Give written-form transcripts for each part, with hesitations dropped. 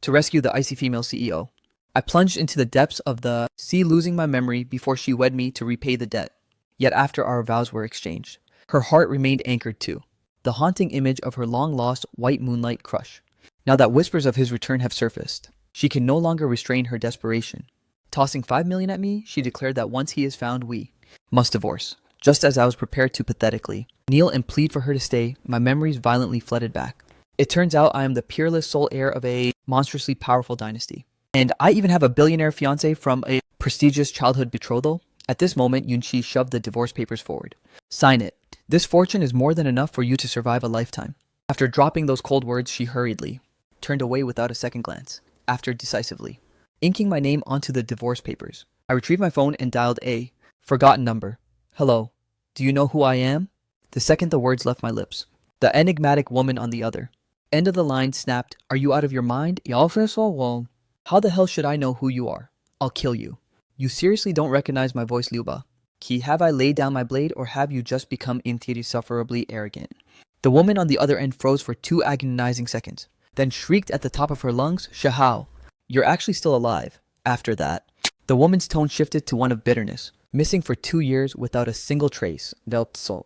to rescue the icy female CEO. I plunged into the depths of the sea, losing my memory before she wed me to repay the debt. Yet after our vows were exchanged, her heart remained anchored to the haunting image of her long-lost white moonlight crush. Now that whispers of his return have surfaced, she can no longer restrain her desperation. Tossing 5 million at me, she declared that once he is found, we must divorce. Just as I was prepared to pathetically kneel and plead for her to stay, my memories violently flooded back. It turns out I am the peerless sole heir of a monstrously powerful dynasty. And I even have a billionaire fiancé from a prestigious childhood betrothal. At this moment, Yunqi shoved the divorce papers forward. Sign it. This fortune is more than enough for you to survive a lifetime. After dropping those cold words, she hurriedly turned away without a second glance, after decisively inking my name onto the divorce papers. I retrieved my phone and dialed a forgotten number. Hello. Do you know who I am? The second the words left my lips, the enigmatic woman on the other end of the line snapped, Are you out of your mind? Well, how the hell should I know who you are? I'll kill you. You seriously don't recognize my voice, Liuba? Ki, have I laid down my blade, or have you just become insufferably arrogant? The woman on the other end froze for 2 agonizing seconds, then shrieked at the top of her lungs, Shahao, you're actually still alive. After that, the woman's tone shifted to one of bitterness. Missing for 2 years without a single trace. Delpsol.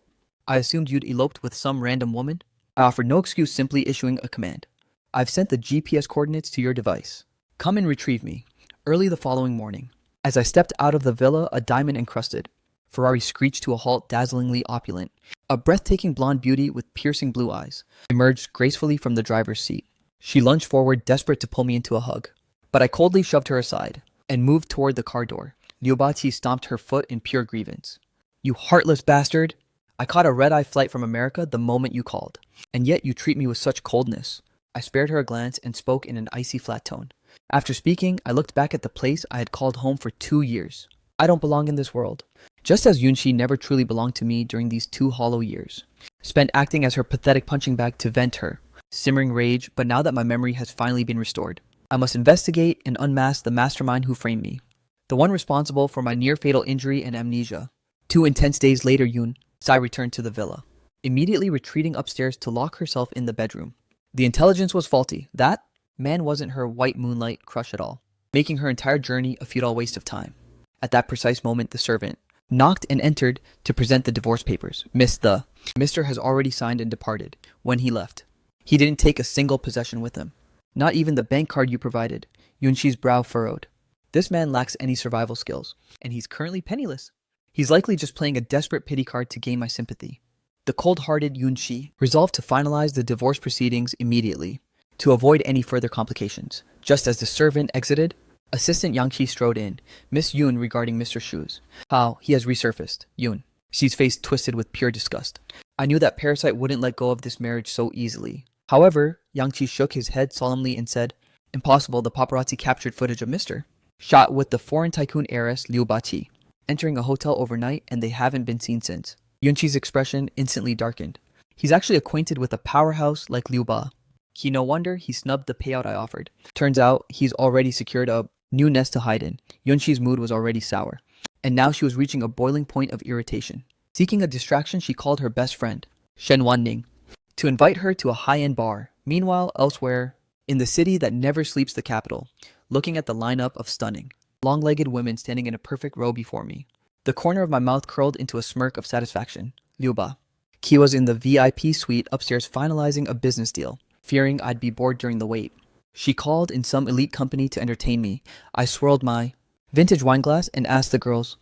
I assumed you'd eloped with some random woman? I offered no excuse, simply issuing a command. I've sent the GPS coordinates to your device. Come and retrieve me. Early the following morning, as I stepped out of the villa, a diamond-encrusted Ferrari screeched to a halt, dazzlingly opulent. A breathtaking blonde beauty with piercing blue eyes emerged gracefully from the driver's seat. She lunged forward, desperate to pull me into a hug. But I coldly shoved her aside and moved toward the car door. Liubachi stomped her foot in pure grievance. You heartless bastard! I caught a red-eye flight from America the moment you called, and yet you treat me with such coldness. I spared her a glance and spoke in an icy flat tone. After speaking, I looked back at the place I had called home for 2 years. I don't belong in this world. Just as Yunqi never truly belonged to me during these 2 hollow years, spent acting as her pathetic punching bag to vent her simmering rage, but now that my memory has finally been restored, I must investigate and unmask the mastermind who framed me. The one responsible for my near-fatal injury and amnesia. 2 intense days later, Sai returned to the villa, immediately retreating upstairs to lock herself in the bedroom. The intelligence was faulty. That man wasn't her white moonlight crush at all, making her entire journey a futile waste of time. At that precise moment, the servant knocked and entered to present the divorce papers. Mr. has already signed and departed. When he left, he didn't take a single possession with him. Not even the bank card you provided. Yunqi's brow furrowed. This man lacks any survival skills, and he's currently penniless. He's likely just playing a desperate pity card to gain my sympathy. The cold-hearted Yunqi resolved to finalize the divorce proceedings immediately, to avoid any further complications. Just as the servant exited, Assistant Yangqi strode in. Miss Yun regarding Mr. Shu's. How, he has resurfaced. Yun. Xi's face twisted with pure disgust. I knew that Parasite wouldn't let go of this marriage so easily. However, Yangqi shook his head solemnly and said, Impossible, the paparazzi captured footage of Mr. Shot with the foreign tycoon heiress Liu Bachi, entering a hotel overnight, and they haven't been seen since. Yunqi's expression instantly darkened. He's actually acquainted with a powerhouse like Liu Ba. No wonder he snubbed the payout I offered. Turns out he's already secured a new nest to hide in. Yunqi's mood was already sour, and now she was reaching a boiling point of irritation. Seeking a distraction, she called her best friend, Shen Wanning, to invite her to a high-end bar. Meanwhile, elsewhere, in the city that never sleeps, the capital, looking at the lineup of stunning, long-legged women standing in a perfect row before me, the corner of my mouth curled into a smirk of satisfaction. Liu Ba. Qi was in the VIP suite upstairs finalizing a business deal, fearing I'd be bored during the wait. She called in some elite company to entertain me. I swirled my vintage wine glass and asked the girls,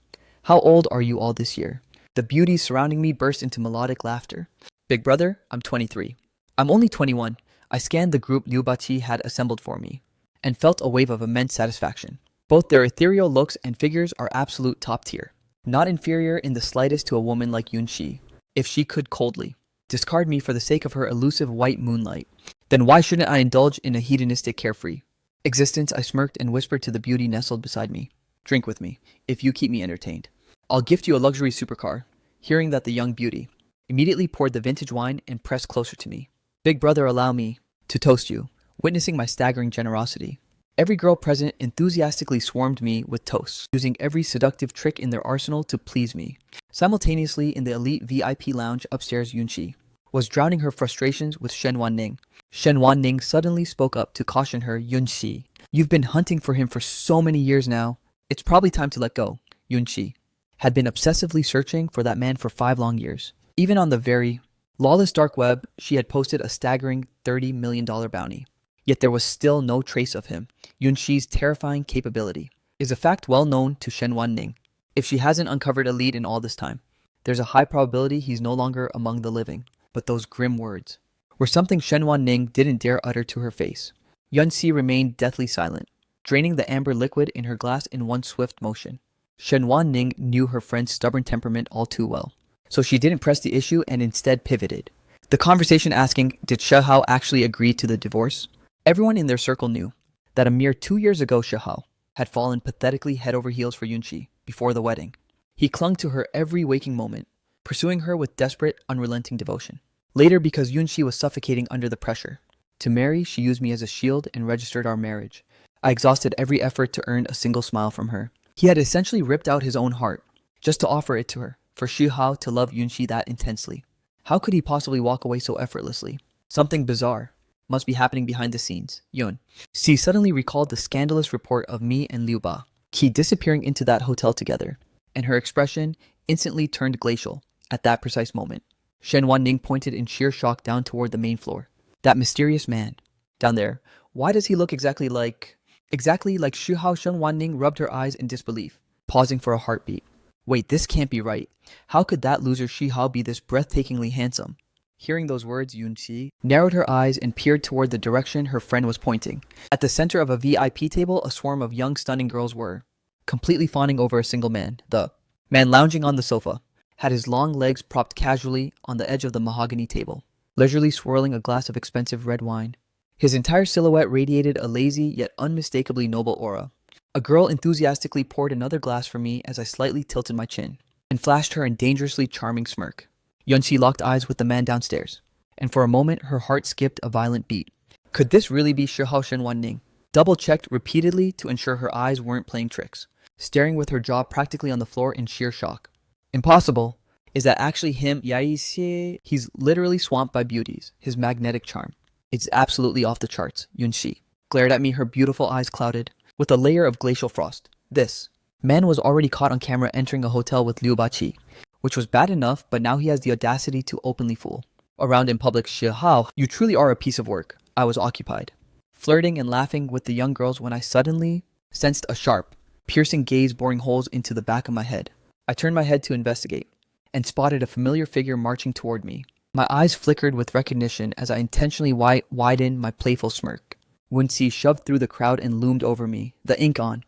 How old are you all this year? The beauties surrounding me burst into melodic laughter. Big brother, I'm 23. I'm only 21. I scanned the group Liu Bachi had assembled for me, and felt a wave of immense satisfaction. Both their ethereal looks and figures are absolute top tier. Not inferior in the slightest to a woman like Yunqi. If she could coldly discard me for the sake of her elusive white moonlight, then why shouldn't I indulge in a hedonistic carefree existence? I smirked and whispered to the beauty nestled beside me. Drink with me, if you keep me entertained. I'll gift you a luxury supercar. Hearing that, the young beauty immediately poured the vintage wine and pressed closer to me. Big brother, allow me to toast you. Witnessing my staggering generosity, every girl present enthusiastically swarmed me with toasts, using every seductive trick in their arsenal to please me. Simultaneously, in the elite VIP lounge upstairs, Yunqi was drowning her frustrations with Shen Wanning. Shen Wanning suddenly spoke up to caution her. Yunxi, you've been hunting for him for so many years now. It's probably time to let go. Yunxi had been obsessively searching for that man for 5 long years. Even on the very lawless dark web, she had posted a staggering $30 million bounty. Yet there was still no trace of him. Yunxi's terrifying capability is a fact well known to Shen Wanning. If she hasn't uncovered a lead in all this time, there's a high probability he's no longer among the living. But those grim words were something Shen Wanning didn't dare utter to her face. Yunxi remained deathly silent, draining the amber liquid in her glass in one swift motion. Shen Wanning knew her friend's stubborn temperament all too well, so she didn't press the issue and instead pivoted. The conversation asking, did Shihao actually agree to the divorce? Everyone in their circle knew that a mere 2 years ago Shihao had fallen pathetically head over heels for Yunxi before the wedding. He clung to her every waking moment, pursuing her with desperate, unrelenting devotion. Later, because Yunxi was suffocating under the pressure to marry, she used me as a shield and registered our marriage. I exhausted every effort to earn a single smile from her. He had essentially ripped out his own heart just to offer it to her, for Shihao to love Yunxi that intensely. How could he possibly walk away so effortlessly? Something bizarre must be happening behind the scenes. Yun. She suddenly recalled the scandalous report of me and Liu Ba, Qi disappearing into that hotel together, and her expression instantly turned glacial at that precise moment. Shen Wanning pointed in sheer shock down toward the main floor. That mysterious man, down there, why does he look exactly like Shihao? Shen Wanning rubbed her eyes in disbelief, pausing for a heartbeat. Wait, this can't be right. How could that loser Shihao be this breathtakingly handsome? Hearing those words, Yunxi narrowed her eyes and peered toward the direction her friend was pointing. At the center of a VIP table, a swarm of young, stunning girls were completely fawning over a single man. The man lounging on the sofa had his long legs propped casually on the edge of the mahogany table, leisurely swirling a glass of expensive red wine. His entire silhouette radiated a lazy yet unmistakably noble aura. A girl enthusiastically poured another glass for me as I slightly tilted my chin and flashed her a dangerously charming smirk. Yunxi locked eyes with the man downstairs, and for a moment her heart skipped a violent beat. Could this really be Shihao? Shen Wanning double-checked repeatedly to ensure her eyes weren't playing tricks, staring with her jaw practically on the floor in sheer shock. Impossible. Is that actually him? Yaixie? He's literally swamped by beauties. His magnetic charm. It's absolutely off the charts. Yunxi glared at me, her beautiful eyes clouded with a layer of glacial frost. This man was already caught on camera entering a hotel with Liu Baqi, which was bad enough, but now he has the audacity to openly fool around in public. Shihao, you truly are a piece of work. I was occupied, flirting and laughing with the young girls when I suddenly sensed a sharp, piercing gaze boring holes into the back of my head. I turned my head to investigate and spotted a familiar figure marching toward me. My eyes flickered with recognition as I intentionally widened my playful smirk. Yunxi shoved through the crowd and loomed over me, the ink on.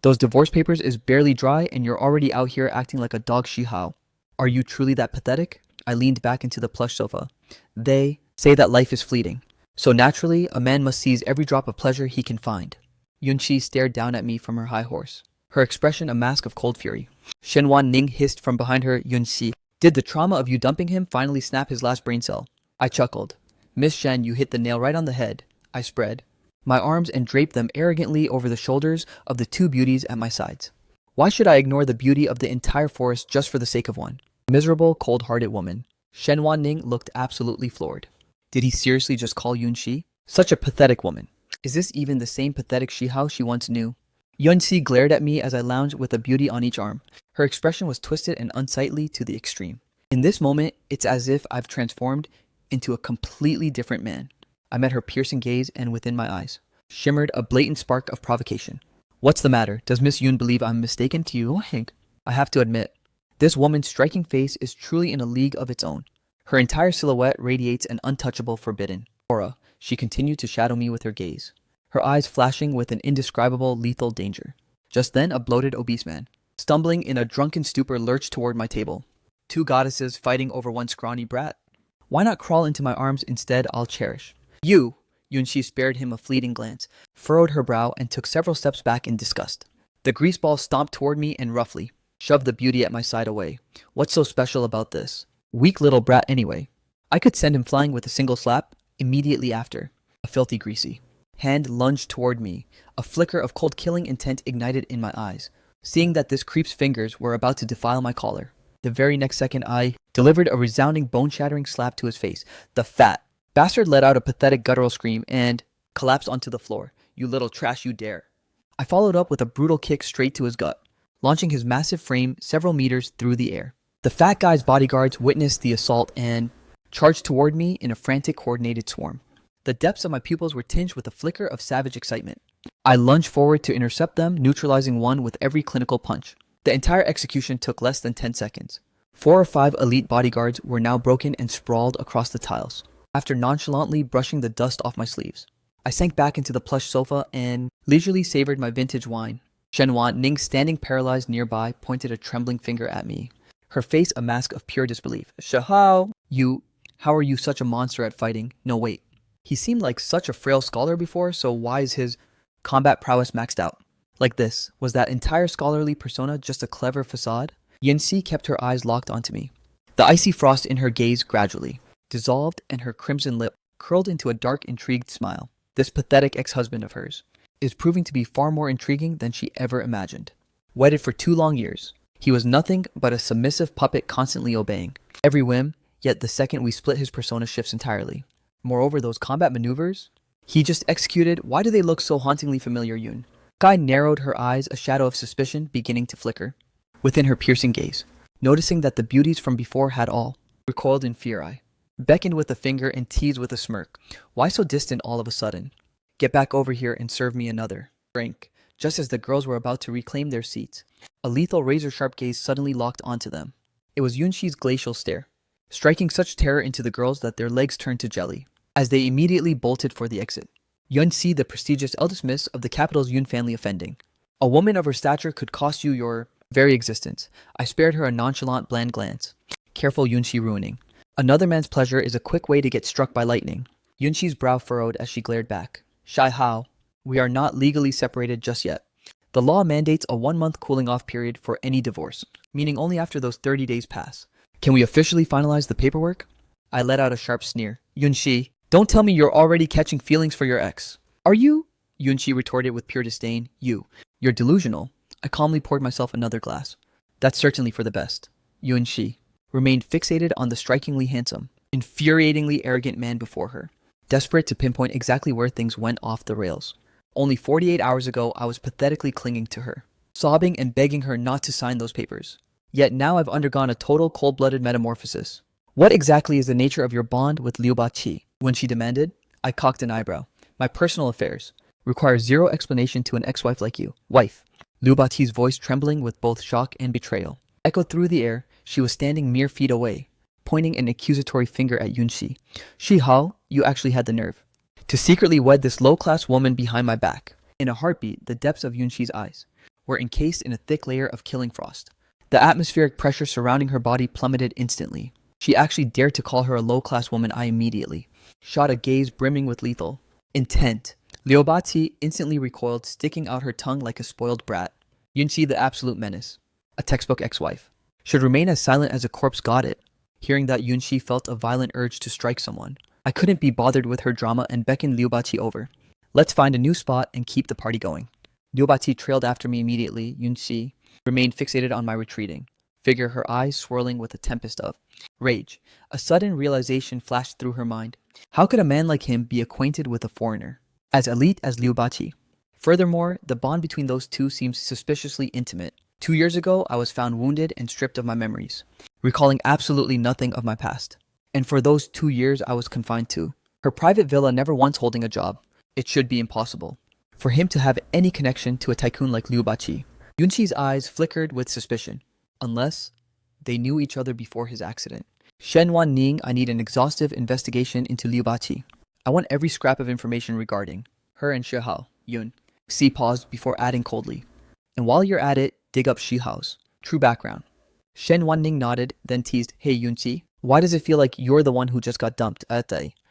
Those divorce papers is barely dry and you're already out here acting like a dog. Shihao, are you truly that pathetic? I leaned back into the plush sofa. They say that life is fleeting, so naturally a man must seize every drop of pleasure he can find. Yunxi stared down at me from her high horse, her expression a mask of cold fury. Shen Wanning hissed from behind her. Yunxi, did the trauma of you dumping him finally snap his last brain cell? I chuckled. Miss Shen, you hit the nail right on the head. I spread my arms and draped them arrogantly over the shoulders of the two beauties at my sides. Why should I ignore the beauty of the entire forest just for the sake of one? Miserable, cold-hearted woman. Shen Wanning looked absolutely floored. Did he seriously just call Yunxi such a pathetic woman? Is this even the same pathetic Shihao she once knew? Yunxi glared at me as I lounged with a beauty on each arm. Her expression was twisted and unsightly to the extreme. In this moment, it's as if I've transformed into a completely different man. I met her piercing gaze, and within my eyes shimmered a blatant spark of provocation. What's the matter? Does Miss Yun believe I'm mistaken to you? I have to admit, this woman's striking face is truly in a league of its own. Her entire silhouette radiates an untouchable, forbidden aura. She continued to shadow me with her gaze, her eyes flashing with an indescribable, lethal danger. Just then, a bloated, obese man, stumbling in a drunken stupor, lurched toward my table. Two goddesses fighting over one scrawny brat. Why not crawl into my arms instead? I'll cherish you. Yunxi spared him a fleeting glance, furrowed her brow, and took several steps back in disgust. The greaseball stomped toward me and roughly shoved the beauty at my side away. What's so special about this? Weak little brat anyway. I could send him flying with a single slap immediately after. A filthy, greasy hand lunged toward me. A flicker of cold killing intent ignited in my eyes, seeing that this creep's fingers were about to defile my collar. The very next second I delivered a resounding bone-shattering slap to his face. The fat bastard let out a pathetic guttural scream and collapsed onto the floor. You little trash, you dare. I followed up with a brutal kick straight to his gut, launching his massive frame several meters through the air. The fat guy's bodyguards witnessed the assault and charged toward me in a frantic, coordinated swarm. The depths of my pupils were tinged with a flicker of savage excitement. I lunged forward to intercept them, neutralizing one with every clinical punch. The entire execution took less than 10 seconds. 4 or 5 elite bodyguards were now broken and sprawled across the tiles. After nonchalantly brushing the dust off my sleeves, I sank back into the plush sofa and leisurely savored my vintage wine. Shenhua Ning, standing paralyzed nearby, pointed a trembling finger at me, her face a mask of pure disbelief. Shahao, how are you such a monster at fighting? No, wait. He seemed like such a frail scholar before, so why is his combat prowess maxed out? Like this, was that entire scholarly persona just a clever facade? Yunxi kept her eyes locked onto me. The icy frost in her gaze gradually dissolved and her crimson lip curled into a dark, intrigued smile. This pathetic ex-husband of hers is proving to be far more intriguing than she ever imagined. Wedded for 2 long years, he was nothing but a submissive puppet constantly obeying every whim, yet the second we split his persona shifts entirely. Moreover, those combat maneuvers he just executed, why do they look so hauntingly familiar, Yun? Guy narrowed her eyes, a shadow of suspicion beginning to flicker within her piercing gaze. Noticing that the beauties from before had all recoiled in fear, I beckoned with a finger and teased with a smirk. Why so distant all of a sudden? Get back over here and serve me another drink. Just as the girls were about to reclaim their seats, a lethal razor-sharp gaze suddenly locked onto them. It was Yunxi's glacial stare, striking such terror into the girls that their legs turned to jelly as they immediately bolted for the exit. Yunxi, the prestigious eldest miss of the capital's Yun family, offending. A woman of her stature could cost you your very existence. I spared her a nonchalant, bland glance. Careful, Yunxi, ruining another man's pleasure is a quick way to get struck by lightning. Yunxi's brow furrowed as she glared back. Shai Hao, we are not legally separated just yet. The law mandates a 1-month cooling off period for any divorce, meaning only after those 30 days pass. Can we officially finalize the paperwork? I let out a sharp sneer. Yunxi, don't tell me you're already catching feelings for your ex. Are you? Yunxi retorted with pure disdain. You're delusional. I calmly poured myself another glass. That's certainly for the best. Yunxi remained fixated on the strikingly handsome, infuriatingly arrogant man before her, desperate to pinpoint exactly where things went off the rails. Only 48 hours ago, I was pathetically clinging to her, sobbing and begging her not to sign those papers. Yet now I've undergone a total cold-blooded metamorphosis. What exactly is the nature of your bond with Liu Bachi? When she demanded, I cocked an eyebrow. My personal affairs require zero explanation to an ex-wife like you. Wife. Liu Bachi's voice, trembling with both shock and betrayal, echoed through the air. She was standing mere feet away, pointing an accusatory finger at Yunxi. Shi Hao, you actually had the nerve to secretly wed this low-class woman behind my back. In a heartbeat, the depths of Yunxi's eyes were encased in a thick layer of killing frost. The atmospheric pressure surrounding her body plummeted instantly. She actually dared to call her a low-class woman. I immediately shot a gaze brimming with lethal intent. Liu Bachi instantly recoiled, sticking out her tongue like a spoiled brat. Yunxi, the absolute menace, a textbook ex-wife, should remain as silent as a corpse got it. Hearing that, Yunxi felt a violent urge to strike someone. I couldn't be bothered with her drama and beckoned Liu Bachi over. Let's find a new spot and keep the party going. Liu Bachi trailed after me immediately. Yunxi remained fixated on my retreating figure, her eyes swirling with a tempest of rage. A sudden realization flashed through her mind. How could a man like him be acquainted with a foreigner as elite as Liu Bachi? Furthermore, the bond between those two seems suspiciously intimate. 2 years ago, I was found wounded and stripped of my memories, recalling absolutely nothing of my past. And for those 2 years, I was confined to her private villa, never once holding a job. It should be impossible for him to have any connection to a tycoon like Liu Bachi. Yunxi's eyes flickered with suspicion. Unless they knew each other before his accident. Shenhua Ning, I need an exhaustive investigation into Liu Bachi. I want every scrap of information regarding her and Shihao. Yun. C paused before adding coldly. And while you're at it, dig up Shihao's true background. Shenhua Ning nodded, then teased, Hey Yunxi, why does it feel like you're the one who just got dumped?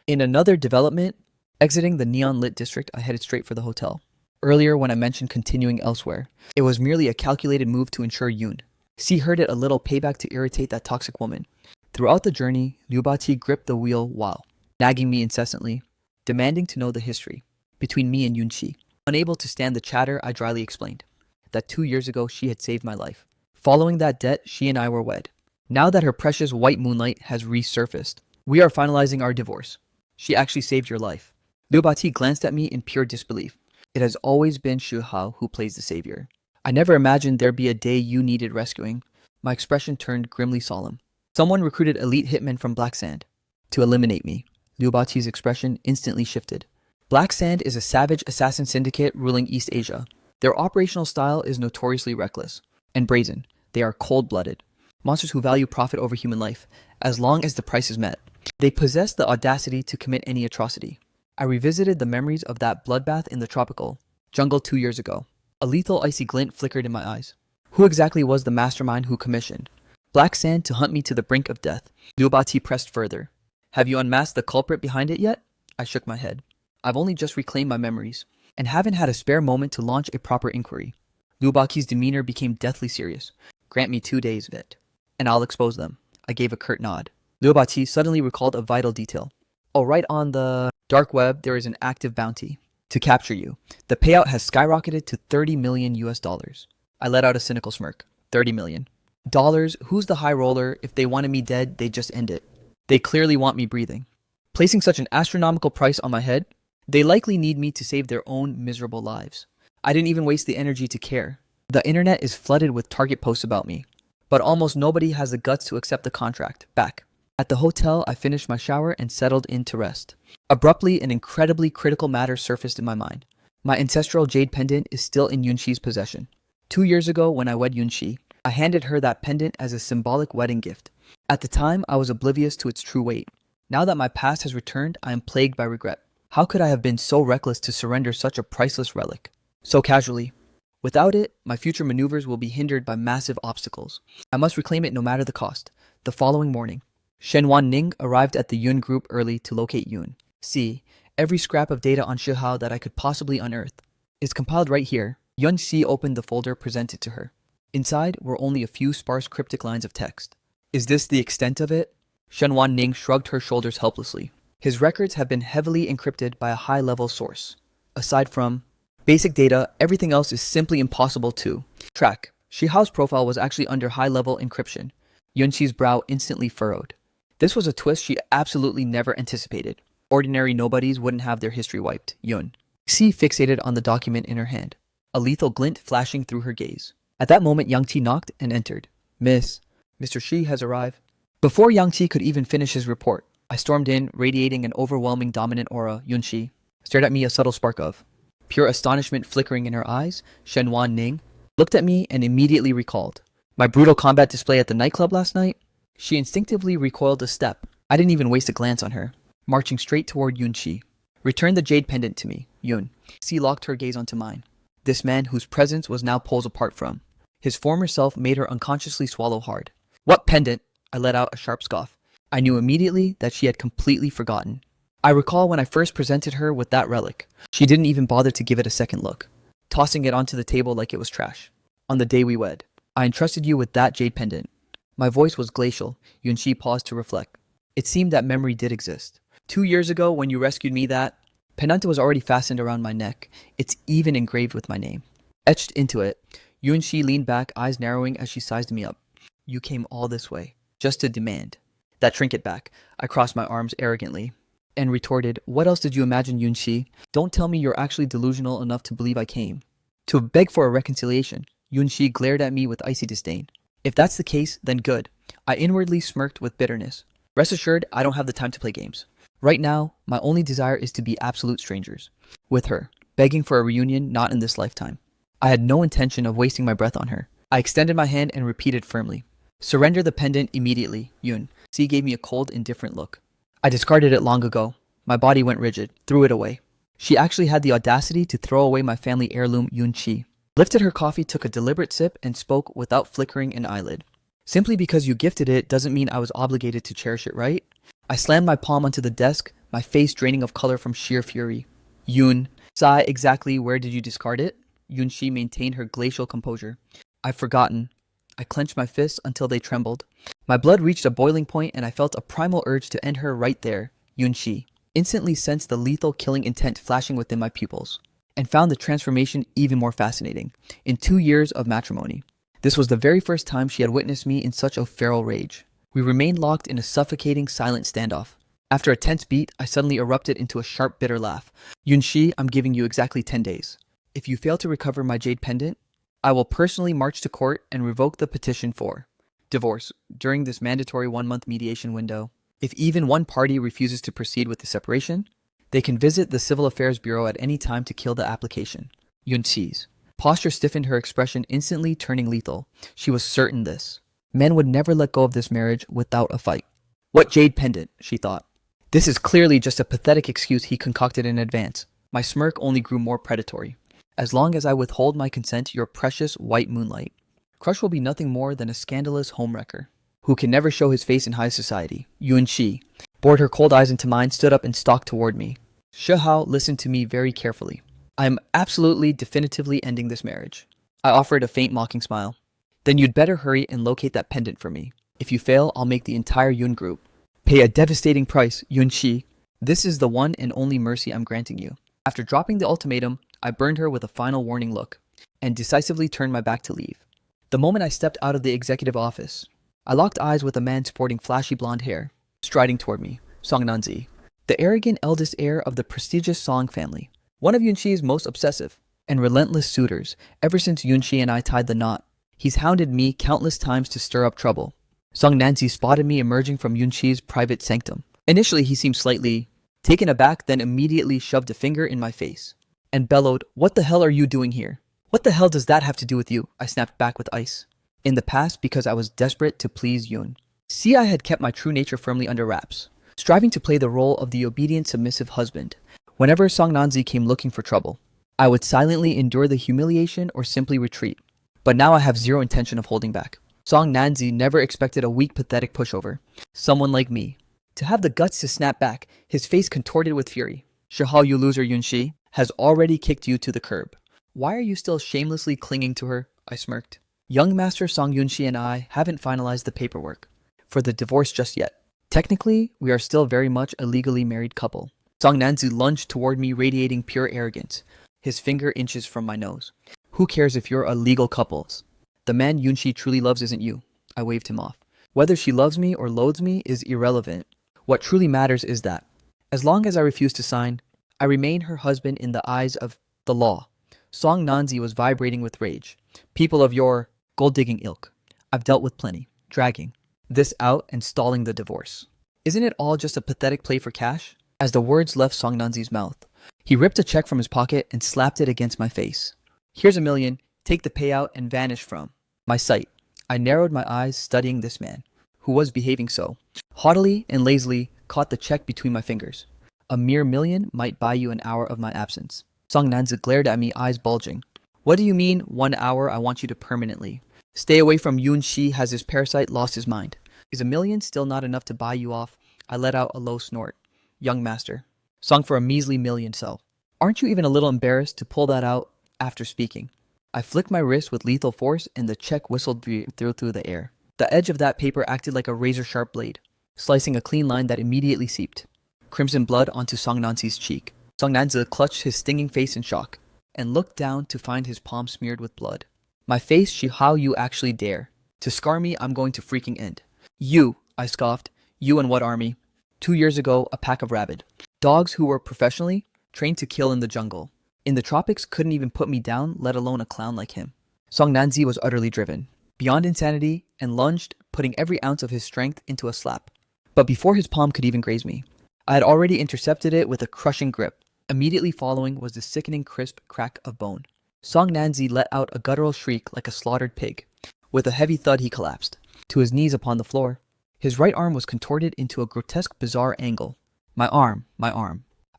In another development, exiting the neon-lit district, I headed straight for the hotel. Earlier, when I mentioned continuing elsewhere, it was merely a calculated move to ensure Yun C heard it, a little payback to irritate that toxic woman. Throughout the journey, Liu Bachi gripped the wheel while nagging me incessantly, demanding to know the history between me and Yunxi. Unable to stand the chatter, I dryly explained that 2 years ago she had saved my life. Following that debt, she and I were wed. Now that her precious white moonlight has resurfaced, we are finalizing our divorce. She actually saved your life. Liu Bati glanced at me in pure disbelief. It has always been Xu Hao who plays the savior. I never imagined there'd be a day you needed rescuing. My expression turned grimly solemn. Someone recruited elite hitmen from Black Sand to eliminate me. Liu Bati's expression instantly shifted. Black Sand is a savage assassin syndicate ruling East Asia. Their operational style is notoriously reckless and brazen. They are cold-blooded. Monsters who value profit over human life, as long as the price is met. They possess the audacity to commit any atrocity. I revisited the memories of that bloodbath in the tropical jungle 2 years ago. A lethal icy glint flickered in my eyes. Who exactly was the mastermind who commissioned Black Sand to hunt me to the brink of death? Liu Bati pressed further. Have you unmasked the culprit behind it yet? I shook my head. I've only just reclaimed my memories, and haven't had a spare moment to launch a proper inquiry. Liu Bati's demeanor became deathly serious. Grant me 2 days of it, and I'll expose them. I gave a curt nod. Liu Bati suddenly recalled a vital detail. Oh, right on the dark web, there is an active bounty to capture you. The payout has skyrocketed to $30 million US. I let out a cynical smirk. $30 million. Dollars? Who's the high roller? If they wanted me dead, they'd just end it. They clearly want me breathing. Placing such an astronomical price on my head, they likely need me to save their own miserable lives. I didn't even waste the energy to care. The internet is flooded with target posts about me, but almost nobody has the guts to accept the contract. Back at the hotel, I finished my shower and settled in to rest. Abruptly, an incredibly critical matter surfaced in my mind. My ancestral jade pendant is still in Yunxi's possession. 2 years ago, when I wed Yunxi, I handed her that pendant as a symbolic wedding gift. At the time, I was oblivious to its true weight. Now that my past has returned, I am plagued by regret. How could I have been so reckless to surrender such a priceless relic so casually? Without it, my future maneuvers will be hindered by massive obstacles. I must reclaim it no matter the cost. The following morning, Shen Wan Ning arrived at the Yun group early to locate Yun. See, every scrap of data on Shi Hao that I could possibly unearth is compiled right here. Yun Xi opened the folder presented to her. Inside were only a few sparse cryptic lines of text. Is this the extent of it? Shen Wan Ning shrugged her shoulders helplessly. His records have been heavily encrypted by a high-level source. Aside from basic data, everything else is simply impossible to track. Shi Hao's profile was actually under high-level encryption. Yunxi's brow instantly furrowed. This was a twist she absolutely never anticipated. Ordinary nobodies wouldn't have their history wiped. Yun Xi fixated on the document in her hand, a lethal glint flashing through her gaze. At that moment, Yang Qi knocked and entered. Mr. Shi has arrived. Before Yang Qi could even finish his report, I stormed in, radiating an overwhelming dominant aura. Yunxi stared at me, a subtle spark of pure astonishment flickering in her eyes. Shen Wan Ning looked at me and immediately recalled my brutal combat display at the nightclub last night. She instinctively recoiled a step. I didn't even waste a glance on her, marching straight toward Yunxi. Return the jade pendant to me, Yun. Xi locked her gaze onto mine. This man whose presence was now poles apart from his former self made her unconsciously swallow hard. What pendant? I let out a sharp scoff. I knew immediately that she had completely forgotten. I recall when I first presented her with that relic. She didn't even bother to give it a second look, tossing it onto the table like it was trash. On the day we wed, I entrusted you with that jade pendant. My voice was glacial. Yunxi paused to reflect. It seemed that memory did exist. 2 years ago, when you rescued me, that pendant was already fastened around my neck. It's even engraved with my name etched into it. Yunxi leaned back, eyes narrowing as she sized me up. You came all this way, just to demand that trinket back. I crossed my arms arrogantly and retorted, what else did you imagine, Yunxi? Don't tell me you're actually delusional enough to believe I came to beg for a reconciliation. Yunxi glared at me with icy disdain. If that's the case, then good. I inwardly smirked with bitterness. Rest assured, I don't have the time to play games. Right now, my only desire is to be absolute strangers with her, begging for a reunion not in this lifetime. I had no intention of wasting my breath on her. I extended my hand and repeated firmly, surrender the pendant immediately, Yun. Xi gave me a cold, indifferent look. I discarded it long ago. My body went rigid, threw it away. She actually had the audacity to throw away my family heirloom, Yunxi. Lifted her coffee, took a deliberate sip, and spoke without flickering an eyelid. Simply because you gifted it doesn't mean I was obligated to cherish it, right? I slammed my palm onto the desk, my face draining of color from sheer fury. Yun, Sai, exactly where did you discard it? Yunxi maintained her glacial composure. I've forgotten. I clenched my fists until they trembled. My blood reached a boiling point and I felt a primal urge to end her right there. Yunxi instantly sensed the lethal killing intent flashing within my pupils and found the transformation even more fascinating. In 2 years of matrimony, this was the very first time she had witnessed me in such a feral rage. We remained locked in a suffocating, silent standoff. After a tense beat, I suddenly erupted into a sharp, bitter laugh. Yunxi, I'm giving you exactly 10 days. If you fail to recover my jade pendant, I will personally march to court and revoke the petition for divorce during this mandatory 1-month mediation window. If even one party refuses to proceed with the separation, they can visit the Civil Affairs Bureau at any time to kill the application. Yunxi's posture stiffened, her expression instantly turning lethal. She was certain this. Men would never let go of this marriage without a fight. What jade pendant, she thought. This is clearly just a pathetic excuse he concocted in advance. My smirk only grew more predatory. As long as I withhold my consent, your precious white moonlight. Crush will be nothing more than a scandalous homewrecker who can never show his face in high society. Yunxi bored her cold eyes into mine, stood up and stalked toward me. Shihao listened to me very carefully. I am absolutely, definitively ending this marriage. I offered a faint mocking smile. Then you'd better hurry and locate that pendant for me. If you fail, I'll make the entire Yun group pay a devastating price, Yunxi. This is the one and only mercy I'm granting you. After dropping the ultimatum, I burned her with a final warning look and decisively turned my back to leave. The moment I stepped out of the executive office, I locked eyes with a man sporting flashy blonde hair, striding toward me, Song Nanzi, the arrogant eldest heir of the prestigious Song family, one of Yunxi's most obsessive and relentless suitors. Ever since Yunxi and I tied the knot, he's hounded me countless times to stir up trouble. Song Nanzi spotted me emerging from Yunxi's private sanctum. Initially, he seemed slightly taken aback, then immediately shoved a finger in my face and bellowed, "What the hell are you doing here?" "What the hell does that have to do with you?" I snapped back with ice. In the past, because I was desperate to please Yun. See, I had kept my true nature firmly under wraps, striving to play the role of the obedient, submissive husband. Whenever Song Nanzi came looking for trouble, I would silently endure the humiliation or simply retreat. But now I have zero intention of holding back. Song Nanzi never expected a weak, pathetic pushover, someone like me, to have the guts to snap back, his face contorted with fury. Shihao, you loser, Yunxi has already kicked you to the curb. Why are you still shamelessly clinging to her? I smirked. Young Master Song Yunxi and I haven't finalized the paperwork for the divorce just yet. Technically, we are still very much a legally married couple. Song Nanzi lunged toward me, radiating pure arrogance, his finger inches from my nose. Who cares if you're a legal couple? The man Yunxi truly loves isn't you. I waved him off. Whether she loves me or loathes me is irrelevant. What truly matters is that, as long as I refuse to sign, I remain her husband in the eyes of the law. Song Nanzi was vibrating with rage. People of your gold-digging ilk, I've dealt with plenty, dragging this out and stalling the divorce. Isn't it all just a pathetic play for cash? As the words left Song Nanzi's mouth, he ripped a check from his pocket and slapped it against my face. Here's $1 million, take the payout and vanish from my sight. I narrowed my eyes, studying this man, who was behaving so haughtily and lazily, caught the check between my fingers. A mere $1 million might buy you an hour of my absence. Song Nanzi glared at me, eyes bulging. What do you mean, 1 hour? I want you to permanently stay away from Yunxi. Has this parasite lost his mind? Is $1 million still not enough to buy you off? I let out a low snort. Young master, song for a measly $1 million, so. Aren't you even a little embarrassed to pull that out after speaking? I flicked my wrist with lethal force and the check whistled through the air. The edge of that paper acted like a razor-sharp blade, slicing a clean line that immediately seeped crimson blood onto Song Nanzi's cheek. Song Nanzi clutched his stinging face in shock and looked down to find his palm smeared with blood. My face, how you actually dare. To scar me, I'm going to freaking end. You, I scoffed. You and what army? 2 years ago, a pack of rabid dogs who were professionally trained to kill in the jungle. In the tropics, couldn't even put me down, let alone a clown like him. Song Nanzi was utterly driven, beyond insanity, and lunged, putting every ounce of his strength into a slap. But before his palm could even graze me, I had already intercepted it with a crushing grip. Immediately following was the sickening crisp crack of bone. Song Nanzi let out a guttural shriek like a slaughtered pig. With a heavy thud, he collapsed to his knees upon the floor. His right arm was contorted into a grotesque, bizarre angle. My arm.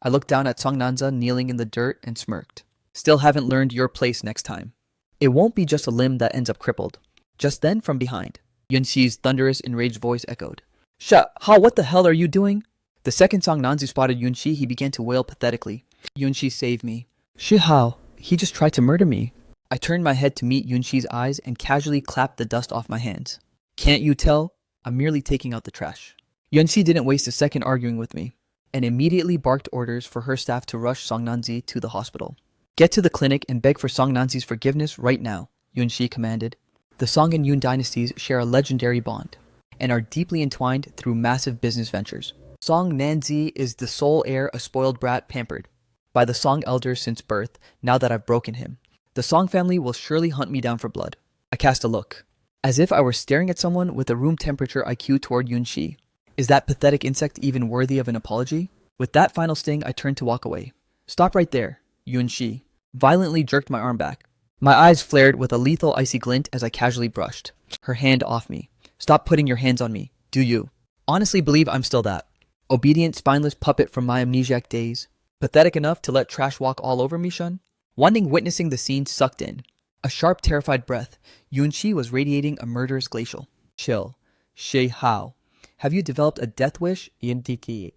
I looked down at Song Nanzi kneeling in the dirt and smirked. Still haven't learned your place next time. It won't be just a limb that ends up crippled. Just then, from behind, Yunxi's thunderous, enraged voice echoed. Hao, what the hell are you doing? The second Song Nanzi spotted Yunxi, he began to wail pathetically. Yunxi, save me. Hao, he just tried to murder me. I turned my head to meet Yunxi's eyes and casually clapped the dust off my hands. Can't you tell? I'm merely taking out the trash. Yunxi didn't waste a second arguing with me, and immediately barked orders for her staff to rush Song Nanzi to the hospital. Get to the clinic and beg for Song Nanzi's forgiveness right now, Yunxi commanded. The Song and Yun dynasties share a legendary bond, and are deeply entwined through massive business ventures. Song Nanzi is the sole heir, a spoiled brat pampered by the Song elder since birth. Now that I've broken him, the Song family will surely hunt me down for blood. I cast a look, as if I were staring at someone with a room temperature IQ toward Yunxi. Is that pathetic insect even worthy of an apology? With that final sting, I turned to walk away. Stop right there, Yunxi violently jerked my arm back. My eyes flared with a lethal icy glint as I casually brushed her hand off me. Stop putting your hands on me. Do you honestly believe I'm still that obedient, spineless puppet from my amnesiac days? Pathetic enough to let trash walk all over me, Shun? Wanding witnessing the scene sucked in a sharp, terrified breath. Yunxi was radiating a murderous glacial chill. Shi Hao, have you developed a death wish? Yintiki.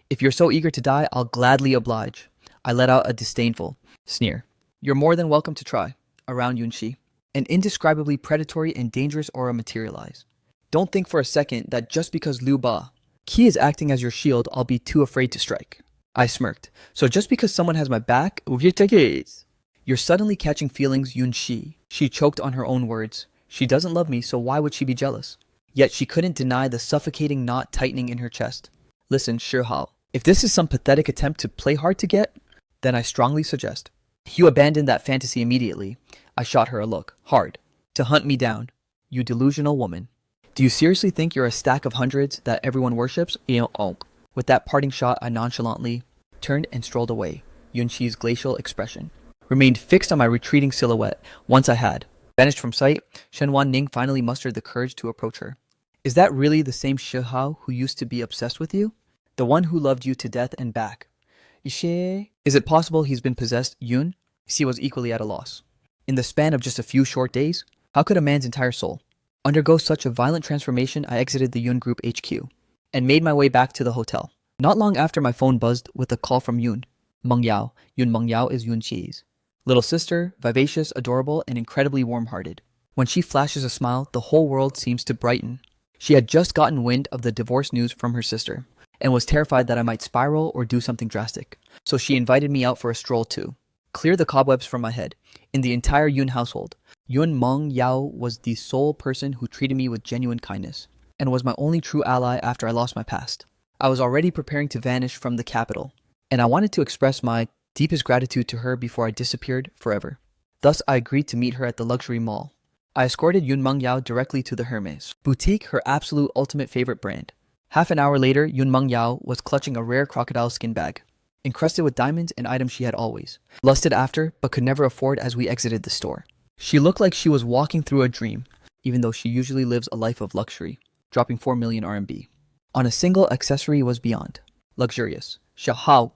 If you're so eager to die, I'll gladly oblige. I let out a disdainful sneer. You're more than welcome to try. Around Yunxi, an indescribably predatory and dangerous aura materialized. Don't think for a second that just because Liu Ba Qi is acting as your shield, I'll be too afraid to strike. I smirked. So just because someone has my back, you're suddenly catching feelings, Yunxi. She choked on her own words. She doesn't love me, so why would she be jealous? Yet she couldn't deny the suffocating knot tightening in her chest. Listen, Shihao, if this is some pathetic attempt to play hard to get, then I strongly suggest you abandon that fantasy immediately. I shot her a look. Hard. To hunt me down. You delusional woman. Do you seriously think you're a stack of hundreds that everyone worships? With that parting shot, I nonchalantly turned and strolled away. Yunxi's glacial expression remained fixed on my retreating silhouette. Once I had vanished from sight, Shenwan Ning finally mustered the courage to approach her. Is that really the same Shihao who used to be obsessed with you? The one who loved you to death and back? Ishe? Is it possible he's been possessed, Yun? Xi was equally at a loss. In the span of just a few short days, how could a man's entire soul undergo such a violent transformation? I exited the Yun Group HQ and made my way back to the hotel. Not long after, my phone buzzed with a call from Yun Mengyao. Yun Mengyao is Yunxi's little sister, vivacious, adorable, and incredibly warm-hearted. When she flashes a smile, the whole world seems to brighten. She had just gotten wind of the divorce news from her sister and was terrified that I might spiral or do something drastic. So she invited me out for a stroll to clear the cobwebs from my head. In the entire Yun household, Yun Mengyao was the sole person who treated me with genuine kindness and was my only true ally after I lost my past. I was already preparing to vanish from the capital, and I wanted to express my deepest gratitude to her before I disappeared forever. Thus, I agreed to meet her at the luxury mall. I escorted Yun Mengyao directly to the Hermes boutique, her absolute ultimate favorite brand. Half an hour later, Yun Mengyao was clutching a rare crocodile skin bag, encrusted with diamonds, an item she had always lusted after but could never afford. As we exited the store, she looked like she was walking through a dream, even though she usually lives a life of luxury, dropping 4 million RMB on a single accessory was beyond luxurious. Shahao,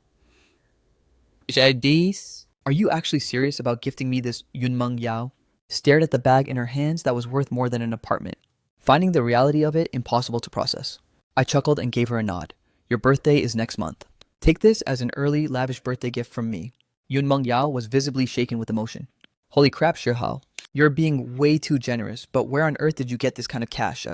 are you actually serious about gifting me this? Yun Mengyao stared at the bag in her hands that was worth more than an apartment, finding the reality of it impossible to process. I chuckled and gave her a nod. Your birthday is next month. Take this as an early, lavish birthday gift from me. Yun Mengyao was visibly shaken with emotion. Holy crap, Shihao. You're being way too generous, but where on earth did you get this kind of cash?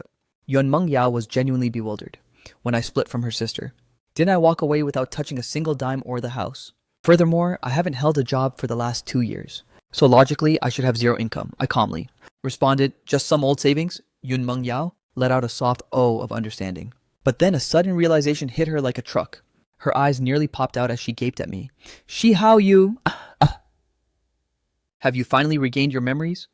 Yun Mengyao was genuinely bewildered when I split from her sister. Didn't I walk away without touching a single dime or the house? Furthermore, I haven't held a job for the last 2 years, so logically I should have zero income. I calmly responded, just some old savings. Yun Mengyao let out a soft oh of understanding. But then a sudden realization hit her like a truck. Her eyes nearly popped out as she gaped at me. Shihao, you... Have you finally regained your memories?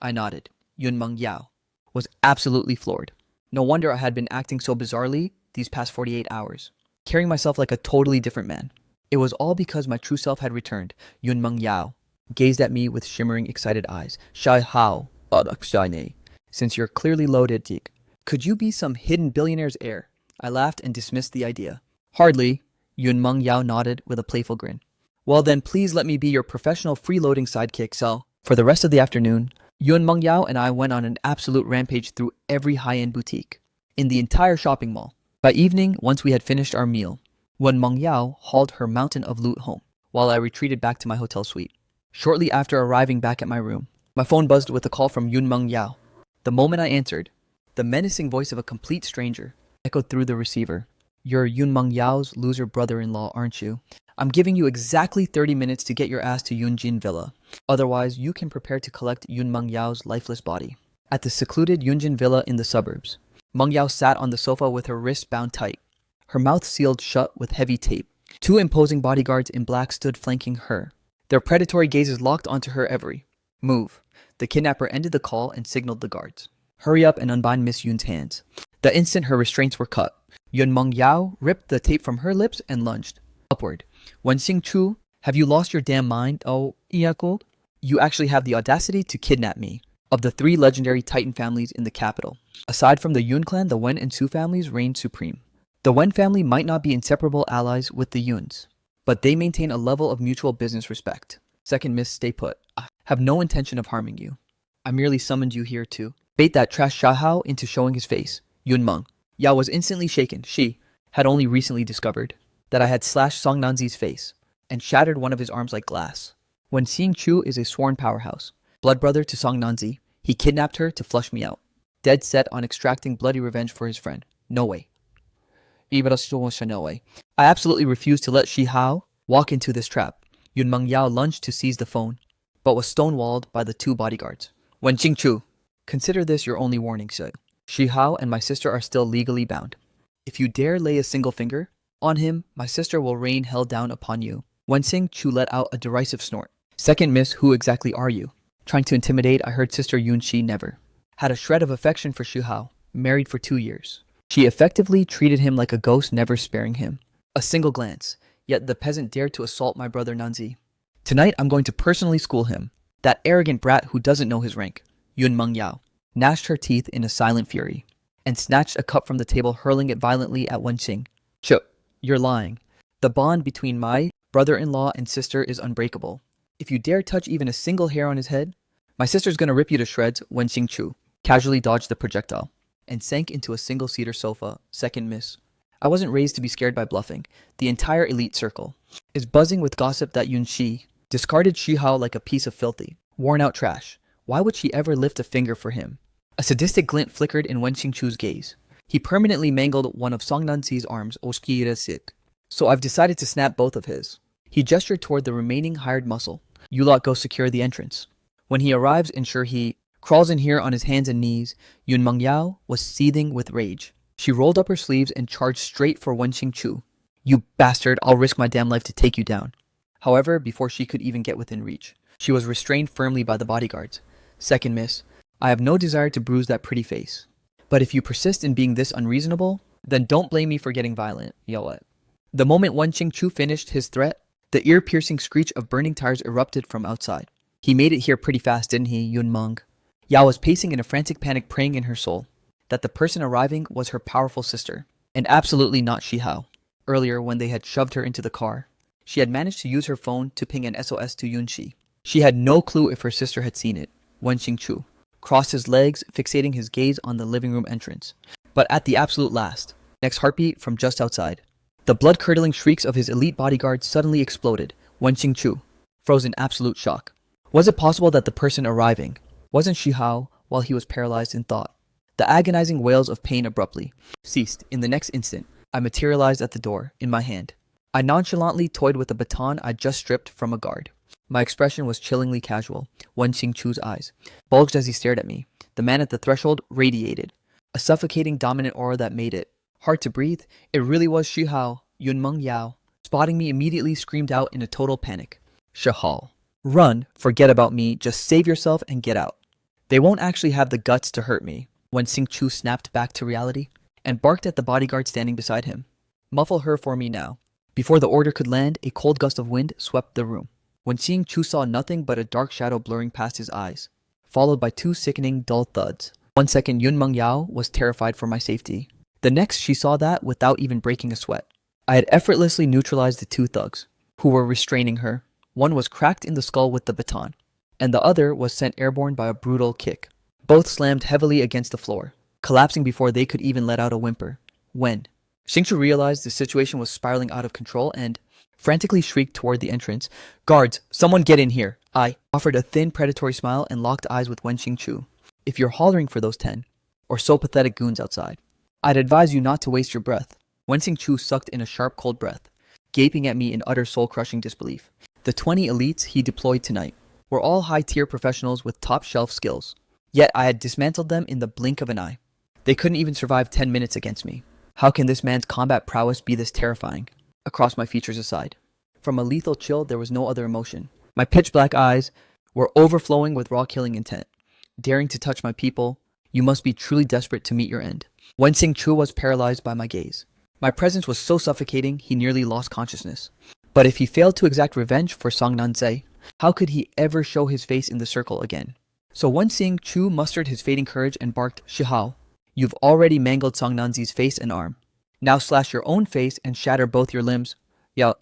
I nodded. Yun Mengyao was absolutely floored. No wonder I had been acting so bizarrely these past 48 hours, carrying myself like a totally different man. It was all because my true self had returned. Yun Mengyao gazed at me with shimmering, excited eyes. Shai Hao, since you're clearly loaded, could you be some hidden billionaire's heir? I laughed and dismissed the idea. Hardly. Yun Mengyao nodded with a playful grin. Well then, please let me be your professional freeloading sidekick. So, for the rest of the afternoon, Yun Mengyao and I went on an absolute rampage through every high-end boutique in the entire shopping mall. By evening, once we had finished our meal, Yun Mengyao hauled her mountain of loot home, while I retreated back to my hotel suite. Shortly after arriving back at my room, my phone buzzed with a call from Yun Mengyao. The moment I answered, the menacing voice of a complete stranger echoed through the receiver. You're Yun Mengyao's loser brother-in-law, aren't you? I'm giving you exactly 30 minutes to get your ass to Yunjin Villa. Otherwise, you can prepare to collect Yun Mengyao's lifeless body at the secluded Yunjin Villa in the suburbs. Meng Yao sat on the sofa with her wrists bound tight, her mouth sealed shut with heavy tape. Two imposing bodyguards in black stood flanking her, their predatory gazes locked onto her every move. The kidnapper ended the call and signaled the guards. Hurry up and unbind Miss Yun's hands. The instant her restraints were cut, Yun Meng Yao ripped the tape from her lips and lunged upward. Wenxing Chu, have you lost your damn mind? Oh, Iyakult? You actually have the audacity to kidnap me. Of the three legendary Titan families in the capital, aside from the Yun clan, the Wen and Su families reigned supreme. The Wen family might not be inseparable allies with the Yuns, but they maintain a level of mutual business respect. Second Miss, stay put. I have no intention of harming you. I merely summoned you here to bait that trash Shahao into showing his face. Yun Meng Yao was instantly shaken. She had only recently discovered that I had slashed Song Nanzi's face and shattered one of his arms like glass. When Xing Chu is a sworn powerhouse, blood brother to Song Nanzi, he kidnapped her to flush me out, dead set on extracting bloody revenge for his friend. No way. No way. I absolutely refuse to let Shi Hao walk into this trap. Yun Meng Yao lunged to seize the phone, but was stonewalled by the two bodyguards. Wen Qingchu, consider this your only warning, sir. Shi Hao and my sister are still legally bound. If you dare lay a single finger on him, my sister will rain hell down upon you. Wen Qingchu let out a derisive snort. Second Miss, who exactly are you? Trying to intimidate, I heard Sister Yun Shi never had a shred of affection for Shi Hao, married for 2 years. She effectively treated him like a ghost, never sparing him a single glance, yet the peasant dared to assault my brother Nanzi. Tonight I'm going to personally school him, that arrogant brat who doesn't know his rank. Yun Meng Yao gnashed her teeth in a silent fury, and snatched a cup from the table, hurling it violently at Wenxing. You're lying. The bond between my brother-in-law and sister is unbreakable. If you dare touch even a single hair on his head, my sister's gonna rip you to shreds. Wenxing Chu casually dodged the projectile and sank into a single-seater sofa. Second Miss, I wasn't raised to be scared by bluffing. The entire elite circle is buzzing with gossip that Yun Shi discarded Shi Hao like a piece of filthy, worn-out trash. Why would she ever lift a finger for him? A sadistic glint flickered in Wenxing Chu's gaze. He permanently mangled one of Song Nanzi's arms, so I've decided to snap both of his. He gestured toward the remaining hired muscle. You lot go secure the entrance. When he arrives, ensure he crawls in here on his hands and knees. Yun Meng Yao was seething with rage. She rolled up her sleeves and charged straight for Wenxing Chu. You bastard, I'll risk my damn life to take you down. However, before she could even get within reach, she was restrained firmly by the bodyguards. Second Miss, I have no desire to bruise that pretty face. But if you persist in being this unreasonable, then don't blame me for getting violent. What? The moment Wenxing Chu finished his threat, the ear-piercing screech of burning tires erupted from outside. He made it here pretty fast, didn't he, Yun Meng? Yao was pacing in a frantic panic, praying in her soul that the person arriving was her powerful sister, and absolutely not Shi Hao. Earlier, when they had shoved her into the car, she had managed to use her phone to ping an SOS to Yun Shi. She had no clue if her sister had seen it. Wenxing Chu crossed his legs, fixating his gaze on the living room entrance. But at the absolute last, next heartbeat from just outside, the blood-curdling shrieks of his elite bodyguard suddenly exploded. Wenxing Chu froze in absolute shock. Was it possible that the person arriving wasn't Shi Hao while he was paralyzed in thought? The agonizing wails of pain abruptly ceased. In the next instant, I materialized at the door, in my hand. I nonchalantly toyed with the baton I'd just stripped from a guard. My expression was chillingly casual. Wenxing Chu's eyes bulged as he stared at me. The man at the threshold radiated a suffocating dominant aura that made it hard to breathe. It really was Shi Hao. Yun Meng Yao, spotting me immediately, screamed out in a total panic. Shahal, run, forget about me, just save yourself and get out. They won't actually have the guts to hurt me. Wenxing Chu snapped back to reality and barked at the bodyguard standing beside him. Muffle her for me now. Before the order could land, a cold gust of wind swept the room. Wenxing Chu saw nothing but a dark shadow blurring past his eyes, followed by 2 sickening, dull thuds. 1 second, Yun Meng Yao was terrified for my safety. The next, she saw that without even breaking a sweat. I had effortlessly neutralized the 2 thugs who were restraining her. One was cracked in the skull with the baton, and the other was sent airborne by a brutal kick. Both slammed heavily against the floor, collapsing before they could even let out a whimper. When Xingchu realized the situation was spiraling out of control and frantically shrieked toward the entrance, "Guards, someone get in here!" I offered a thin, predatory smile and locked eyes with Wenxing Chu. If you're hollering for those 10 or so pathetic goons outside, I'd advise you not to waste your breath. Wenxing Chu sucked in a sharp, cold breath, gaping at me in utter soul-crushing disbelief. The 20 elites he deployed tonight were all high-tier professionals with top-shelf skills, yet I had dismantled them in the blink of an eye. They couldn't even survive 10 minutes against me. How can this man's combat prowess be this terrifying? Across my features aside. From a lethal chill, there was no other emotion. My pitch black eyes were overflowing with raw killing intent. Daring to touch my people, you must be truly desperate to meet your end. Wen-Sing Chu was paralyzed by my gaze. My presence was so suffocating, he nearly lost consciousness. But if he failed to exact revenge for Song Nan-se, how could he ever show his face in the circle again? So Wen-Sing Chu mustered his fading courage and barked, "Shihao, you've already mangled Song Nanzi's face and arm. Now slash your own face and shatter both your limbs. Yao,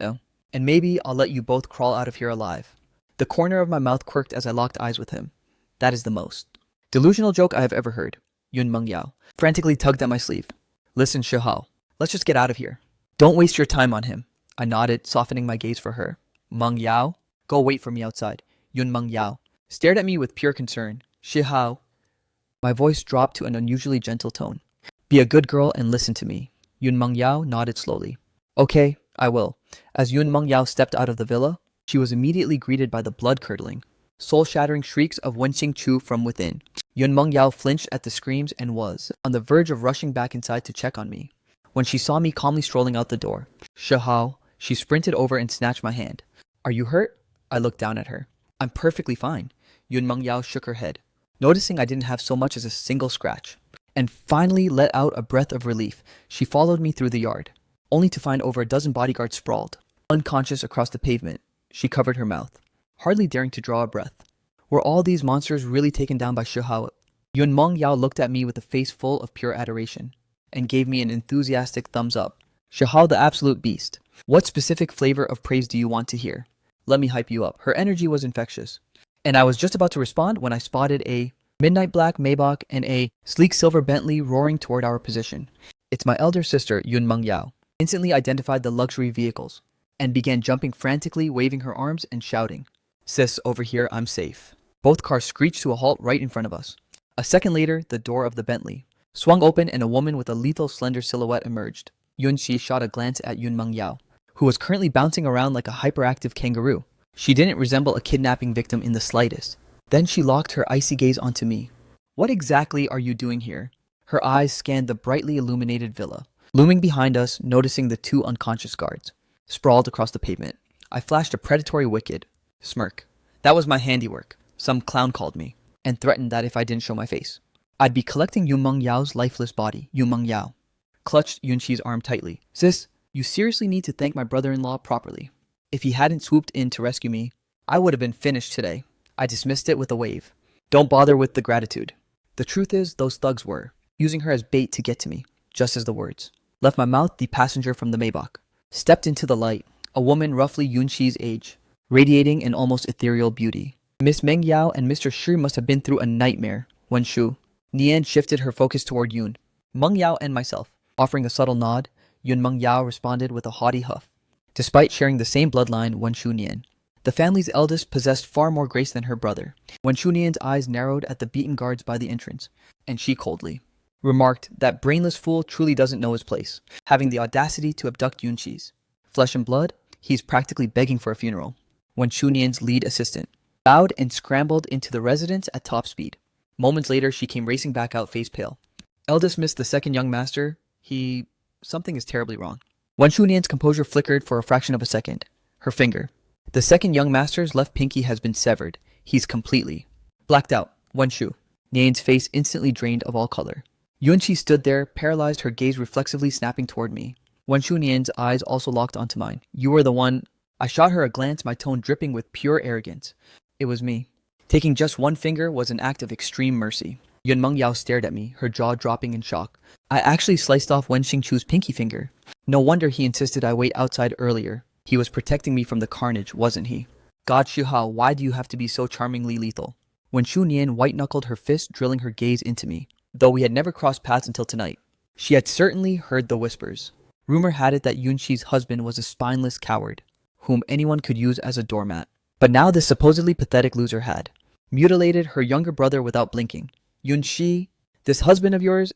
and maybe I'll let you both crawl out of here alive." The corner of my mouth quirked as I locked eyes with him. That is the most delusional joke I have ever heard. Yun Meng Yao frantically tugged at my sleeve. "Listen, Shihao, let's just get out of here. Don't waste your time on him." I nodded, softening my gaze for her. "Meng Yao, go wait for me outside." Yun Meng Yao stared at me with pure concern. "Shihao." My voice dropped to an unusually gentle tone. "Be a good girl and listen to me." Yun Meng Yao nodded slowly. "Okay, I will." As Yun Meng Yao stepped out of the villa, she was immediately greeted by the blood-curdling, soul-shattering shrieks of Wen-Sing Chu from within. Yun Meng Yao flinched at the screams and was on the verge of rushing back inside to check on me. When she saw me calmly strolling out the door, "Shihao," she sprinted over and snatched my hand. "Are you hurt?" I looked down at her. "I'm perfectly fine." Yun Meng Yao shook her head, noticing I didn't have so much as a single scratch, and finally let out a breath of relief. She followed me through the yard, only to find over a dozen bodyguards sprawled, unconscious across the pavement. She covered her mouth, hardly daring to draw a breath. Were all these monsters really taken down by Shihao? Yun Meng Yao looked at me with a face full of pure adoration, and gave me an enthusiastic thumbs up. "Shihao the absolute beast. What specific flavor of praise do you want to hear? Let me hype you up." Her energy was infectious. And I was just about to respond when I spotted a midnight black Maybach and a sleek silver Bentley roaring toward our position. It's my elder sister, Yun Meng Yao. Instantly identified the luxury vehicles and began jumping frantically, waving her arms and shouting, "Sis, over here, I'm safe." Both cars screeched to a halt right in front of us. A second later, the door of the Bentley swung open and a woman with a lethal slender silhouette emerged. Yun Shi shot a glance at Yun Meng Yao, who was currently bouncing around like a hyperactive kangaroo. She didn't resemble a kidnapping victim in the slightest. Then she locked her icy gaze onto me. "What exactly are you doing here?" Her eyes scanned the brightly illuminated villa, looming behind us, noticing the two unconscious guards sprawled across the pavement. I flashed a predatory wicked smirk. That was my handiwork. Some clown called me, and threatened that if I didn't show my face, I'd be collecting Yun Meng Yao's lifeless body. Yun Meng Yao clutched Yun Shi's arm tightly. "Sis, you seriously need to thank my brother-in-law properly. If he hadn't swooped in to rescue me, I would have been finished today." I dismissed it with a wave. "Don't bother with the gratitude. The truth is, those thugs were using her as bait to get to me," just as the words left my mouth. The passenger from the Maybach stepped into the light, a woman roughly Yun Shi's age, radiating an almost ethereal beauty. Miss Meng Yao and Mr. Shi must have been through a nightmare. When Shu Nian shifted her focus toward Yun Meng Yao and myself, offering a subtle nod, Yun Meng Yao responded with a haughty huff. Despite sharing the same bloodline, Wen Shu Nian, the family's eldest, possessed far more grace than her brother. Wen Shu Nian's eyes narrowed at the beaten guards by the entrance, and she coldly remarked, "That brainless fool truly doesn't know his place, having the audacity to abduct Yun Shi's flesh and blood. He's practically begging for a funeral." Wen Shu Nian's lead assistant bowed and scrambled into the residence at top speed. Moments later, she came racing back out, face pale. "Eldest miss the second young master. Something is terribly wrong." Wen Shu Nian's composure flickered for a fraction of a second. Her finger. "The second young master's left pinky has been severed. He's completely blacked out." Wen Shu Nian's face instantly drained of all color. Yun Shi stood there, paralyzed, her gaze reflexively snapping toward me. Wen Shu Nian's eyes also locked onto mine. "You were the one." I shot her a glance, my tone dripping with pure arrogance. "It was me." Taking just one finger was an act of extreme mercy. Yun Meng Yao stared at me, her jaw dropping in shock. "I actually sliced off Wen Xing Chu's pinky finger. No wonder he insisted I wait outside earlier. He was protecting me from the carnage, wasn't he?" "God, Shihao, why do you have to be so charmingly lethal?" When Shu Nian white-knuckled her fist, drilling her gaze into me. Though we had never crossed paths until tonight, she had certainly heard the whispers. Rumor had it that Yun Shi's husband was a spineless coward, whom anyone could use as a doormat. But now this supposedly pathetic loser had mutilated her younger brother without blinking. "Yun Shi, this husband of yours,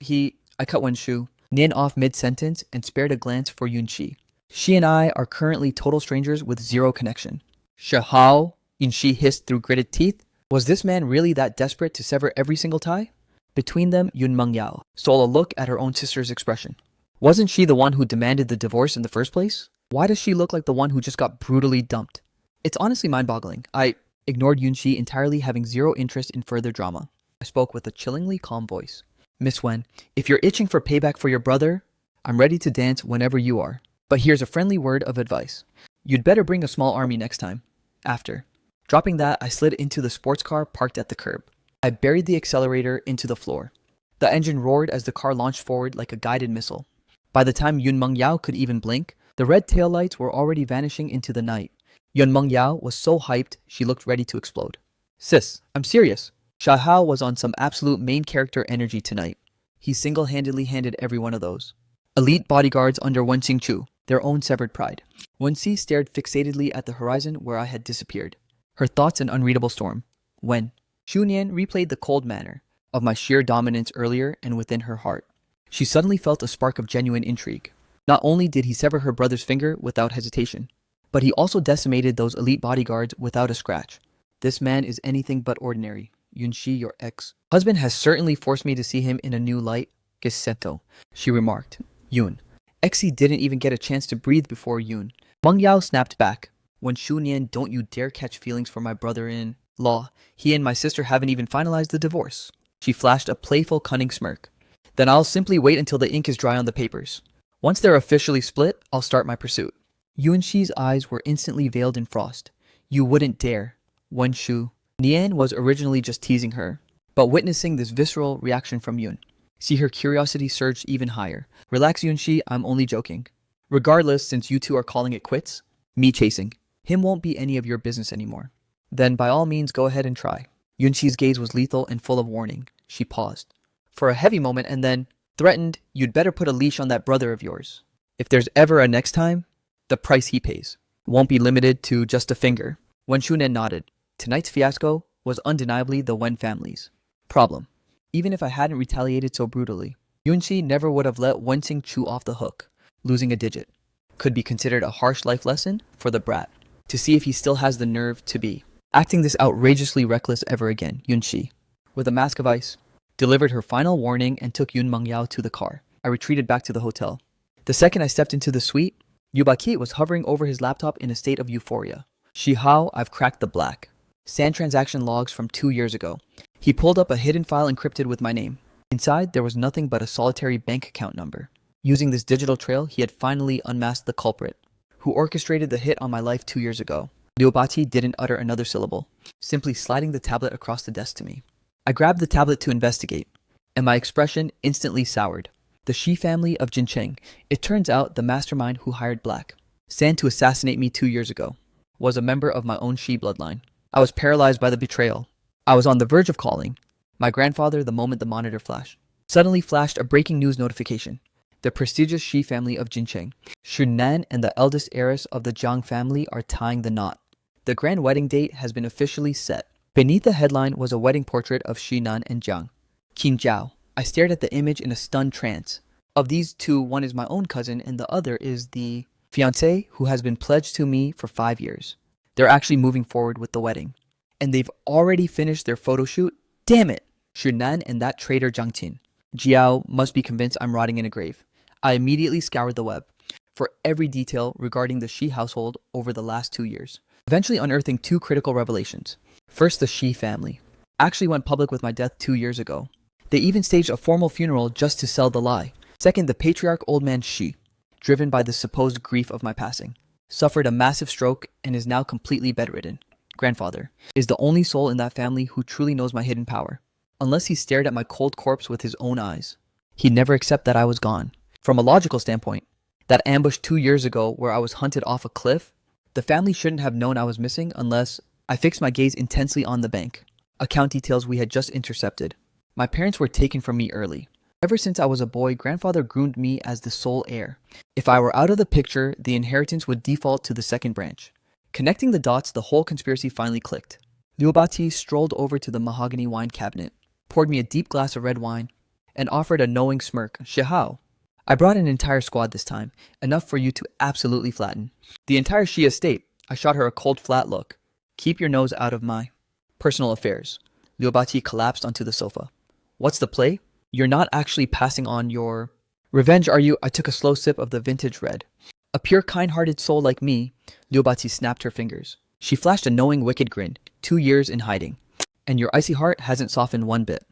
I cut Wen Shu Nian off mid-sentence and spared a glance for Yun Shi. "She and I are currently total strangers with zero connection." "Shihao," Yun Shi hissed through gritted teeth. Was this man really that desperate to sever every single tie? Between them, Yun Mengyao stole a look at her own sister's expression. Wasn't she the one who demanded the divorce in the first place? Why does she look like the one who just got brutally dumped? It's honestly mind-boggling. I ignored Yunxi entirely, having zero interest in further drama. I spoke with a chillingly calm voice. Miss Wen, if you're itching for payback for your brother, I'm ready to dance whenever you are. But here's a friendly word of advice. You'd better bring a small army next time. After dropping that, I slid into the sports car parked at the curb. I buried the accelerator into the floor. The engine roared as the car launched forward like a guided missile. By the time Yun Mengyao could even blink, the red taillights were already vanishing into the night. Yun Mengyao was so hyped, she looked ready to explode. Sis, I'm serious. Xia Hao was on some absolute main character energy tonight. He single-handedly handed every one of those elite bodyguards under Wen Xingchu their own severed pride. Wenxi stared fixatedly at the horizon where I had disappeared. Her thoughts an unreadable storm. When Xu Nian replayed the cold manner of my sheer dominance earlier, and within her heart, she suddenly felt a spark of genuine intrigue. Not only did he sever her brother's finger without hesitation, but he also decimated those elite bodyguards without a scratch. This man is anything but ordinary. Yunxi, your ex-husband, has certainly forced me to see him in a new light. Giseto, she remarked. Yun. Exi didn't even get a chance to breathe before Yun. Meng Yao snapped back. When Xu Nian, don't you dare catch feelings for my brother-in-law. He and my sister haven't even finalized the divorce. She flashed a playful, cunning smirk. Then I'll simply wait until the ink is dry on the papers. Once they're officially split, I'll start my pursuit. Yunxi's eyes were instantly veiled in frost. You wouldn't dare. Wen Shu. Nian was originally just teasing her, but witnessing this visceral reaction from Yun, see her curiosity surged even higher. Relax, Yunxi, I'm only joking. Regardless, since you two are calling it quits, me chasing him won't be any of your business anymore. Then by all means go ahead and try. Yunxi's gaze was lethal and full of warning. She paused for a heavy moment and then threatened, you'd better put a leash on that brother of yours. If there's ever a next time, the price he pays won't be limited to just a finger. Wen Shunen nodded. Tonight's fiasco was undeniably the Wen family's problem. Even if I hadn't retaliated so brutally, Yunxi never would have let Wen Xingchu off the hook. Losing a digit could be considered a harsh life lesson for the brat, to see if he still has the nerve to be acting this outrageously reckless ever again. Yunxi, with a mask of ice, delivered her final warning and took Yun Mengyao to the car. I retreated back to the hotel. The second I stepped into the suite, Yubaki was hovering over his laptop in a state of euphoria. Shihao, I've cracked the black. Sand transaction logs from 2 years ago. He pulled up a hidden file encrypted with my name. Inside, there was nothing but a solitary bank account number. Using this digital trail, he had finally unmasked the culprit, who orchestrated the hit on my life 2 years ago. Liubati didn't utter another syllable, simply sliding the tablet across the desk to me. I grabbed the tablet to investigate, and my expression instantly soured. The Shi family of Jincheng. It turns out the mastermind who hired Black Sand to assassinate me 2 years ago was a member of my own Shi bloodline. I was paralyzed by the betrayal. I was on the verge of calling my grandfather the moment the monitor flashed. Suddenly flashed a breaking news notification. The prestigious Shi family of Jincheng, Shunan, and the eldest heiress of the Jiang family are tying the knot. The grand wedding date has been officially set. Beneath the headline was a wedding portrait of Shinan and Jiang. Qin Jiao. I stared at the image in a stunned trance. Of these two, one is my own cousin and the other is the fiancé who has been pledged to me for 5 years. They're actually moving forward with the wedding. And they've already finished their photo shoot? Damn it! Shunan and that traitor Jiang Qin. Jiao must be convinced I'm rotting in a grave. I immediately scoured the web for every detail regarding the Shi household over the last 2 years, eventually unearthing 2 critical revelations. First, the Shi family actually went public with my death 2 years ago. They even staged a formal funeral just to sell the lie. Second, the patriarch old man Shi, driven by the supposed grief of my passing, suffered a massive stroke and is now completely bedridden. Grandfather is the only soul in that family who truly knows my hidden power. Unless he stared at my cold corpse with his own eyes, he'd never accept that I was gone. From a logical standpoint, that ambush 2 years ago where I was hunted off a cliff, the family shouldn't have known I was missing unless I fixed my gaze intensely on the bank account details we had just intercepted. My parents were taken from me early. Ever since I was a boy, grandfather groomed me as the sole heir. If I were out of the picture, the inheritance would default to the second branch. Connecting the dots, the whole conspiracy finally clicked. Liubati strolled over to the mahogany wine cabinet, poured me a deep glass of red wine, and offered a knowing smirk. Shihao, I brought an entire squad this time, enough for you to absolutely flatten the entire Shi estate. I shot her a cold, flat look. Keep your nose out of my personal affairs. Liubati collapsed onto the sofa. What's the play? You're not actually passing on your revenge, are you? I took a slow sip of the vintage red. A pure, kind-hearted soul like me, Liubati snapped her fingers. She flashed a knowing, wicked grin. 2 years in hiding. And your icy heart hasn't softened one bit.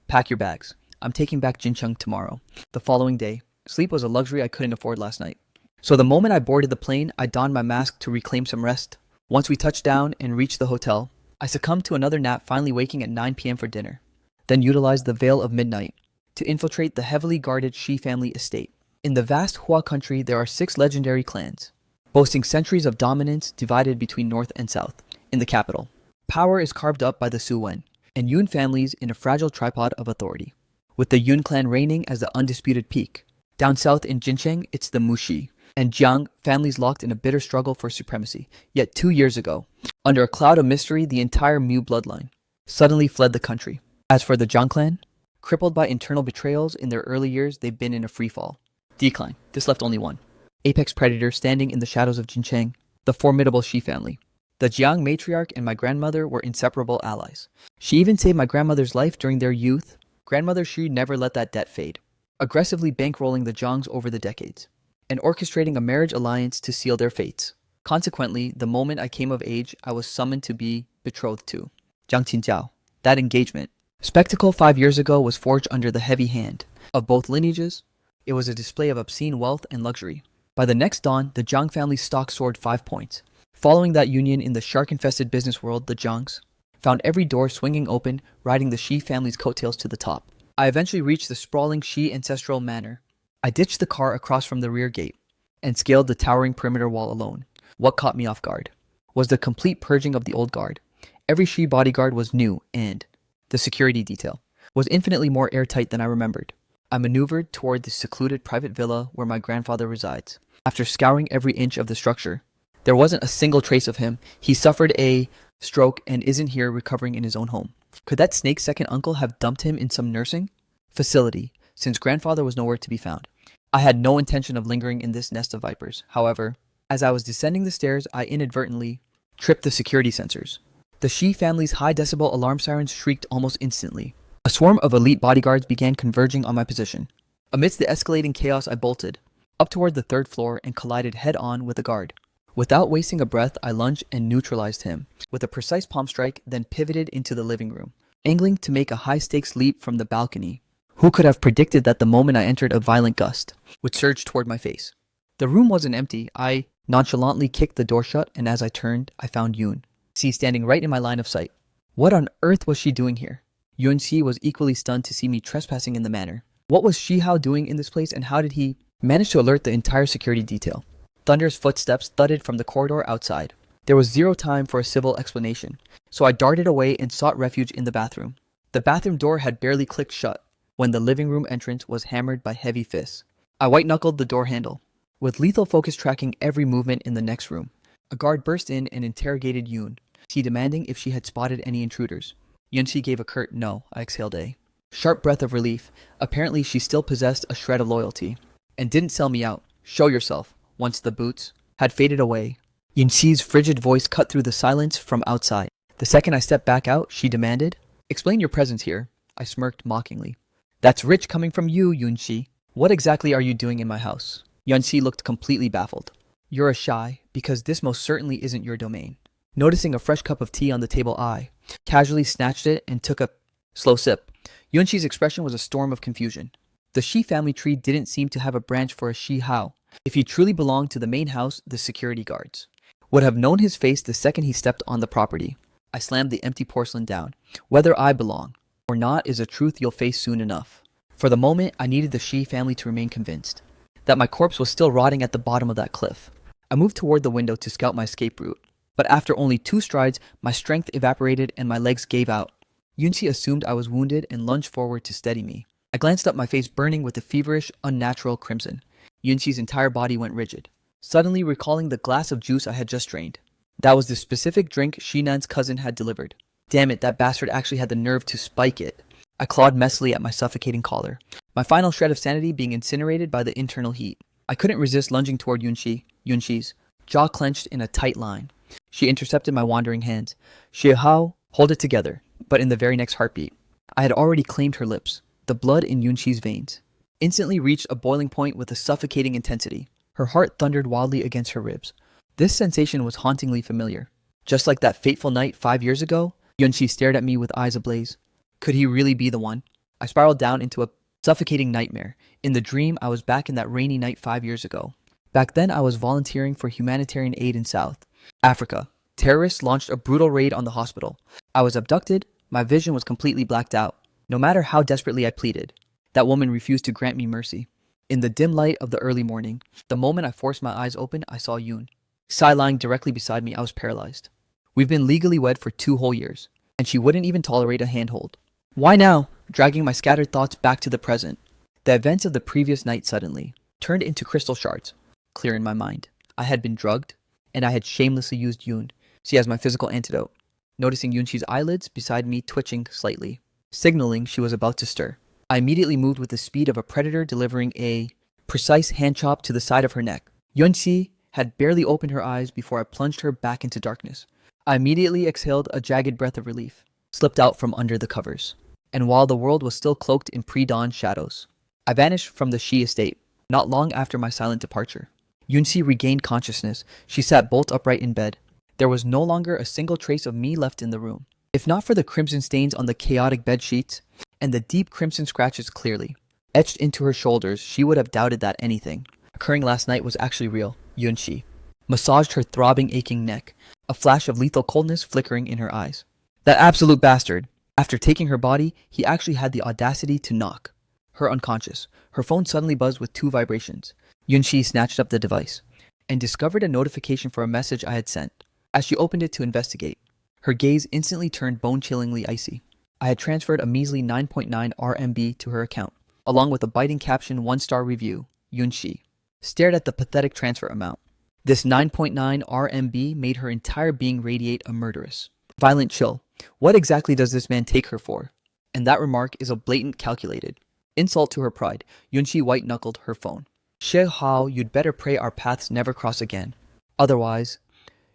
Pack your bags. I'm taking back Jincheng tomorrow. The following day, sleep was a luxury I couldn't afford last night. So the moment I boarded the plane, I donned my mask to reclaim some rest. Once we touched down and reached the hotel, I succumbed to another nap, finally waking at 9 p.m. for dinner. Then utilized the veil of midnight to infiltrate the heavily guarded Shi family estate. In the vast Hua country, there are 6 legendary clans, boasting centuries of dominance divided between north and south. In the capital, power is carved up by the Su Wen and Yun families in a fragile tripod of authority, with the Yun clan reigning as the undisputed peak. Down south in Jincheng, it's the Mushi and Jiang families locked in a bitter struggle for supremacy. Yet 2 years ago, under a cloud of mystery, the entire Mu bloodline suddenly fled the country. As for the Jiang clan, crippled by internal betrayals in their early years, they've been in a freefall. Decline. This left only one apex predator standing in the shadows of Jincheng, the formidable Shi family. The Jiang matriarch and my grandmother were inseparable allies. She even saved my grandmother's life during their youth. Grandmother Shi never let that debt fade, aggressively bankrolling the Jiangs over the decades, and orchestrating a marriage alliance to seal their fates. Consequently, the moment I came of age, I was summoned to be betrothed to Jiang Qinjiao. That engagement, spectacle 5 years ago, was forged under the heavy hand of both lineages. It was a display of obscene wealth and luxury. By the next dawn, the Jiang family's stock soared 5 points. Following that union in the shark-infested business world, the Jiangs found every door swinging open, riding the Shi family's coattails to the top. I eventually reached the sprawling Shi ancestral manor. I ditched the car across from the rear gate and scaled the towering perimeter wall alone. What caught me off guard was the complete purging of the old guard. Every Shi bodyguard was new, and the security detail was infinitely more airtight than I remembered. I maneuvered toward the secluded private villa where my grandfather resides. After scouring every inch of the structure, there wasn't a single trace of him. He suffered a stroke and isn't here recovering in his own home. Could that snake's second uncle have dumped him in some nursing facility, since grandfather was nowhere to be found? I had no intention of lingering in this nest of vipers. However, as I was descending the stairs, I inadvertently tripped the security sensors. The Shi family's high-decibel alarm sirens shrieked almost instantly. A swarm of elite bodyguards began converging on my position. Amidst the escalating chaos, I bolted up toward the 3rd floor and collided head-on with a guard. Without wasting a breath, I lunged and neutralized him with a precise palm strike, then pivoted into the living room, angling to make a high-stakes leap from the balcony. Who could have predicted that the moment I entered, a violent gust would surge toward my face? The room wasn't empty. I nonchalantly kicked the door shut, and as I turned, I found Yun Xi standing right in my line of sight. What on earth was she doing here? Yun Xi was equally stunned to see me trespassing in the manor. What was Shi Hao doing in this place, and how did he manage to alert the entire security detail? Thunder's footsteps thudded from the corridor outside. There was zero time for a civil explanation, so I darted away and sought refuge in the bathroom. The bathroom door had barely clicked shut when the living room entrance was hammered by heavy fists. I white-knuckled the door handle, with lethal focus tracking every movement in the next room. A guard burst in and interrogated Yun Xi, demanding if she had spotted any intruders. Yun Xi gave a curt no. I exhaled a sharp breath of relief. Apparently she still possessed a shred of loyalty and didn't sell me out. Show yourself. Once the boots had faded away, Yun Xi's frigid voice cut through the silence from outside. The second I stepped back out, she demanded, "Explain your presence here." I smirked mockingly. "That's rich coming from you, Yun Xi. What exactly are you doing in my house?" Yun Xi looked completely baffled. "You're a shy, because this most certainly isn't your domain." Noticing a fresh cup of tea on the table, I casually snatched it and took a slow sip. Yun Xi's expression was a storm of confusion. The Shi family tree didn't seem to have a branch for a Shi Hao. If he truly belonged to the main house, the security guards would have known his face the second he stepped on the property. I slammed the empty porcelain down. Whether I belong or not is a truth you'll face soon enough. For the moment, I needed the Shi family to remain convinced that my corpse was still rotting at the bottom of that cliff. I moved toward the window to scout my escape route, but after only 2 strides, my strength evaporated and my legs gave out. Yun Xi assumed I was wounded and lunged forward to steady me. I glanced up, my face burning with a feverish, unnatural crimson. Yun Xi's entire body went rigid, suddenly recalling the glass of juice I had just drained. That was the specific drink Shinan's cousin had delivered. Damn it, that bastard actually had the nerve to spike it. I clawed messily at my suffocating collar, my final shred of sanity being incinerated by the internal heat. I couldn't resist lunging toward Yun Xi. Yun Xi's jaw clenched in a tight line. She intercepted my wandering hands. "Shi Hao, hold it together." But in the very next heartbeat, I had already claimed her lips. The blood in Yunxi's veins instantly reached a boiling point with a suffocating intensity. Her heart thundered wildly against her ribs. This sensation was hauntingly familiar. Just like that fateful night 5 years ago, Yunxi stared at me with eyes ablaze. Could he really be the one? I spiraled down into a suffocating nightmare. In the dream, I was back in that rainy night 5 years ago. Back then, I was volunteering for humanitarian aid in South Africa. Terrorists launched a brutal raid on the hospital. I was abducted. My vision was completely blacked out. No matter how desperately I pleaded, that woman refused to grant me mercy. In the dim light of the early morning, the moment I forced my eyes open, I saw Yoon. Sai lying directly beside me. I was paralyzed. We've been legally wed for 2 whole years, and she wouldn't even tolerate a handhold. Why now? Dragging my scattered thoughts back to the present. The events of the previous night suddenly turned into crystal shards, clear in my mind. I had been drugged, and I had shamelessly used Yoon. She as my physical antidote. Noticing Yunxi's eyelids beside me twitching slightly, signaling she was about to stir. I immediately moved with the speed of a predator, delivering a precise hand chop to the side of her neck. Yunxi had barely opened her eyes before I plunged her back into darkness. I immediately exhaled a jagged breath of relief, slipped out from under the covers. And while the world was still cloaked in pre-dawn shadows, I vanished from the Shi estate, not long after my silent departure. Yunxi regained consciousness. She sat bolt upright in bed. There was no longer a single trace of me left in the room. If not for the crimson stains on the chaotic bed sheets, and the deep crimson scratches clearly etched into her shoulders, she would have doubted that anything occurring last night was actually real. Yunxi massaged her throbbing, aching neck, a flash of lethal coldness flickering in her eyes. That absolute bastard! After taking her body, he actually had the audacity to knock her unconscious. Her phone suddenly buzzed with 2 vibrations. Yunxi snatched up the device and discovered a notification for a message I had sent. As she opened it to investigate, her gaze instantly turned bone-chillingly icy. I had transferred a measly 9.9 RMB to her account, along with a biting caption 1-star review. Yunxi stared at the pathetic transfer amount. This 9.9 RMB made her entire being radiate a murderous, violent chill. What exactly does this man take her for? And that remark is a blatant calculated insult to her pride. Yunxi white-knuckled her phone. She Hao, you'd better pray our paths never cross again. Otherwise,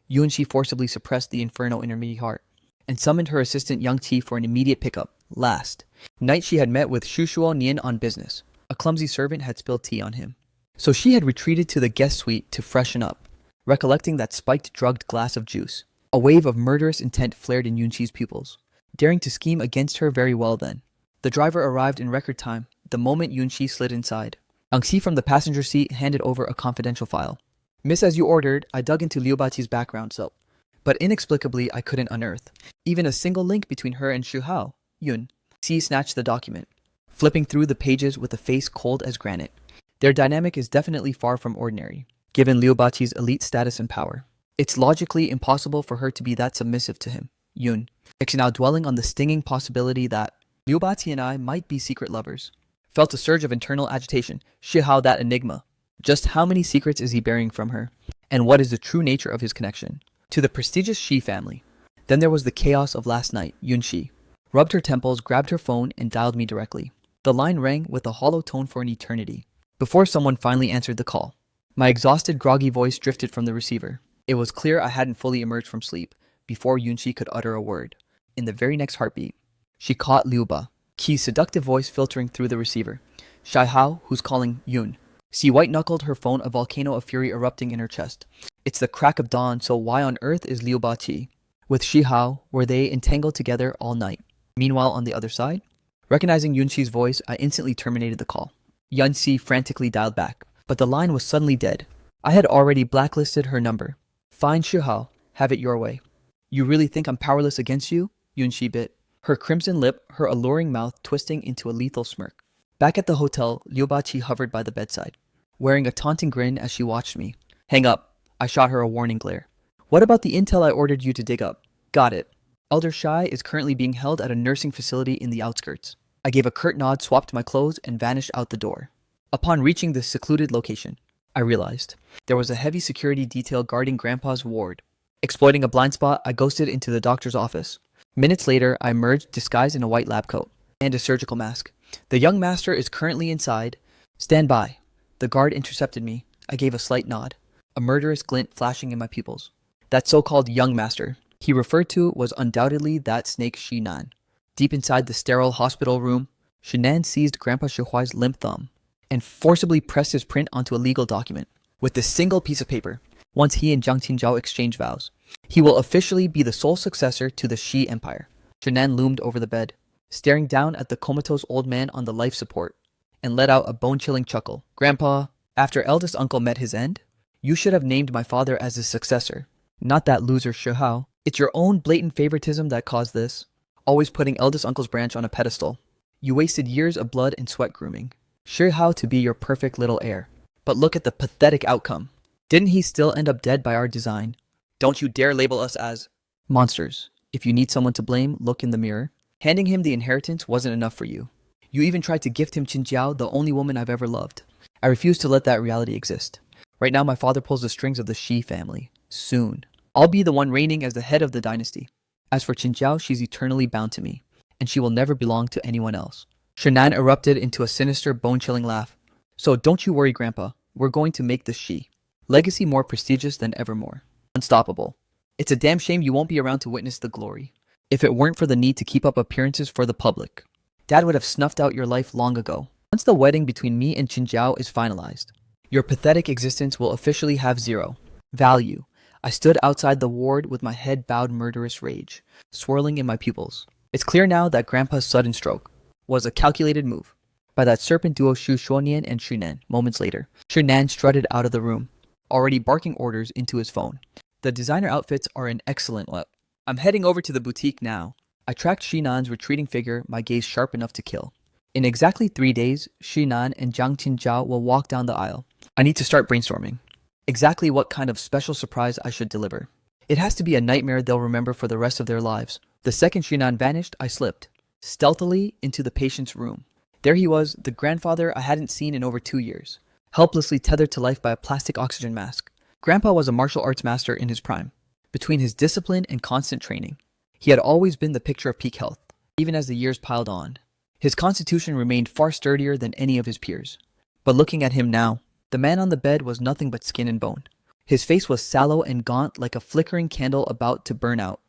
Yunxi forcibly suppressed the inferno in her heart and summoned her assistant Yang Ti for an immediate pickup. Last night she had met with Shushuo Nian on business. A clumsy servant had spilled tea on him, so she had retreated to the guest suite to freshen up. Recollecting that spiked drugged glass of juice, a wave of murderous intent flared in Yunxi's pupils, daring to scheme against her very well then. The driver arrived in record time, the moment Yunxi slid inside. Yang Ti from the passenger seat handed over a confidential file. Miss, as you ordered, I dug into Liu Baqi's background, but inexplicably I couldn't unearth even a single link between her and Xu Hao. Yun Xi snatched the document, flipping through the pages with a face cold as granite. Their dynamic is definitely far from ordinary, given Liu Baqi's elite status and power. It's logically impossible for her to be that submissive to him. Yun, now dwelling on the stinging possibility that Liu Baqi and I might be secret lovers, felt a surge of internal agitation. Xu Hao, that enigma. Just how many secrets is he bearing from her? And what is the true nature of his connection to the prestigious Shi family? Then there was the chaos of last night. Yunxi rubbed her temples, grabbed her phone, and dialed me directly. The line rang with a hollow tone for an eternity, before someone finally answered the call. My exhausted, groggy voice drifted from the receiver. It was clear I hadn't fully emerged from sleep before Yunxi could utter a word. In the very next heartbeat, she caught Liu Baqi's seductive voice filtering through the receiver. Shai Hao, who's calling Yun? She white-knuckled her phone, a volcano of fury erupting in her chest. It's the crack of dawn, so why on earth is Liu Baqi with Xi Hao? Were they entangled together all night? Meanwhile, on the other side, recognizing Yunxi's voice, I instantly terminated the call. Yunxi frantically dialed back, but the line was suddenly dead. I had already blacklisted her number. Fine, Xu Hao, have it your way. You really think I'm powerless against you? Yunxi bit, her crimson lip, her alluring mouth twisting into a lethal smirk. Back at the hotel, Liu Baqi hovered by the bedside, wearing a taunting grin as she watched me. Hang up. I shot her a warning glare. What about the intel I ordered you to dig up? Got it. Elder Shai is currently being held at a nursing facility in the outskirts. I gave a curt nod, swapped my clothes, and vanished out the door. Upon reaching this secluded location, I realized there was a heavy security detail guarding Grandpa's ward. Exploiting a blind spot, I ghosted into the doctor's office. Minutes later, I emerged disguised in a white lab coat and a surgical mask. The young master is currently inside. Stand by. The guard intercepted me. I gave a slight nod, a murderous glint flashing in my pupils. That so-called young master he referred to was undoubtedly that snake Shinan. Deep inside the sterile hospital room, Shannan seized Grandpa Shihuai's limp thumb and forcibly pressed his print onto a legal document. With this single piece of paper, once he and Jiang Qinzhao exchange vows, he will officially be the sole successor to the Shi Empire. Shannan loomed over the bed, staring down at the comatose old man on the life support, and let out a bone-chilling chuckle. Grandpa, after eldest uncle met his end, you should have named my father as his successor, not that loser Shihao. It's your own blatant favoritism that caused this, always putting eldest uncle's branch on a pedestal. You wasted years of blood and sweat grooming Shihao to be your perfect little heir. But look at the pathetic outcome. Didn't he still end up dead by our design? Don't you dare label us as monsters. If you need someone to blame, look in the mirror. Handing him the inheritance wasn't enough for you. You even tried to gift him Qinjiao, the only woman I've ever loved. I refuse to let that reality exist. Right now my father pulls the strings of the Shi family. Soon, I'll be the one reigning as the head of the dynasty. As for Qinjiao, she's eternally bound to me, and she will never belong to anyone else. Shannan erupted into a sinister, bone-chilling laugh. So don't you worry, Grandpa. We're going to make the Shi legacy more prestigious than evermore. Unstoppable. It's a damn shame you won't be around to witness the glory. If it weren't for the need to keep up appearances for the public, Dad would have snuffed out your life long ago. Once the wedding between me and Qinjiao is finalized, your pathetic existence will officially have zero value. I stood outside the ward with my head bowed, murderous rage swirling in my pupils. It's clear now that Grandpa's sudden stroke was a calculated move by that serpent duo Shu Shuonian and Shunan. Moments later, Shunan strutted out of the room, already barking orders into his phone. The designer outfits are an excellent look. I'm heading over to the boutique now. I tracked Shinan's retreating figure, my gaze sharp enough to kill. In exactly 3 days, Shinan and Jiang Qinzhao will walk down the aisle. I need to start brainstorming exactly what kind of special surprise I should deliver. It has to be a nightmare they'll remember for the rest of their lives. The second Shinan vanished, I slipped stealthily into the patient's room. There he was, the grandfather I hadn't seen in over 2 years, helplessly tethered to life by a plastic oxygen mask. Grandpa was a martial arts master in his prime. Between his discipline and constant training, he had always been the picture of peak health. Even as the years piled on, his constitution remained far sturdier than any of his peers. But looking at him now, the man on the bed was nothing but skin and bone. His face was sallow and gaunt like a flickering candle about to burn out.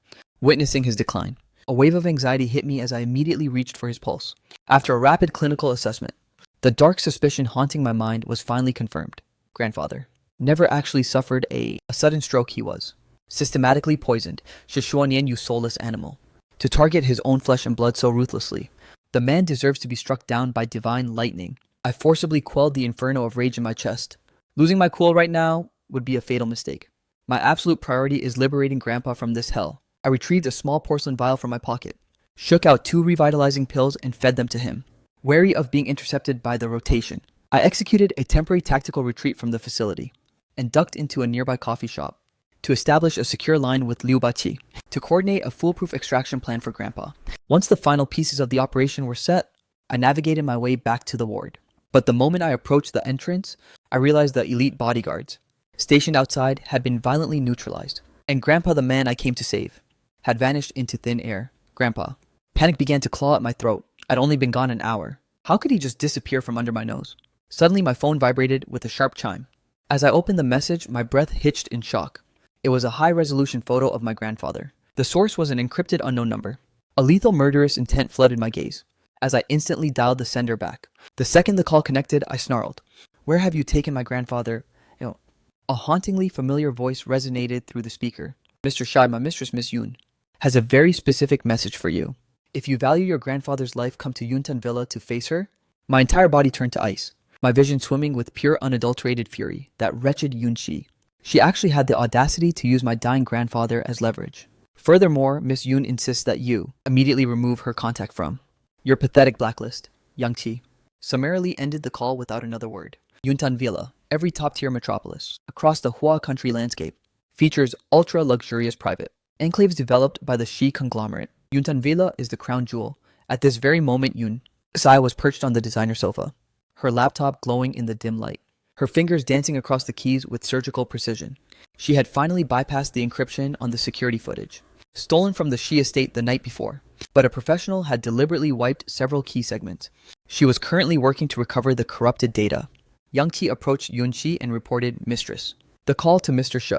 Witnessing his decline, a wave of anxiety hit me as I immediately reached for his pulse. After a rapid clinical assessment, the dark suspicion haunting my mind was finally confirmed. Grandfather never actually suffered a sudden stroke. He was systematically poisoned. Shishuanian, you soulless animal. To target his own flesh and blood so ruthlessly, the man deserves to be struck down by divine lightning. I forcibly quelled the inferno of rage in my chest. Losing my cool right now would be a fatal mistake. My absolute priority is liberating Grandpa from this hell. I retrieved a small porcelain vial from my pocket, shook out 2 revitalizing pills and fed them to him. Wary of being intercepted by the rotation, I executed a temporary tactical retreat from the facility and ducked into a nearby coffee shop to establish a secure line with Liu Baqi to coordinate a foolproof extraction plan for Grandpa. Once the final pieces of the operation were set, I navigated my way back to the ward. But the moment I approached the entrance, I realized the elite bodyguards stationed outside had been violently neutralized, and Grandpa, the man I came to save, had vanished into thin air. Grandpa. Panic began to claw at my throat. I'd only been gone an hour. How could he just disappear from under my nose? Suddenly my phone vibrated with a sharp chime. As I opened the message, my breath hitched in shock. It was a high-resolution photo of my grandfather. The source was an encrypted unknown number. A lethal murderous intent flooded my gaze as I instantly dialed the sender back. The second the call connected, I snarled, "Where have you taken my grandfather?" A hauntingly familiar voice resonated through the speaker. "Mr. Shai, my mistress, Miss Yoon, has a very specific message for you. If you value your grandfather's life, come to Yuntan Villa to face her." My entire body turned to ice, my vision swimming with pure unadulterated fury. That wretched Yunshi. She actually had the audacity to use my dying grandfather as leverage. Furthermore, Miss Yoon insists that you immediately remove her contact from your pathetic blacklist. Yang Qi summarily ended the call without another word. Yuntan Villa, every top-tier metropolis across the Hua country landscape, features ultra-luxurious private enclaves developed by the Shi conglomerate. Yuntan Villa is the crown jewel. At this very moment, Yun Sai was perched on the designer sofa, her laptop glowing in the dim light, her fingers dancing across the keys with surgical precision. She had finally bypassed the encryption on the security footage, stolen from the Shi estate the night before, but a professional had deliberately wiped several key segments. She was currently working to recover the corrupted data. Yang Qi approached Yun Shi and reported, "Mistress, the call to Mr. She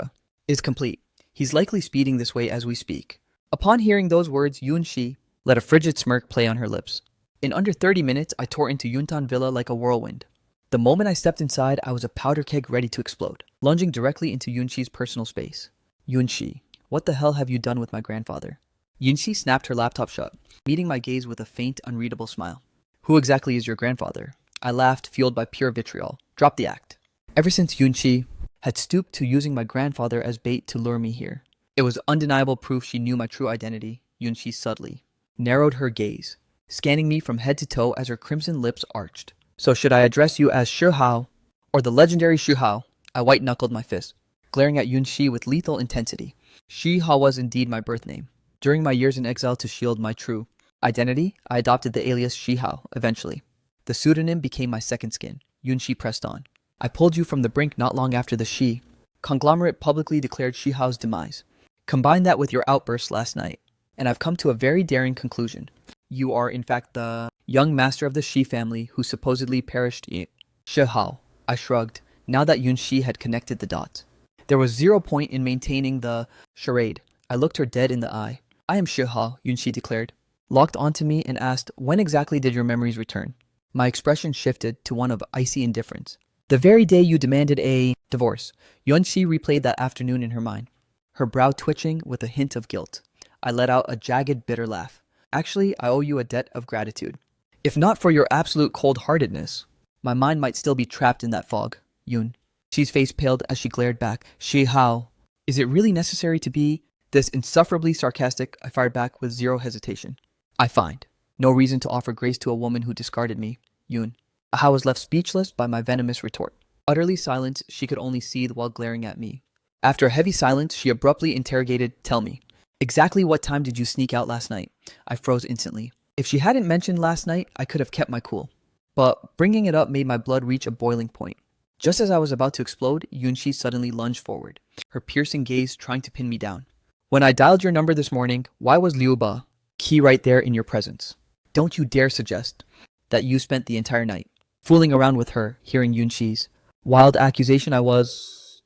is complete. He's likely speeding this way as we speak." Upon hearing those words, Yun Shi let a frigid smirk play on her lips. In under 30 minutes, I tore into Yuntan Villa like a whirlwind. The moment I stepped inside, I was a powder keg ready to explode, lunging directly into Yunxi's personal space. Yunxi, what the hell have you done with my grandfather? Yunxi snapped her laptop shut, meeting my gaze with a faint, unreadable smile. Who exactly is your grandfather? I laughed, fueled by pure vitriol. Drop the act. Ever since Yunxi had stooped to using my grandfather as bait to lure me here, it was undeniable proof she knew my true identity. Yunxi subtly narrowed her gaze, scanning me from head to toe as her crimson lips arched. So should I address you as Shi Hao, or the legendary Shi Hao? I white-knuckled my fist, glaring at Yunxi with lethal intensity. Shi Hao was indeed my birth name. During my years in exile to shield my true identity, I adopted the alias Shi Hao, eventually. The pseudonym became my second skin. Yunxi pressed on. I pulled you from the brink not long after the Shi conglomerate publicly declared Shi Hao's demise. Combine that with your outburst last night, and I've come to a very daring conclusion. You are, in fact, the young master of the Shi family who supposedly perished in Shi Hao. I shrugged, now that Yunxi had connected the dots. There was zero point in maintaining the charade. I looked her dead in the eye. I am Shi Hao, Yunxi declared, locked onto me and asked, when exactly did your memories return? My expression shifted to one of icy indifference. The very day you demanded a divorce. Yunxi replayed that afternoon in her mind, her brow twitching with a hint of guilt. I let out a jagged, bitter laugh. Actually, I owe you a debt of gratitude. If not for your absolute cold-heartedness, my mind might still be trapped in that fog. Yun. Xi's face paled as she glared back. Shi Hao. Is it really necessary to be this insufferably sarcastic? I fired back with zero hesitation. I find no reason to offer grace to a woman who discarded me. Yun. Hao was left speechless by my venomous retort. Utterly silent, she could only seethe while glaring at me. After a heavy silence, she abruptly interrogated, tell me, exactly what time did you sneak out last night? I froze instantly. If she hadn't mentioned last night, I could have kept my cool. But bringing it up made my blood reach a boiling point. Just as I was about to explode, Yunxi suddenly lunged forward, her piercing gaze trying to pin me down. When I dialed your number this morning, why was Liu Ba key right there in your presence? Don't you dare suggest that you spent the entire night fooling around with her. Hearing Yunxi's wild accusation, I was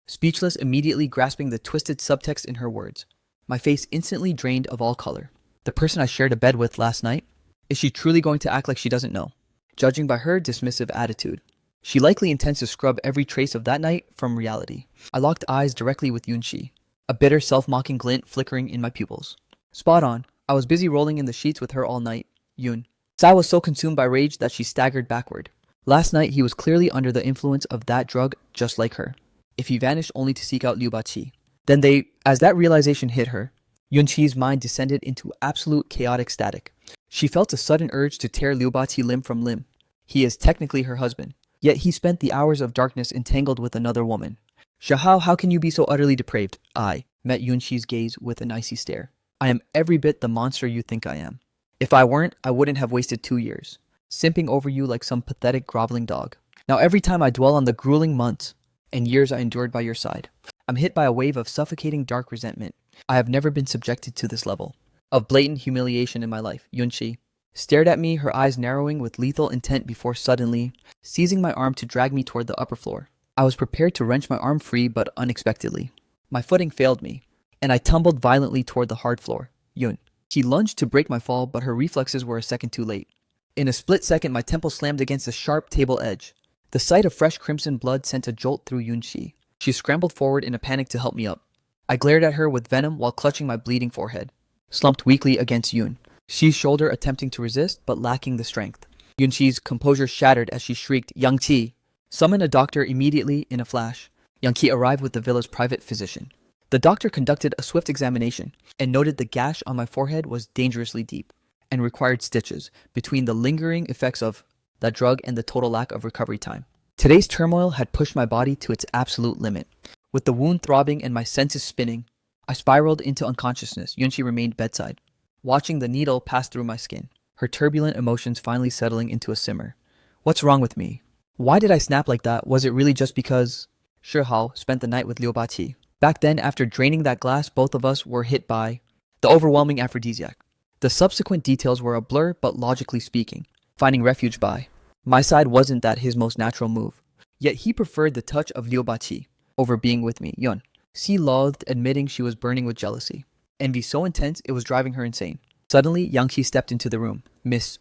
speechless, immediately grasping the twisted subtext in her words. My face instantly drained of all color. The person I shared a bed with last night? Is she truly going to act like she doesn't know? Judging by her dismissive attitude, she likely intends to scrub every trace of that night from reality. I locked eyes directly with Yunxi, a bitter, self-mocking glint flickering in my pupils. Spot on. I was busy rolling in the sheets with her all night. Yun. Sai was so consumed by rage that she staggered backward. Last night, he was clearly under the influence of that drug, just like her. If he vanished only to seek out Liu Baqi. Then as that realization hit her, Yunqi's mind descended into absolute chaotic static. She felt a sudden urge to tear Liu Baqi limb from limb. He is technically her husband, yet he spent the hours of darkness entangled with another woman. Shahao, how can you be so utterly depraved? I met Yunqi's gaze with an icy stare. I am every bit the monster you think I am. If I weren't, I wouldn't have wasted 2 years, simping over you like some pathetic groveling dog. Now every time I dwell on the grueling months and years I endured by your side, I'm hit by a wave of suffocating dark resentment. I have never been subjected to this level of blatant humiliation in my life. Yunqi stared at me, her eyes narrowing with lethal intent before suddenly seizing my arm to drag me toward the upper floor. I was prepared to wrench my arm free, but unexpectedly, my footing failed me, and I tumbled violently toward the hard floor. Yun. She lunged to break my fall, but her reflexes were a second too late. In a split second, my temple slammed against a sharp table edge. The sight of fresh crimson blood sent a jolt through Yunqi. She scrambled forward in a panic to help me up. I glared at her with venom while clutching my bleeding forehead, slumped weakly against Yun. Xi's shoulder attempting to resist, but lacking the strength. Yunqi's composure shattered as she shrieked, Yang Qi! Summon a doctor immediately. In a flash, Yang Qi arrived with the villa's private physician. The doctor conducted a swift examination and noted the gash on my forehead was dangerously deep and required stitches between the lingering effects of that drug and the total lack of recovery time. Today's turmoil had pushed my body to its absolute limit. With the wound throbbing and my senses spinning, I spiraled into unconsciousness. Yunqi remained bedside, watching the needle pass through my skin, her turbulent emotions finally settling into a simmer. What's wrong with me? Why did I snap like that? Was it really just because Shi Hao spent the night with Liu Baqi? Back then, after draining that glass, both of us were hit by the overwhelming aphrodisiac. The subsequent details were a blur, but logically speaking, finding refuge by my side wasn't that his most natural move. Yet he preferred the touch of Liu Baqi over being with me. Yun. Xi loathed admitting she was burning with jealousy. Envy so intense it was driving her insane. Suddenly, Yang stepped into the room. Miss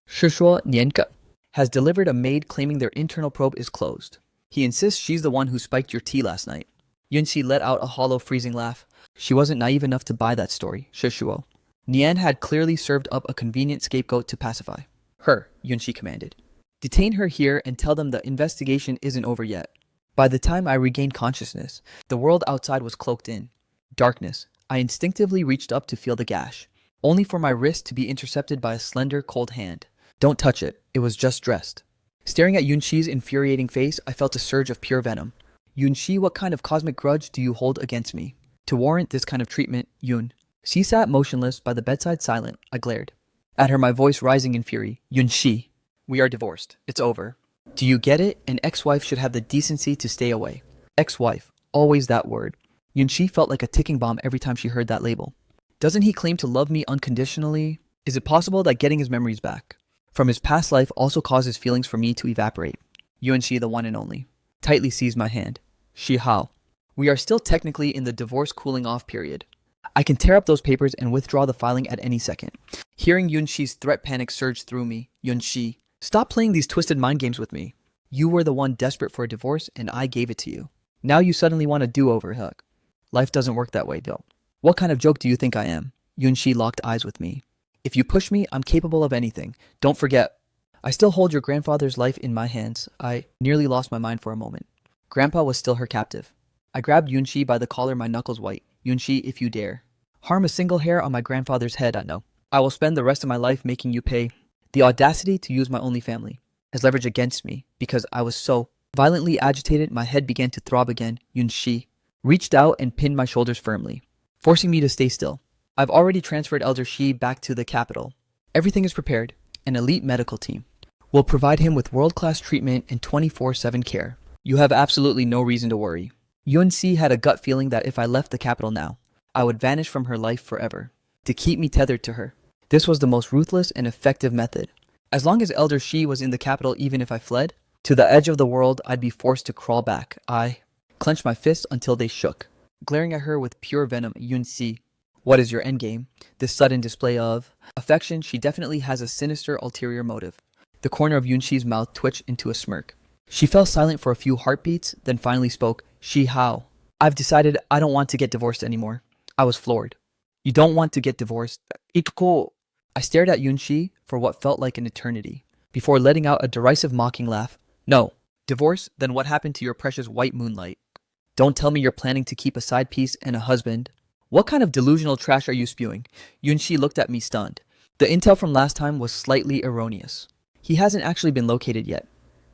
Shishuo Nienka has delivered a maid claiming their internal probe is closed. He insists she's the one who spiked your tea last night. Yunxi let out a hollow, freezing laugh. She wasn't naive enough to buy that story, Shishuo. Nian had clearly served up a convenient scapegoat to pacify her, Yunxi commanded. Detain her here and tell them the investigation isn't over yet. By the time I regained consciousness, the world outside was cloaked in darkness. I instinctively reached up to feel the gash, only for my wrist to be intercepted by a slender, cold hand. Don't touch it. It was just dressed. Staring at Yunxi's infuriating face, I felt a surge of pure venom. Yunxi, what kind of cosmic grudge do you hold against me? To warrant this kind of treatment, Yun. She sat motionless by the bedside, silent. I glared at her, my voice rising in fury. Yunxi, we are divorced. It's over. Do you get it? An ex-wife should have the decency to stay away. Ex-wife. Always that word. Yunxi felt like a ticking bomb every time she heard that label. Doesn't he claim to love me unconditionally? Is it possible that getting his memories back from his past life also causes feelings for me to evaporate? Yunxi, the one and only, tightly seized my hand. Shi Hao. We are still technically in the divorce cooling off period. I can tear up those papers and withdraw the filing at any second. Hearing Yunxi's threat panic surged through me. Yunxi, stop playing these twisted mind games with me. You were the one desperate for a divorce and I gave it to you. Now you suddenly want a do-over, Huck. Life doesn't work that way, though. What kind of joke do you think I am? Yunxi locked eyes with me. If you push me, I'm capable of anything. Don't forget, I still hold your grandfather's life in my hands. I nearly lost my mind for a moment. Grandpa was still her captive. I grabbed Yunxi by the collar, my knuckles white. Yunxi, if you dare harm a single hair on my grandfather's head, I know. I will spend the rest of my life making you pay. The audacity to use my only family as leverage against me because I was so violently agitated, my head began to throb again. Yunxi reached out and pinned my shoulders firmly, forcing me to stay still. I've already transferred Elder Shi back to the capital. Everything is prepared. An elite medical team will provide him with world-class treatment and 24/7 care. You have absolutely no reason to worry. Yunxi had a gut feeling that if I left the capital now, I would vanish from her life forever. To keep me tethered to her, this was the most ruthless and effective method. As long as Elder Shi was in the capital, even if I fled to the edge of the world, I'd be forced to crawl back. I clenched my fists until they shook, glaring at her with pure venom. Yunxi, what is your endgame? This sudden display of affection, she definitely has a sinister ulterior motive. The corner of Yunxi's mouth twitched into a smirk. She fell silent for a few heartbeats, then finally spoke. Shi Hao, I've decided I don't want to get divorced anymore. I was floored. You don't want to get divorced? Itko. I stared at Yunxi for what felt like an eternity, before letting out a derisive mocking laugh. No. Divorce? Then what happened to your precious white moonlight? Don't tell me you're planning to keep a side piece and a husband. What kind of delusional trash are you spewing? Yunxi looked at me stunned. The intel from last time was slightly erroneous. He hasn't actually been located yet.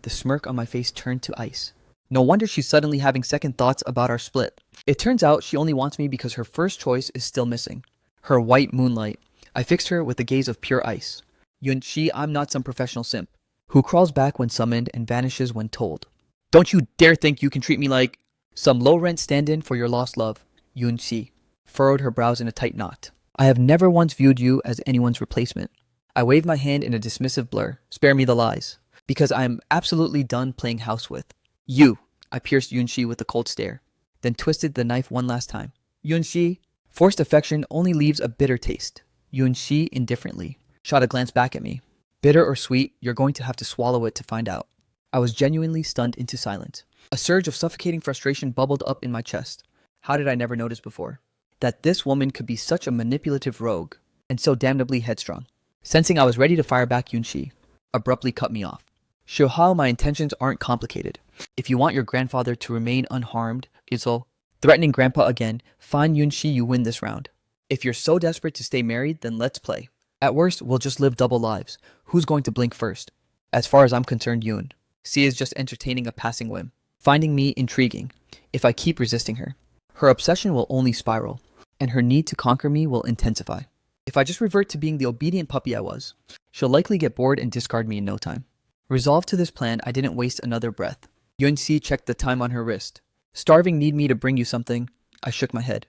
The smirk on my face turned to ice. No wonder she's suddenly having second thoughts about our split. It turns out she only wants me because her first choice is still missing. Her white moonlight. I fixed her with a gaze of pure ice. Yunxi, I'm not some professional simp who crawls back when summoned and vanishes when told. Don't you dare think you can treat me like some low-rent stand-in for your lost love. Yunxi furrowed her brows in a tight knot. I have never once viewed you as anyone's replacement. I waved my hand in a dismissive blur. Spare me the lies. Because I am absolutely done playing house with you. I pierced Yunxi with a cold stare, then twisted the knife one last time. Yunxi, forced affection only leaves a bitter taste. Yunxi indifferently shot a glance back at me. Bitter or sweet, you're going to have to swallow it to find out. I was genuinely stunned into silence. A surge of suffocating frustration bubbled up in my chest. How did I never notice before that this woman could be such a manipulative rogue and so damnably headstrong? Sensing I was ready to fire back, Yunxi abruptly cut me off. Show how my intentions aren't complicated. If you want your grandfather to remain unharmed, Izo, threatening Grandpa again, fine Yunxi, you win this round. If you're so desperate to stay married, then let's play. At worst, we'll just live double lives. Who's going to blink first? As far as I'm concerned, Yun. C is just entertaining a passing whim, finding me intriguing. If I keep resisting her, her obsession will only spiral, and her need to conquer me will intensify. If I just revert to being the obedient puppy I was, she'll likely get bored and discard me in no time. Resolved to this plan, I didn't waste another breath. Yunxi checked the time on her wrist. Starving need me to bring you something? I shook my head.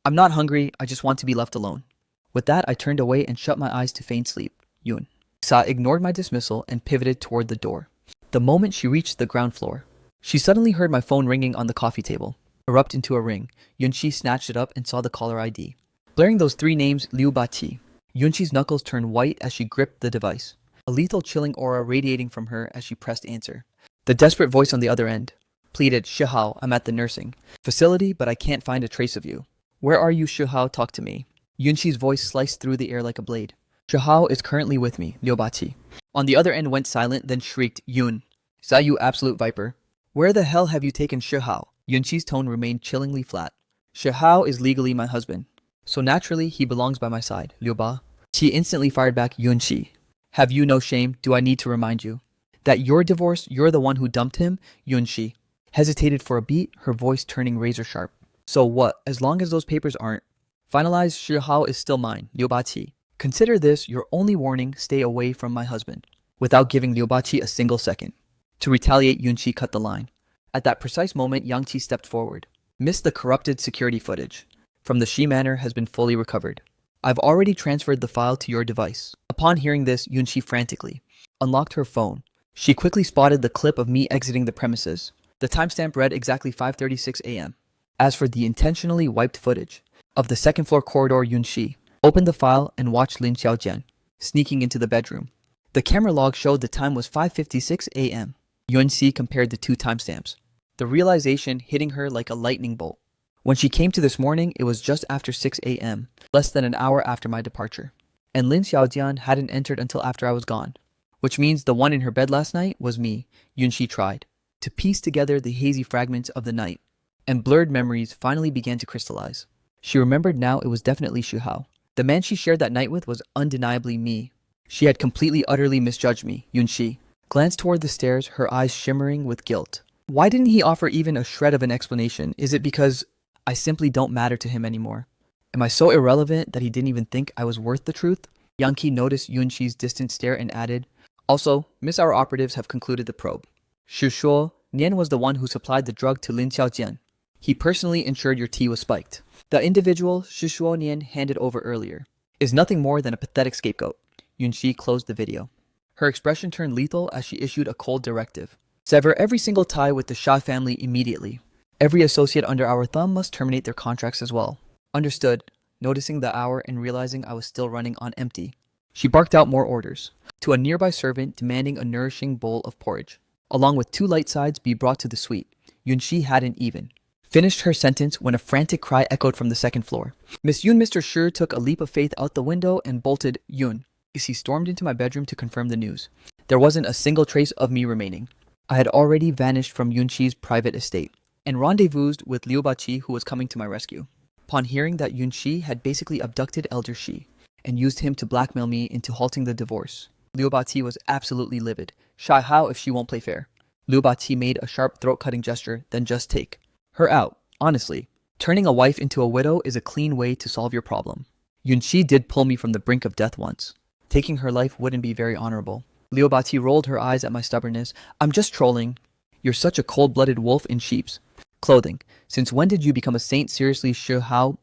I'm not hungry, I just want to be left alone. With that, I turned away and shut my eyes to feign sleep. Yun. Sa ignored my dismissal and pivoted toward the door. The moment she reached the ground floor, she suddenly heard my phone ringing on the coffee table. Erupt into a ring. Yunxi snatched it up and saw the caller ID. Blaring those three names Liu Baqi, Yunqi's knuckles turned white as she gripped the device, a lethal chilling aura radiating from her as she pressed answer. The desperate voice on the other end pleaded, "Shihao, I'm at the nursing facility, but I can't find a trace of you." "Where are you, Shihao? Talk to me." Yunqi's voice sliced through the air like a blade. "Shihao is currently with me, Liu Baqi." On the other end went silent, then shrieked, "Yun, is that you, absolute viper? Where the hell have you taken Shihao?" Yunqi's tone remained chillingly flat. "Shihao is legally my husband, so naturally he belongs by my side, Liu Ba." She instantly fired back, "Yunqi, have you no shame? Do I need to remind you that you're divorced, you're the one who dumped him?" Yunqi hesitated for a beat, her voice turning razor sharp. "So what? As long as those papers aren't finalized, Shihao is still mine, Liu Baqi. Consider this your only warning, stay away from my husband." Without giving Liu Baqi a single second to retaliate, Yunqi cut the line. At that precise moment, Yang Qi stepped forward. "Miss, the corrupted security footage from the Shi Manor has been fully recovered. I've already transferred the file to your device." Upon hearing this, Yunqi frantically unlocked her phone. She quickly spotted the clip of me exiting the premises. The timestamp read exactly 5:36 a.m. As for the intentionally wiped footage of the second floor corridor, Yunqi opened the file and watched Lin Xiaojian sneaking into the bedroom. The camera log showed the time was 5:56 a.m. Yunqi compared the two timestamps, the realization hitting her like a lightning bolt. When she came to this morning, it was just after 6 a.m., less than an hour after my departure. And Lin Xiaojian hadn't entered until after I was gone, which means the one in her bed last night was me. Yunqi tried to piece together the hazy fragments of the night, and blurred memories finally began to crystallize. She remembered now it was definitely Shihao. The man she shared that night with was undeniably me. She had completely, utterly misjudged me. Yunqi glanced toward the stairs, her eyes shimmering with guilt. Why didn't he offer even a shred of an explanation? Is it because I simply don't matter to him anymore? Am I so irrelevant that he didn't even think I was worth the truth? Yang Qi noticed Yunqi's distant stare and added, "Also, Miss, our operatives have concluded the probe. Shu Shuo Nian was the one who supplied the drug to Lin Xiaojian. He personally ensured your tea was spiked. The individual Shu Shuo Nian handed over earlier is nothing more than a pathetic scapegoat." Yunqi closed the video. Her expression turned lethal as she issued a cold directive. "Sever every single tie with the Shah family immediately. Every associate under our thumb must terminate their contracts as well." "Understood." Noticing the hour and realizing I was still running on empty, she barked out more orders to a nearby servant, demanding a nourishing bowl of porridge, along with 2 light sides, be brought to the suite. Yunqi hadn't even finished her sentence when a frantic cry echoed from the second floor. "Miss Yun!" Mr. Shi took a leap of faith out the window and bolted. "Yun!" He stormed into my bedroom to confirm the news. There wasn't a single trace of me remaining. I had already vanished from Yunqi's private estate and rendezvoused with Liu Baqi, who was coming to my rescue. Upon hearing that Yunqi had basically abducted Elder Shi and used him to blackmail me into halting the divorce, Liu Baqi was absolutely livid. "Shy, how if she won't play fair?" Liu Baqi made a sharp throat-cutting gesture, then just take her out. Honestly, turning a wife into a widow is a clean way to solve your problem. Yunqi did pull me from the brink of death once. Taking her life wouldn't be very honorable. Liu Baqi rolled her eyes at my stubbornness. "I'm just trolling. You're such a cold-blooded wolf in sheep's clothing. Since when did you become a saint? Seriously, Shihao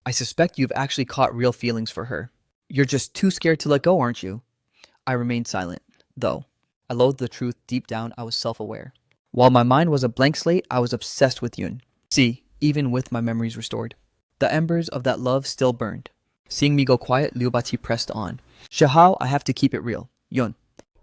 I suspect you've actually caught real feelings for her. You're just too scared to let go, aren't you?" I remained silent, though I loathed the truth. Deep down, I was self-aware. While my mind was a blank slate, I was obsessed with Yun. See, even with my memories restored, the embers of that love still burned. Seeing me go quiet, Liu Baqi pressed on. "Shihao, I have to keep it real. Yun,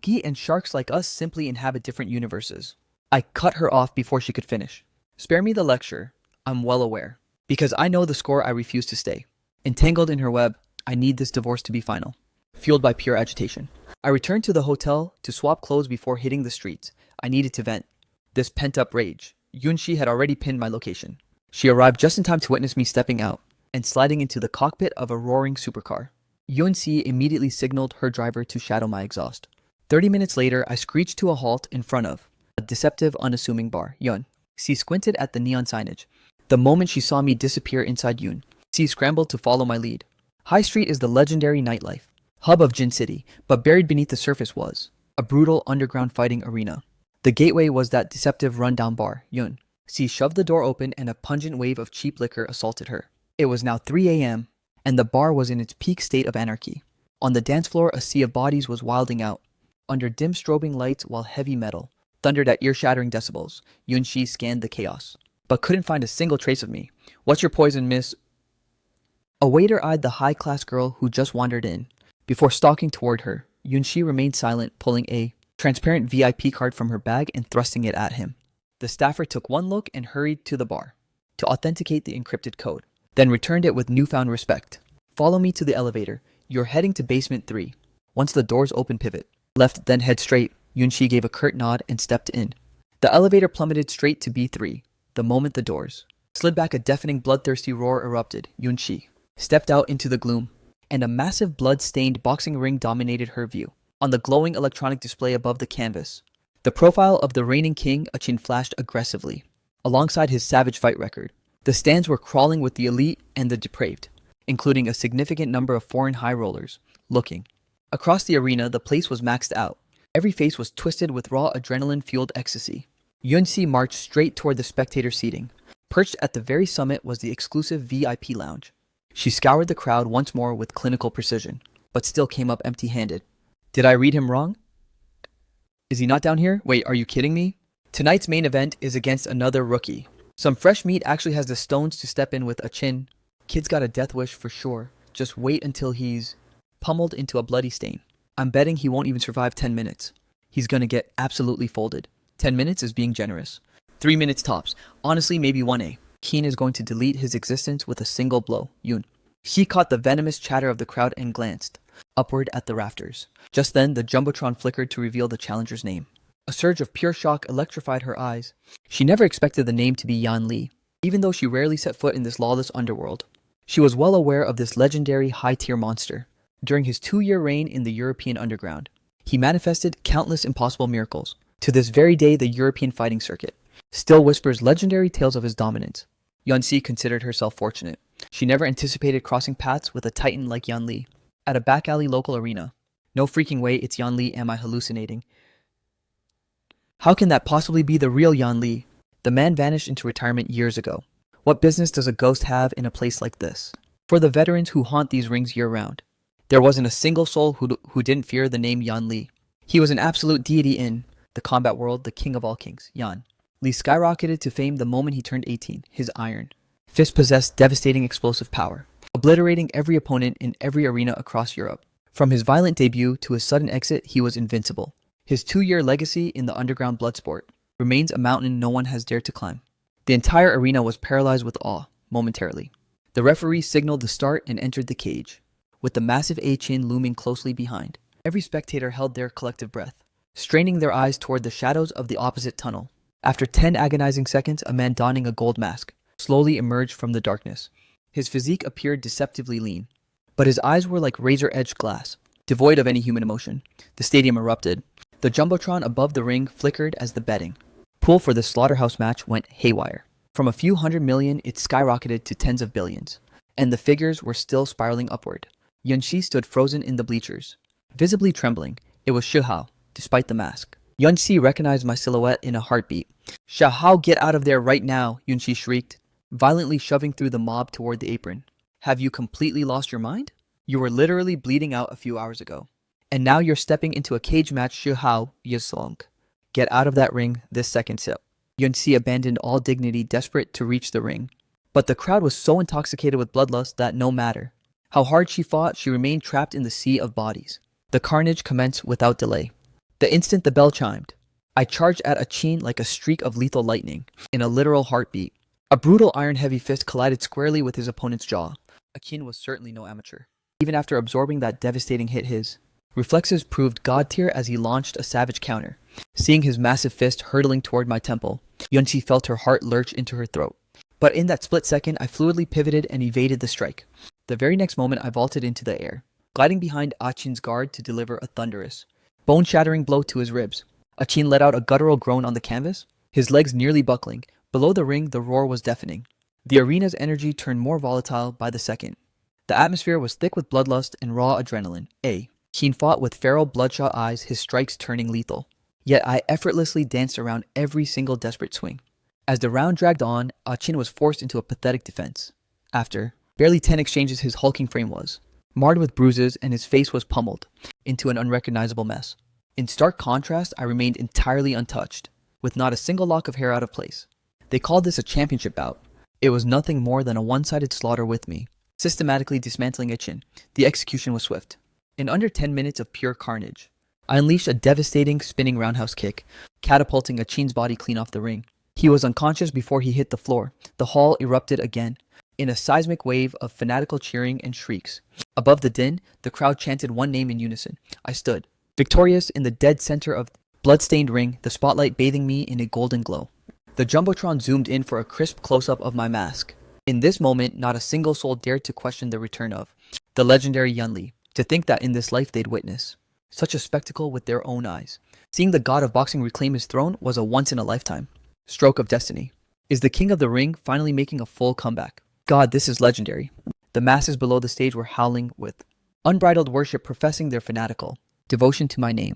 Gi and sharks like us simply inhabit different universes." I cut her off before she could finish. "Spare me the lecture. I'm well aware. Because I know the score, I refuse to stay. Entangled in her web, I need this divorce to be final." Fueled by pure agitation, I returned to the hotel to swap clothes before hitting the streets. I needed to vent this pent-up rage. Yunqi had already pinned my location. She arrived just in time to witness me stepping out and sliding into the cockpit of a roaring supercar. Yunqi immediately signaled her driver to shadow my exhaust. 30 minutes later, I screeched to a halt in front of a deceptive, unassuming bar. Yun. She squinted at the neon signage. The moment she saw me disappear inside Yun, she scrambled to follow my lead. High Street is the legendary nightlife hub of Jin City, but buried beneath the surface was a brutal underground fighting arena. The gateway was that deceptive rundown bar. Yun. She shoved the door open and a pungent wave of cheap liquor assaulted her. It was now 3 a.m., and the bar was in its peak state of anarchy. On the dance floor, a sea of bodies was wilding out. Under dim strobing lights, while heavy metal thundered at ear-shattering decibels, Yunqi scanned the chaos. but couldn't find a single trace of me. What's your poison, miss? A waiter eyed the high-class girl who just wandered in. Before stalking toward her, Yunxi remained silent, pulling a transparent VIP card from her bag and thrusting it at him. The staffer took one look and hurried to the bar to authenticate the encrypted code, then returned it with newfound respect. Follow me to the elevator. You're heading to basement 3. Once the doors open, pivot left, then head straight. Yunxi gave a curt nod and stepped in. The elevator plummeted straight to B3. The moment the doors slid back, a deafening, bloodthirsty roar erupted. Yunxi stepped out into the gloom, and a massive blood-stained boxing ring dominated her view. On the glowing electronic display above the canvas, the profile of the reigning king, Achin, flashed aggressively, alongside his savage fight record. The stands were crawling with the elite and the depraved, including a significant number of foreign high rollers, looking. Across the arena, the place was maxed out. Every face was twisted with raw adrenaline-fueled ecstasy. Yunxi marched straight toward the spectator seating. Perched at the very summit was the exclusive VIP lounge. She scoured the crowd once more with clinical precision, but still came up empty-handed. Did I read him wrong? Is he not down here? Wait, are you kidding me? Tonight's main event is against another rookie. Some fresh meat actually has the stones to step in with Achin. Kid's got a death wish for sure. Just wait until he's pummeled into a bloody stain. I'm betting he won't even survive 10 minutes. He's gonna get absolutely folded. 10 minutes is being generous. 3 minutes tops. Honestly, maybe 1A. Keen is going to delete his existence with a single blow. Yun. He caught the venomous chatter of the crowd and glanced upward at the rafters. Just then, the Jumbotron flickered to reveal the challenger's name. A surge of pure shock electrified her eyes. She never expected the name to be Yan Li, even though she rarely set foot in this lawless underworld. She was well aware of this legendary high-tier monster. During his 2-year reign in the European underground, he manifested countless impossible miracles. To this very day, the European fighting circuit still whispers legendary tales of his dominance. Yunxi considered herself fortunate. She never anticipated crossing paths with a titan like Yan Li at a back alley local arena. No freaking way, it's Yan Li. Am I hallucinating? How can that possibly be the real Yan Li? The man vanished into retirement years ago. What business does a ghost have in a place like this? For the veterans who haunt these rings year-round, there wasn't a single soul who didn't fear the name Yan Li. He was an absolute deity in the combat world, the king of all kings. Yan Li skyrocketed to fame the moment he turned 18. His iron fist possessed devastating explosive power, obliterating every opponent in every arena across Europe. From his violent debut to his sudden exit, he was invincible. His 2-year legacy in the underground blood sport remains a mountain no one has dared to climb. The entire arena was paralyzed with awe, momentarily. The referee signaled the start and entered the cage, with the massive Achin looming closely behind. Every spectator held their collective breath, straining their eyes toward the shadows of the opposite tunnel. After 10 agonizing seconds, a man donning a gold mask slowly emerged from the darkness. His physique appeared deceptively lean, but his eyes were like razor-edged glass, devoid of any human emotion. The stadium erupted. The Jumbotron above the ring flickered as the betting pool for the slaughterhouse match went haywire. From a few hundred million, it skyrocketed to tens of billions, and the figures were still spiraling upward. Yunxi stood frozen in the bleachers, visibly trembling. It was Shihao, despite the mask. Yunxi recognized my silhouette in a heartbeat. "Shihao, get out of there right now," Yunxi shrieked, violently shoving through the mob toward the apron. "Have you completely lost your mind? You were literally bleeding out a few hours ago. And now you're stepping into a cage match, Shihao Yislong. Get out of that ring this second." Yunxi abandoned all dignity, desperate to reach the ring. But the crowd was so intoxicated with bloodlust that no matter how hard she fought, she remained trapped in the sea of bodies. The carnage commenced without delay. The instant the bell chimed, I charged at Achin like a streak of lethal lightning, in a literal heartbeat. A brutal iron-heavy fist collided squarely with his opponent's jaw. Achin was certainly no amateur. Even after absorbing that devastating hit, his reflexes proved god-tier as he launched a savage counter. Seeing his massive fist hurtling toward my temple, Yunxi felt her heart lurch into her throat. But in that split second, I fluidly pivoted and evaded the strike. The very next moment, I vaulted into the air, gliding behind Achin's guard to deliver a thunderous, bone-shattering blow to his ribs. Achin let out a guttural groan on the canvas, his legs nearly buckling. Below the ring, the roar was deafening. The arena's energy turned more volatile by the second. The atmosphere was thick with bloodlust and raw adrenaline. Keen fought with feral, bloodshot eyes, his strikes turning lethal. Yet I effortlessly danced around every single desperate swing. As the round dragged on, Achin was forced into a pathetic defense. After barely 10 exchanges, his hulking frame was marred with bruises and his face was pummeled into an unrecognizable mess. In stark contrast, I remained entirely untouched, with not a single lock of hair out of place. They called this a championship bout. It was nothing more than a one-sided slaughter with me, systematically dismantling a chin. The execution was swift. In under 10 minutes of pure carnage, I unleashed a devastating spinning roundhouse kick, catapulting a Chin's body clean off the ring. He was unconscious before he hit the floor. The hall erupted again, in a seismic wave of fanatical cheering and shrieks. Above the din, the crowd chanted one name in unison. I stood, victorious in the dead center of the blood-stained ring, the spotlight bathing me in a golden glow. The Jumbotron zoomed in for a crisp close-up of my mask. In this moment, not a single soul dared to question the return of the legendary Yun Li. To think that in this life they'd witness such a spectacle with their own eyes. Seeing the god of boxing reclaim his throne was a once-in-a-lifetime stroke of destiny. Is the king of the ring finally making a full comeback? God, this is legendary. The masses below the stage were howling with unbridled worship, professing their fanatical devotion to my name.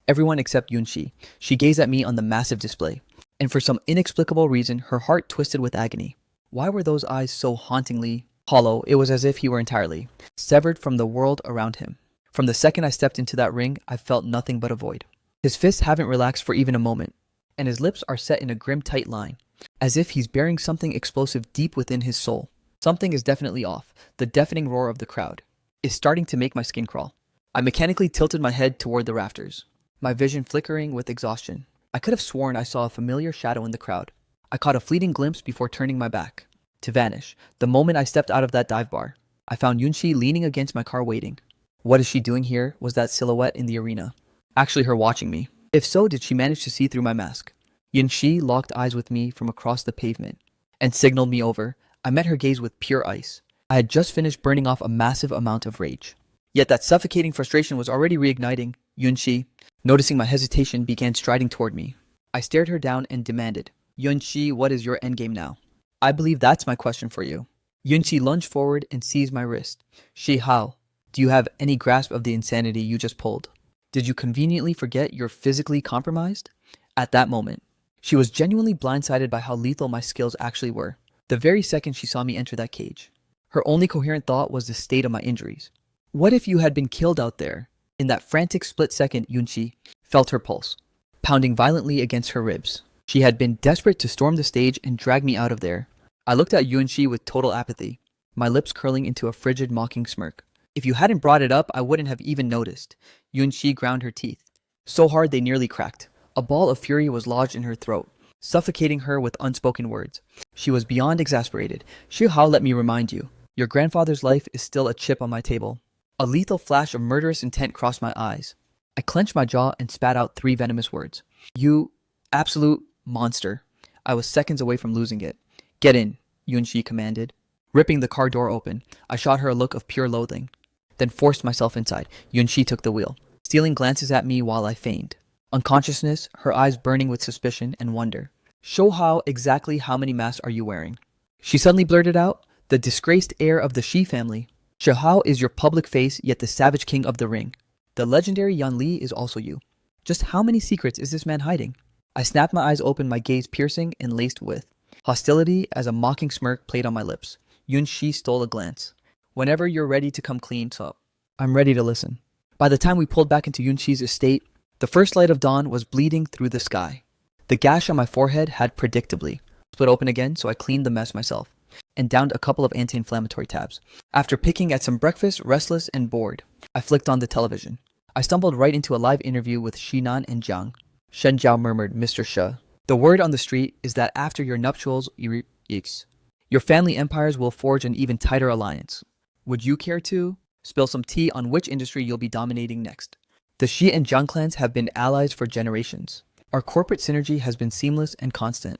Everyone except Yunxi. She gazed at me on the massive display, and for some inexplicable reason, her heart twisted with agony. Why were those eyes so hauntingly hollow? It was as if he were entirely severed from the world around him. From the second I stepped into that ring, I felt nothing but a void. His fists haven't relaxed for even a moment, and his lips are set in a grim, tight line, as if he's bearing something explosive deep within his soul. Something is definitely off. The deafening roar of the crowd is starting to make my skin crawl. I mechanically tilted my head toward the rafters, my vision flickering with exhaustion. I could have sworn I saw a familiar shadow in the crowd. I caught a fleeting glimpse before turning my back, to vanish. The moment I stepped out of that dive bar, I found Yunxi leaning against my car waiting. What is she doing here? Was that silhouette in the arena actually her watching me? If so, did she manage to see through my mask? Yunxi locked eyes with me from across the pavement and signaled me over. I met her gaze with pure ice. I had just finished burning off a massive amount of rage. Yet that suffocating frustration was already reigniting. Yunxi, noticing my hesitation, began striding toward me. I stared her down and demanded, Yunxi, what is your endgame now? I believe that's my question for you. Yunxi lunged forward and seized my wrist. Shi Hao, do you have any grasp of the insanity you just pulled? Did you conveniently forget you're physically compromised? At that moment, she was genuinely blindsided by how lethal my skills actually were. The very second she saw me enter that cage, her only coherent thought was the state of my injuries. What if you had been killed out there? In that frantic split second, Yunxi felt her pulse pounding violently against her ribs. She had been desperate to storm the stage and drag me out of there. I looked at Yunxi with total apathy, my lips curling into a frigid, mocking smirk. If you hadn't brought it up, I wouldn't have even noticed. Yunxi ground her teeth so hard they nearly cracked. A ball of fury was lodged in her throat, suffocating her with unspoken words. She was beyond exasperated. Shi Hao, let me remind you, your grandfather's life is still a chip on my table. A lethal flash of murderous intent crossed my eyes. I clenched my jaw and spat out 3 venomous words. You absolute monster. I was seconds away from losing it. Get in, Yunxi commanded. Ripping the car door open, I shot her a look of pure loathing, then forced myself inside. Yunxi took the wheel, stealing glances at me while I feigned unconsciousness, her eyes burning with suspicion and wonder. Show Hao, exactly how many masks are you wearing? She suddenly blurted out, the disgraced heir of the Shi family. Shi Hao is your public face, yet the savage king of the ring. The legendary Yun Li is also you. Just how many secrets is this man hiding? I snapped my eyes open, my gaze piercing and laced with hostility as a mocking smirk played on my lips. Yunxi stole a glance. Whenever you're ready to come clean up, I'm ready to listen. By the time we pulled back into Yunxi's estate, the first light of dawn was bleeding through the sky. The gash on my forehead had predictably split open again, so I cleaned the mess myself and downed a couple of anti-inflammatory tabs. After picking at some breakfast, restless and bored, I flicked on the television. I stumbled right into a live interview with Shinan and Jiang. Shen Jiao murmured, Mr. She, the word on the street is that after your nuptials, your family empires will forge an even tighter alliance. Would you care to spill some tea on which industry you'll be dominating next? The Shi and Jiang clans have been allies for generations. Our corporate synergy has been seamless and constant.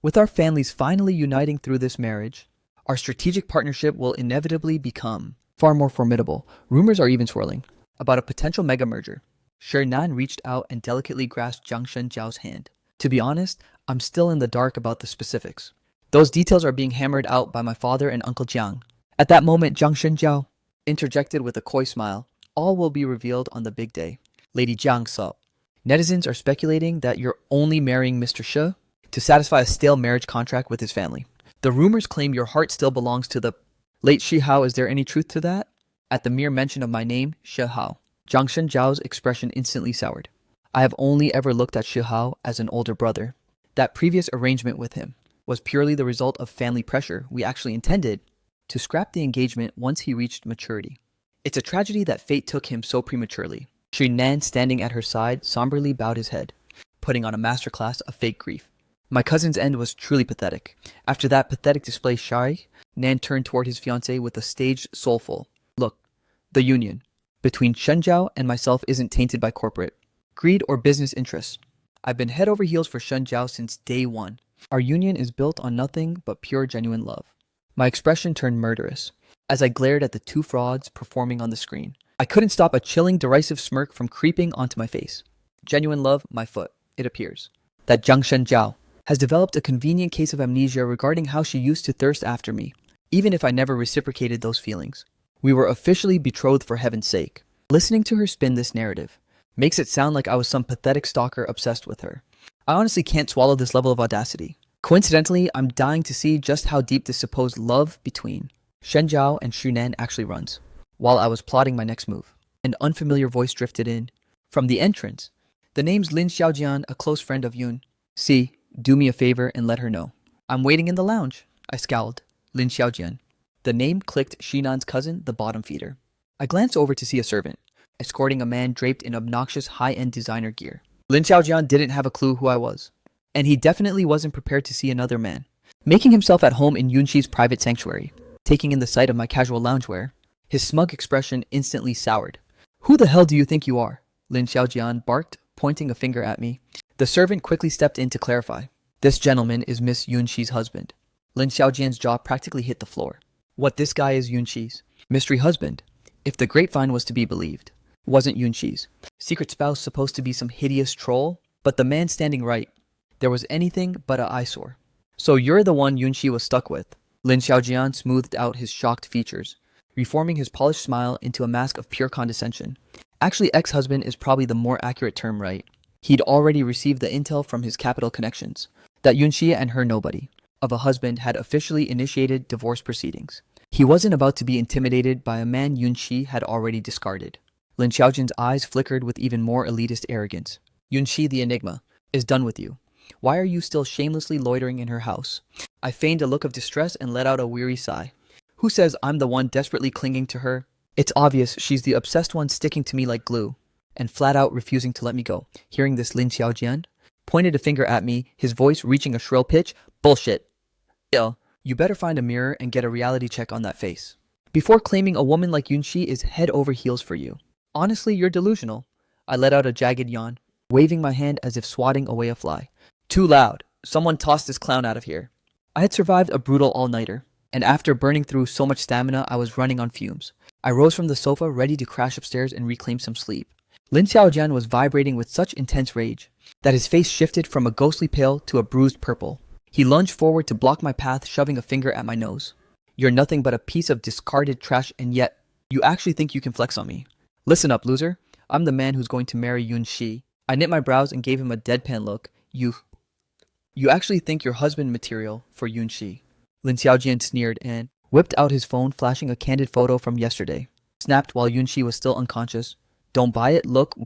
With our families finally uniting through this marriage, our strategic partnership will inevitably become far more formidable. Rumors are even swirling about a potential mega merger. Shernan reached out and delicately grasped Jiang Shenjiao's hand. To be honest, I'm still in the dark about the specifics. Those details are being hammered out by my father and Uncle Jiang. At that moment, Jiang Shenjiao interjected with a coy smile. All will be revealed on the big day. Lady Jiang saw. Netizens are speculating that you're only marrying Mr. She to satisfy a stale marriage contract with his family. The rumors claim your heart still belongs to the late Shi Hao. Is there any truth to that? At the mere mention of my name, Shi Hao, Jiang Shenjiao's expression instantly soured. I have only ever looked at Shi Hao as an older brother. That previous arrangement with him was purely the result of family pressure. We actually intended to scrap the engagement once he reached maturity. It's a tragedy that fate took him so prematurely. Sri Nan, standing at her side, somberly bowed his head, putting on a masterclass of fake grief. My cousin's end was truly pathetic. After that pathetic display, Shari, Nan turned toward his fiancée with a staged, soulful, "Look, the union between Shenzhou and myself isn't tainted by corporate greed or business interests. I've been head over heels for Shenzhou since day one. Our union is built on nothing but pure, genuine love." My expression turned murderous as I glared at the two frauds performing on the screen. I couldn't stop a chilling, derisive smirk from creeping onto my face. Genuine love, my foot, it appears that Zhang Shenzhou has developed a convenient case of amnesia regarding how she used to thirst after me, even if I never reciprocated those feelings. We were officially betrothed for heaven's sake. Listening to her spin this narrative makes it sound like I was some pathetic stalker obsessed with her. I honestly can't swallow this level of audacity. Coincidentally, I'm dying to see just how deep this supposed love between Shenzhou and Shunan actually runs. While I was plotting my next move, an unfamiliar voice drifted in from the entrance. "The name's Lin Xiaojian, a close friend of Yun. See, do me a favor and let her know. I'm waiting in the lounge." I scowled. Lin Xiaojian. The name clicked Shinan's cousin, the bottom feeder. I glanced over to see a servant, escorting a man draped in obnoxious high-end designer gear. Lin Xiaojian didn't have a clue who I was, and he definitely wasn't prepared to see another man. Making himself at home in Yunqi's private sanctuary, taking in the sight of my casual loungewear, his smug expression instantly soured. "Who the hell do you think you are?" Lin Xiaojian barked, pointing a finger at me. The servant quickly stepped in to clarify. "This gentleman is Miss Yunqi's husband." Lin Xiaojian's jaw practically hit the floor. What, this guy is Yunqi's mystery husband? If the grapevine was to be believed, wasn't Yunqi's secret spouse supposed to be some hideous troll? But the man standing right there was anything but an eyesore. "So you're the one Yunqi was stuck with." Lin Xiaojian smoothed out his shocked features, reforming his polished smile into a mask of pure condescension. Actually, ex-husband is probably the more accurate term, right? He'd already received the intel from his capital connections that Yunqi and her nobody of a husband had officially initiated divorce proceedings. He wasn't about to be intimidated by a man Yunqi had already discarded. Lin Xiaojian's eyes flickered with even more elitist arrogance. "Yunqi the Enigma is done with you. Why are you still shamelessly loitering in her house?" I feigned a look of distress and let out a weary sigh. "Who says I'm the one desperately clinging to her? It's obvious she's the obsessed one sticking to me like glue, and flat out refusing to let me go." Hearing this, Lin Xiaojian pointed a finger at me, his voice reaching a shrill pitch. "Bullshit. Ill. You better find a mirror and get a reality check on that face before claiming a woman like Yunqi is head over heels for you. Honestly, you're delusional." I let out a jagged yawn, waving my hand as if swatting away a fly. "Too loud. Someone toss this clown out of here." I had survived a brutal all-nighter, and after burning through so much stamina, I was running on fumes. I rose from the sofa, ready to crash upstairs and reclaim some sleep. Lin Xiaojian was vibrating with such intense rage that his face shifted from a ghostly pale to a bruised purple. He lunged forward to block my path, shoving a finger at my nose. "You're nothing but a piece of discarded trash, and yet you actually think you can flex on me. Listen up, loser. I'm the man who's going to marry Yunqi." I knit my brows and gave him a deadpan look. You actually think you're husband material for Yunqi." Lin Xiaojian sneered and whipped out his phone, flashing a candid photo from yesterday. Snapped while Yunqi was still unconscious. "Don't buy it, look."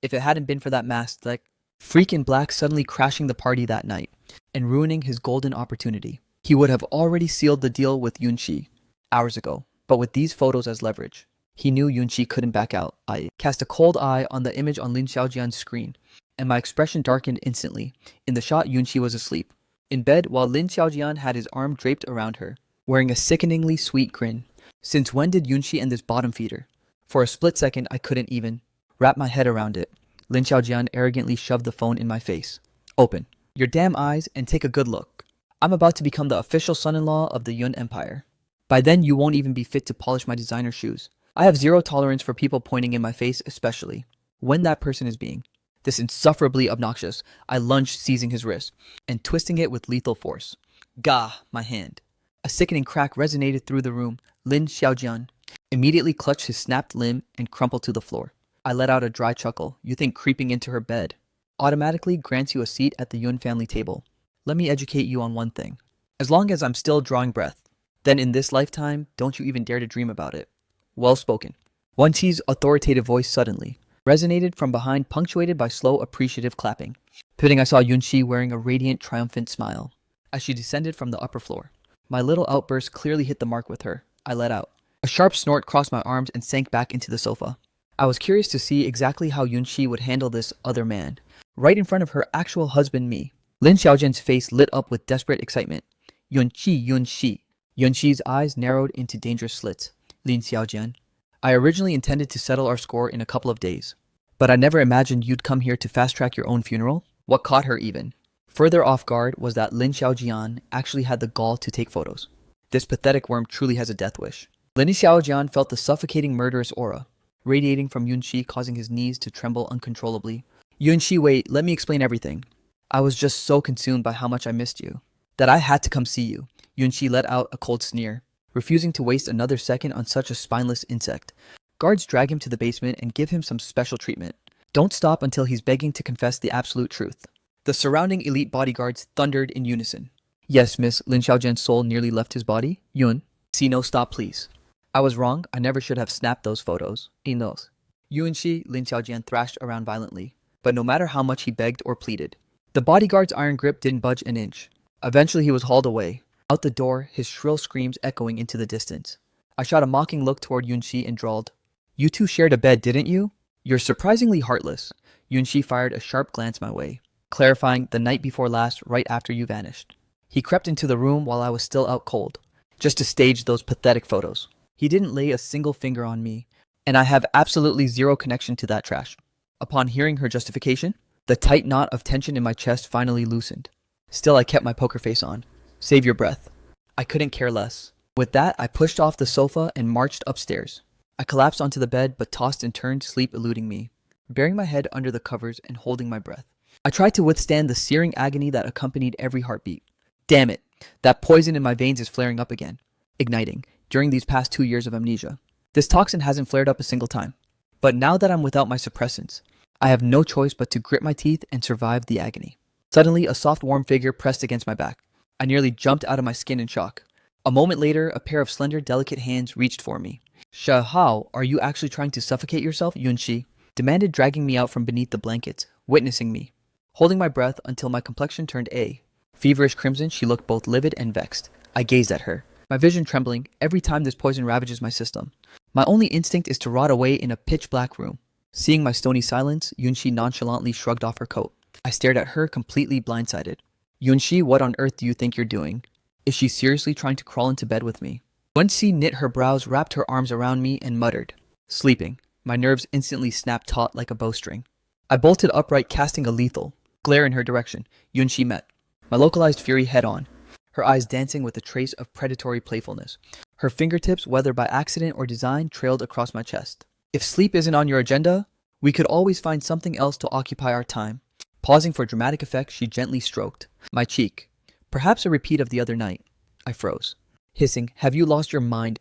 If it hadn't been for that mask, like freak in black suddenly crashing the party that night and ruining his golden opportunity, he would have already sealed the deal with Yunqi hours ago. But with these photos as leverage, he knew Yunqi couldn't back out. I cast a cold eye on the image on Lin Xiaojian's screen, and my expression darkened instantly. In the shot, Yunqi was asleep in bed while Lin Xiaojian had his arm draped around her, wearing a sickeningly sweet grin. Since when did Yunqi and this bottom feeder? For a split second, I couldn't even wrap my head around it. Lin Xiaojian arrogantly shoved the phone in my face. "Open your damn eyes and take a good look. I'm about to become the official son-in-law of the Yun Empire. By then, you won't even be fit to polish my designer shoes. I have zero tolerance for people pointing in my face, especially when that person is being this insufferably obnoxious." I lunged, seizing his wrist and twisting it with lethal force. Gah, my hand. A sickening crack resonated through the room. Lin Xiaojian immediately clutched his snapped limb and crumpled to the floor. I let out a dry chuckle. "You think creeping into her bed automatically grants you a seat at the Yun family table? Let me educate you on one thing. As long as I'm still drawing breath, then in this lifetime, don't you even dare to dream about it." "Well spoken." Wan Qi's authoritative voice suddenly resonated from behind, punctuated by slow, appreciative clapping. Pivoting, I saw Yunqi wearing a radiant, triumphant smile. as she descended from the upper floor. My little outburst clearly hit the mark with her. I let out. A sharp snort crossed my arms and sank back into the sofa. I was curious to see exactly how Yunxi would handle this other man, right in front of her actual husband, me. Lin Xiaojian's face lit up with desperate excitement. Yunxi, Yunxi. Yunxi's eyes narrowed into dangerous slits. Lin Xiaojian. I originally intended to settle our score in a couple of days, but I never imagined you'd come here to fast-track your own funeral. What caught her even further off guard was that Lin Xiaojian actually had the gall to take photos. This pathetic worm truly has a death wish. Lin Xiaojian felt the suffocating murderous aura radiating from Yunxi, causing his knees to tremble uncontrollably. Yunxi, wait, let me explain everything. I was just so consumed by how much I missed you that I had to come see you. Yunxi let out a cold sneer, refusing to waste another second on such a spineless insect. Guards drag him to the basement and give him some special treatment. Don't stop until he's begging to confess the absolute truth. The surrounding elite bodyguards thundered in unison. Yes, miss, Lin Xiaojian's soul nearly left his body. Yun, see no stop, please. I was wrong. I never should have snapped those photos. He knows. Yunxi, Lin Xiaojian thrashed around violently, but no matter how much he begged or pleaded, the bodyguard's iron grip didn't budge an inch. Eventually he was hauled away. Out the door, his shrill screams echoing into the distance. I shot a mocking look toward Yunxi and drawled, "You two shared a bed, didn't you? You're surprisingly heartless." Yunxi fired a sharp glance my way, clarifying, "The night before last, right after you vanished." He crept into the room while I was still out cold, just to stage those pathetic photos. He didn't lay a single finger on me, and I have absolutely zero connection to that trash. Upon hearing her justification, the tight knot of tension in my chest finally loosened. Still, I kept my poker face on. Save your breath. I couldn't care less. With that, I pushed off the sofa and marched upstairs. I collapsed onto the bed but tossed and turned, sleep eluding me, burying my head under the covers and holding my breath. I tried to withstand the searing agony that accompanied every heartbeat. Damn it, that poison in my veins is flaring up again, igniting, during these past 2 years of amnesia. This toxin hasn't flared up a single time. But now that I'm without my suppressants, I have no choice but to grit my teeth and survive the agony. Suddenly, a soft warm figure pressed against my back. I nearly jumped out of my skin in shock. A moment later, a pair of slender, delicate hands reached for me. "How are you actually trying to suffocate yourself?" Yunxi demanded, dragging me out from beneath the blankets, witnessing me. Holding my breath until my complexion turned feverish crimson, she looked both livid and vexed. I gazed at her, my vision trembling every time this poison ravages my system. My only instinct is to rot away in a pitch-black room. Seeing my stony silence, Yunxi nonchalantly shrugged off her coat. I stared at her, completely blindsided. "Yunxi, what on earth do you think you're doing? Is she seriously trying to crawl into bed with me?" Yunxi knit her brows, wrapped her arms around me, and muttered, "Sleeping." My nerves instantly snapped taut like a bowstring. I bolted upright, casting a lethal glare in her direction. Yunxi met my localized fury head-on, her eyes dancing with a trace of predatory playfulness. Her fingertips, whether by accident or design, trailed across my chest. "If sleep isn't on your agenda, we could always find something else to occupy our time." Pausing for dramatic effect, she gently stroked my cheek. Perhaps a repeat of the other night. I froze, hissing, "Have you lost your mind?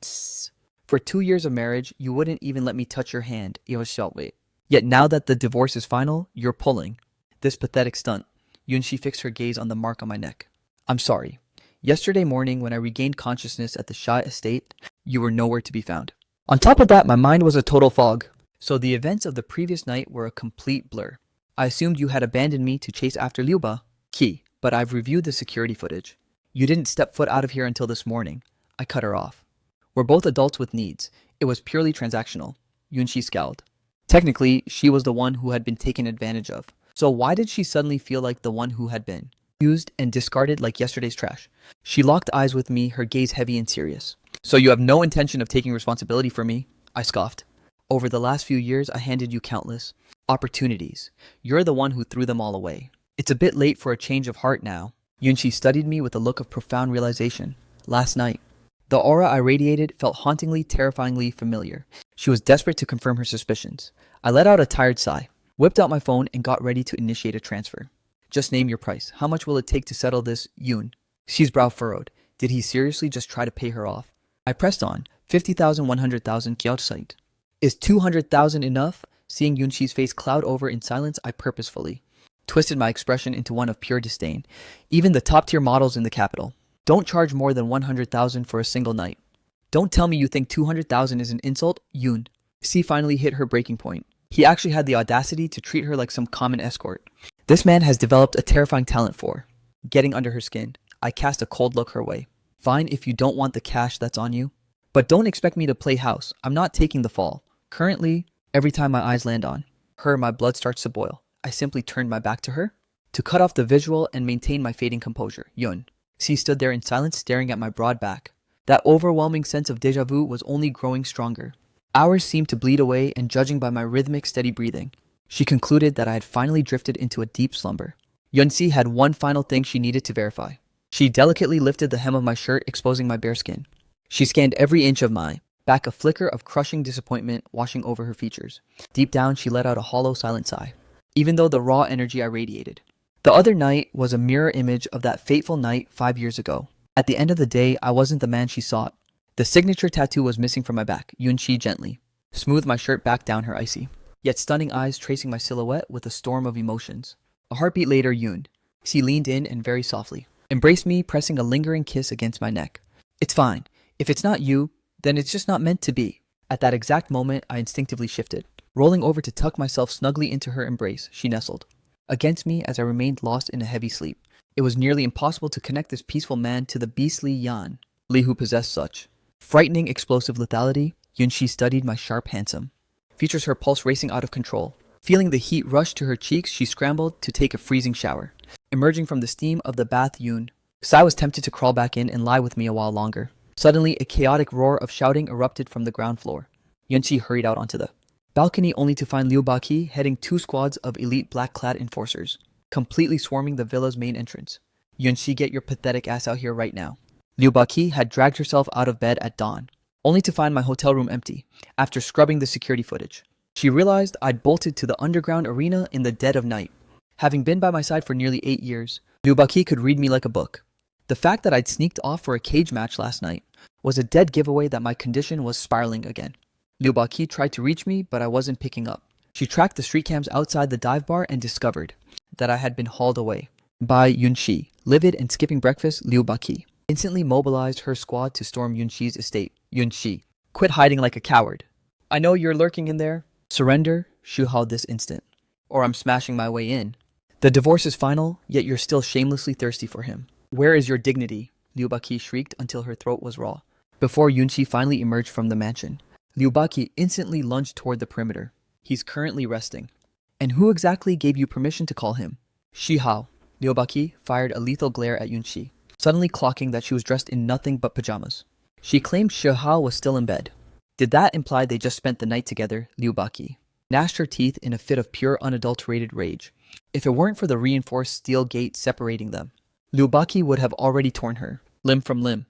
For 2 years of marriage, you wouldn't even let me touch your hand. Yet now that the divorce is final, you're pulling this pathetic stunt." Yunxi fixed her gaze on the mark on my neck. "I'm sorry. Yesterday morning, when I regained consciousness at the Shah estate, you were nowhere to be found. On top of that, my mind was a total fog. So the events of the previous night were a complete blur. I assumed you had abandoned me to chase after Liuba, Qi, but I've reviewed the security footage. You didn't step foot out of here until this morning." I cut her off. "We're both adults with needs. It was purely transactional." Yunxi scowled. Technically, she was the one who had been taken advantage of. So why did she suddenly feel like the one who had been used and discarded like yesterday's trash? She locked eyes with me, her gaze heavy and serious. "So you have no intention of taking responsibility for me?" I scoffed. "Over the last few years, I handed you countless opportunities. You're the one who threw them all away. It's a bit late for a change of heart now." Yunxi studied me with a look of profound realization. "Last night, the aura I radiated felt hauntingly, terrifyingly familiar." She was desperate to confirm her suspicions. I let out a tired sigh, whipped out my phone, and got ready to initiate a transfer. "Just name your price. How much will it take to settle this, Yun?" She's brow furrowed. Did he seriously just try to pay her off? I pressed on. 50,000, 100,000, Kiao. "Is 200,000 enough?" Seeing Yunxi's face cloud over in silence, I purposefully twisted my expression into one of pure disdain. "Even the top-tier models in the capital don't charge more than 100,000 for a single night. Don't tell me you think 200,000 is an insult, Yun." C finally hit her breaking point. He actually had the audacity to treat her like some common escort. This man has developed a terrifying talent for getting under her skin. I cast a cold look her way. Fine if you don't want the cash that's on you. But don't expect me to play house. I'm not taking the fall. Currently, every time my eyes land on her, my blood starts to boil. I simply turned my back to her to cut off the visual and maintain my fading composure. Yun. She stood there in silence, staring at my broad back. That overwhelming sense of deja vu was only growing stronger. Hours seemed to bleed away, and judging by my rhythmic, steady breathing, she concluded that I had finally drifted into a deep slumber. Yunsi had one final thing she needed to verify. She delicately lifted the hem of my shirt, exposing my bare skin. She scanned every inch of my back, a flicker of crushing disappointment washing over her features. Deep down, she let out a hollow, silent sigh, even though the raw energy I radiated. The other night was a mirror image of that fateful night 5 years ago. At the end of the day, I wasn't the man she sought. The signature tattoo was missing from my back. Yunchi gently smoothed my shirt back down her icy, yet stunning eyes, tracing my silhouette with a storm of emotions. A heartbeat later, she leaned in and very softly embraced me, pressing a lingering kiss against my neck. It's fine. If it's not you, then it's just not meant to be. At that exact moment, I instinctively shifted. Rolling over to tuck myself snugly into her embrace, she nestled against me as I remained lost in a heavy sleep. It was nearly impossible to connect this peaceful man to the beastly Yan Li who possessed such frightening, explosive lethality. Yunshi studied my sharp, handsome features, her pulse racing out of control. Feeling the heat rush to her cheeks, she scrambled to take a freezing shower. Emerging from the steam of the bath, Sai was tempted to crawl back in and lie with me a while longer. Suddenly, a chaotic roar of shouting erupted from the ground floor. Yunchi hurried out onto the balcony only to find Liu Baqi heading 2 squads of elite black-clad enforcers, completely swarming the villa's main entrance. Yunchi, get your pathetic ass out here right now. Liu Baqi had dragged herself out of bed at dawn, only to find my hotel room empty. After scrubbing the security footage, she realized I'd bolted to the underground arena in the dead of night. Having been by my side for nearly 8 years, Liu Baqi could read me like a book. The fact that I'd sneaked off for a cage match last night was a dead giveaway that my condition was spiraling again. Liu Baqi tried to reach me, but I wasn't picking up. She tracked the street cams outside the dive bar and discovered that I had been hauled away by Yunshi. Livid and skipping breakfast, Liu Baqi instantly mobilized her squad to storm Yunshi's estate. Yunshi, quit hiding like a coward. I know you're lurking in there. Surrender, Shu Hao, this instant, or I'm smashing my way in. The divorce is final, yet you're still shamelessly thirsty for him. Where is your dignity? Liu Baqi shrieked until her throat was raw. Before Yunshi finally emerged from the mansion, Liu Baqi instantly lunged toward the perimeter. He's currently resting. And who exactly gave you permission to call him? Shi Hao. Liu Baqi fired a lethal glare at Yunshi, suddenly clocking that she was dressed in nothing but pajamas. She claimed Shi Hao was still in bed. Did that imply they just spent the night together? Liu Baqi gnashed her teeth in a fit of pure unadulterated rage. If it weren't for the reinforced steel gate separating them, Liu Baqi would have already torn her, limb from limb.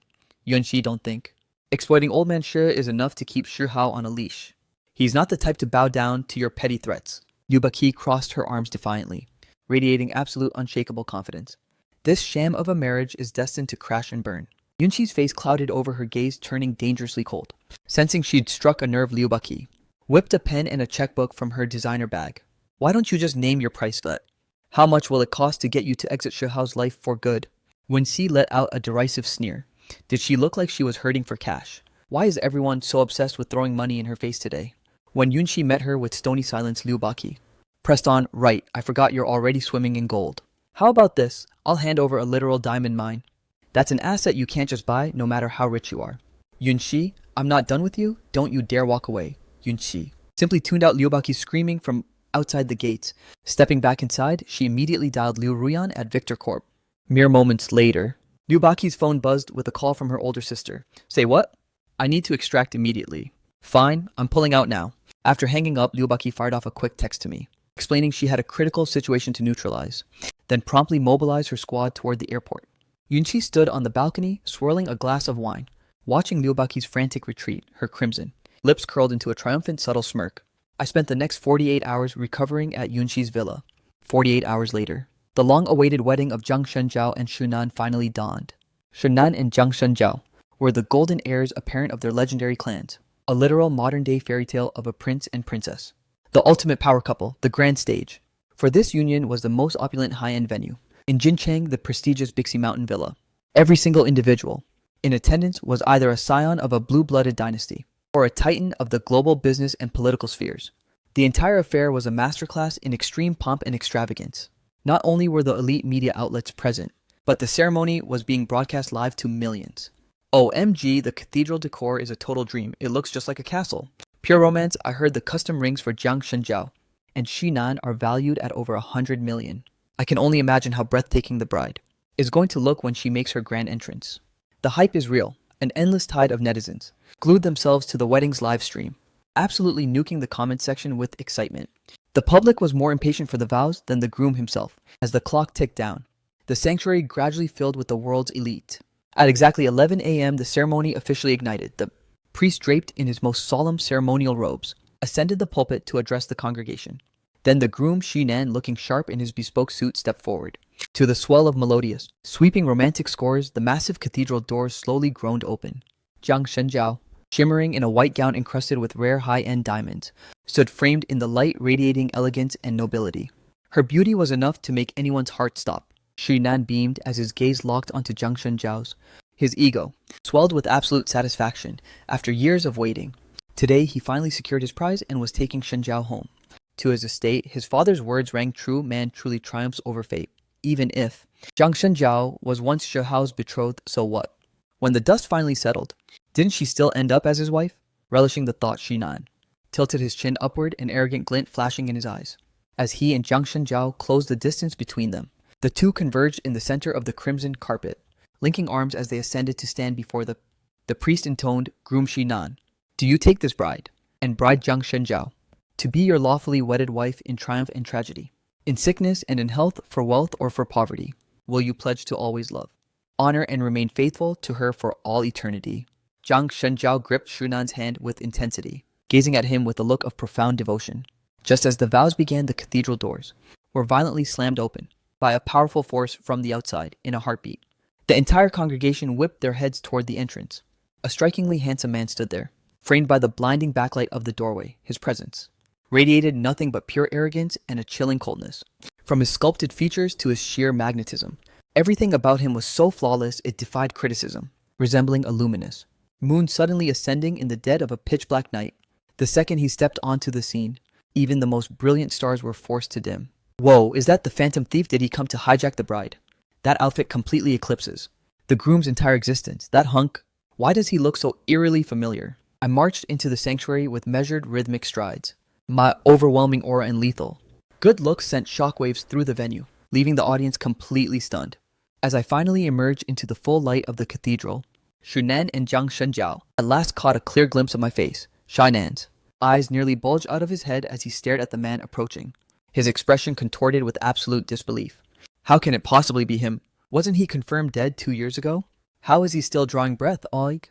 Yunshi, don't think exploiting old man Shi is enough to keep Shi Hao on a leash. He's not the type to bow down to your petty threats. Liu Baqi crossed her arms defiantly, radiating absolute unshakable confidence. This sham of a marriage is destined to crash and burn. Yunshi's face clouded over, her gaze turning dangerously cold. Sensing she'd struck a nerve, Liu Baqi whipped a pen and a checkbook from her designer bag. Why don't you just name your price cut? How much will it cost to get you to exit Shi Hao's life for good? Wenxi let out a derisive sneer. Did she look like she was hurting for cash? Why is everyone so obsessed with throwing money in her face today? When Yunshi met her with stony silence, Liu Baqi pressed on. Right, I forgot you're already swimming in gold. How about this? I'll hand over a literal diamond mine. That's an asset you can't just buy, no matter how rich you are. Yunshi, I'm not done with you. Don't you dare walk away. Yunshi simply tuned out Liu Baqi's screaming from outside the gates. Stepping back inside, she immediately dialed Liu Ruyan at Victor Corp. Mere moments later, Liu Baqi's phone buzzed with a call from her older sister. Say what? I need to extract immediately. Fine, I'm pulling out now. After hanging up, Liu Baqi fired off a quick text to me, explaining she had a critical situation to neutralize, then promptly mobilized her squad toward the airport. Yunchi stood on the balcony, swirling a glass of wine, watching Liu Baqi's frantic retreat, her crimson lips curled into a triumphant, subtle smirk. I spent the next 48 hours recovering at Yunshi's villa. 48 hours later, the long-awaited wedding of Jiang Shenjiao and Shunan finally dawned. Shunan and Jiang Shenjiao were the golden heirs apparent of their legendary clans, a literal modern-day fairy tale of a prince and princess. The ultimate power couple, the grand stage. For this union was the most opulent high-end venue, in Jincheng, the prestigious Bixi Mountain Villa. Every single individual in attendance was either a scion of a blue-blooded dynasty, or a titan of the global business and political spheres. The entire affair was a masterclass in extreme pomp and extravagance. Not only were the elite media outlets present, but the ceremony was being broadcast live to millions. OMG, the cathedral decor is a total dream. It looks just like a castle. Pure romance, I heard the custom rings for Jiang Shenjiao and Shinan are valued at over 100 million. I can only imagine how breathtaking the bride is going to look when she makes her grand entrance. The hype is real. An endless tide of netizens glued themselves to the wedding's live stream, absolutely nuking the comment section with excitement. The public was more impatient for the vows than the groom himself. As the clock ticked down, the sanctuary gradually filled with the world's elite. At exactly 11 a.m., the ceremony officially ignited. The priest, draped in his most solemn ceremonial robes, ascended the pulpit to address the congregation. Then the groom, Shinan, looking sharp in his bespoke suit, stepped forward. To the swell of melodious, sweeping romantic scores, the massive cathedral doors slowly groaned open. Jiang Shenjiao, shimmering in a white gown encrusted with rare high-end diamonds, stood framed in the light, radiating elegance and nobility. Her beauty was enough to make anyone's heart stop. Shinan beamed as his gaze locked onto Jiang Shenjiao's. His ego swelled with absolute satisfaction after years of waiting. Today, he finally secured his prize and was taking Shenjiao home. To his estate, his father's words rang true: man truly triumphs over fate. Even if Jiang Shenjiao was once Shehao's betrothed, so what? When the dust finally settled, didn't she still end up as his wife? Relishing the thought, Shinan tilted his chin upward, an arrogant glint flashing in his eyes. As he and Jiang Shenjiao closed the distance between them, the two converged in the center of the crimson carpet, linking arms as they ascended to stand before the priest intoned, Groom Shinan, do you take this bride, and bride Jiang Shenjiao, to be your lawfully wedded wife in triumph and tragedy, in sickness and in health, for wealth or for poverty? Will you pledge to always love, honor, and remain faithful to her for all eternity? Jiang Shenjiao gripped Shunan's hand with intensity, gazing at him with a look of profound devotion. Just as the vows began, the cathedral doors were violently slammed open by a powerful force from the outside in a heartbeat. The entire congregation whipped their heads toward the entrance. A strikingly handsome man stood there, framed by the blinding backlight of the doorway. His presence radiated nothing but pure arrogance and a chilling coldness. From his sculpted features to his sheer magnetism, everything about him was so flawless it defied criticism, resembling a luminous moon suddenly ascending in the dead of a pitch-black night. The second he stepped onto the scene, even the most brilliant stars were forced to dim. Whoa, is that the phantom thief? Did he come to hijack the bride? That outfit completely eclipses the groom's entire existence. That hunk, why does he look so eerily familiar? I marched into the sanctuary with measured, rhythmic strides, my overwhelming aura and lethal good looks sent shockwaves through the venue, leaving the audience completely stunned. As I finally emerged into the full light of the cathedral, Shunan and Jiang Shenjiao at last caught a clear glimpse of my face. Shinan's eyes nearly bulged out of his head as he stared at the man approaching, his expression contorted with absolute disbelief. How can it possibly be him? Wasn't he confirmed dead 2 years ago? How is he still drawing breath, Oig?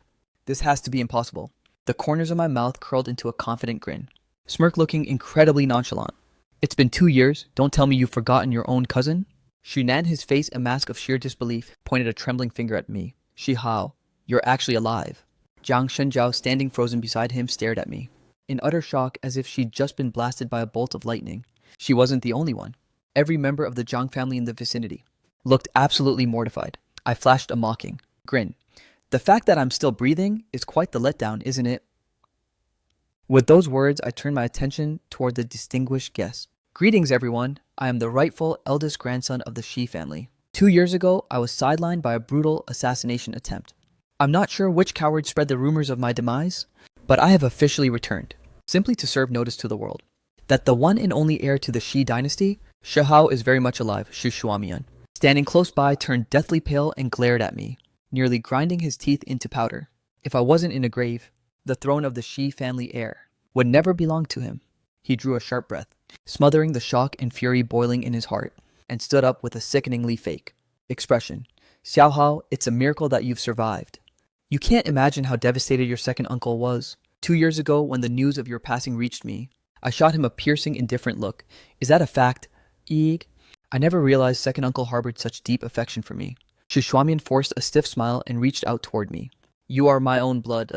This has to be impossible. The corners of my mouth curled into a confident grin, smirk looking incredibly nonchalant. It's been 2 years. Don't tell me you've forgotten your own cousin? Shunan, his face a mask of sheer disbelief, pointed a trembling finger at me. Shihao, you're actually alive. Jiang Shenjiao, standing frozen beside him, stared at me, in utter shock, as if she'd just been blasted by a bolt of lightning. She wasn't the only one. Every member of the Jiang family in the vicinity looked absolutely mortified. I flashed a mocking grin. The fact that I'm still breathing is quite the letdown, isn't it? With those words, I turned my attention toward the distinguished guest. Greetings, everyone. I am the rightful eldest grandson of the Shi family. 2 years ago, I was sidelined by a brutal assassination attempt. I'm not sure which coward spread the rumors of my demise, but I have officially returned, simply to serve notice to the world that the one and only heir to the Shi dynasty, Shihao, is very much alive. Shu Shuamian, standing close by, turned deathly pale and glared at me, nearly grinding his teeth into powder. If I wasn't in a grave, the throne of the Shi family heir would never belong to him. He drew a sharp breath, smothering the shock and fury boiling in his heart, and stood up with a sickeningly fake expression. Xiaohao, it's a miracle that you've survived. You can't imagine how devastated your second uncle was. 2 years ago, when the news of your passing reached me, I shot him a piercing, indifferent look. Is that a fact? Eeg. I never realized second uncle harbored such deep affection for me. Shushwamian forced a stiff smile and reached out toward me. You are my own blood.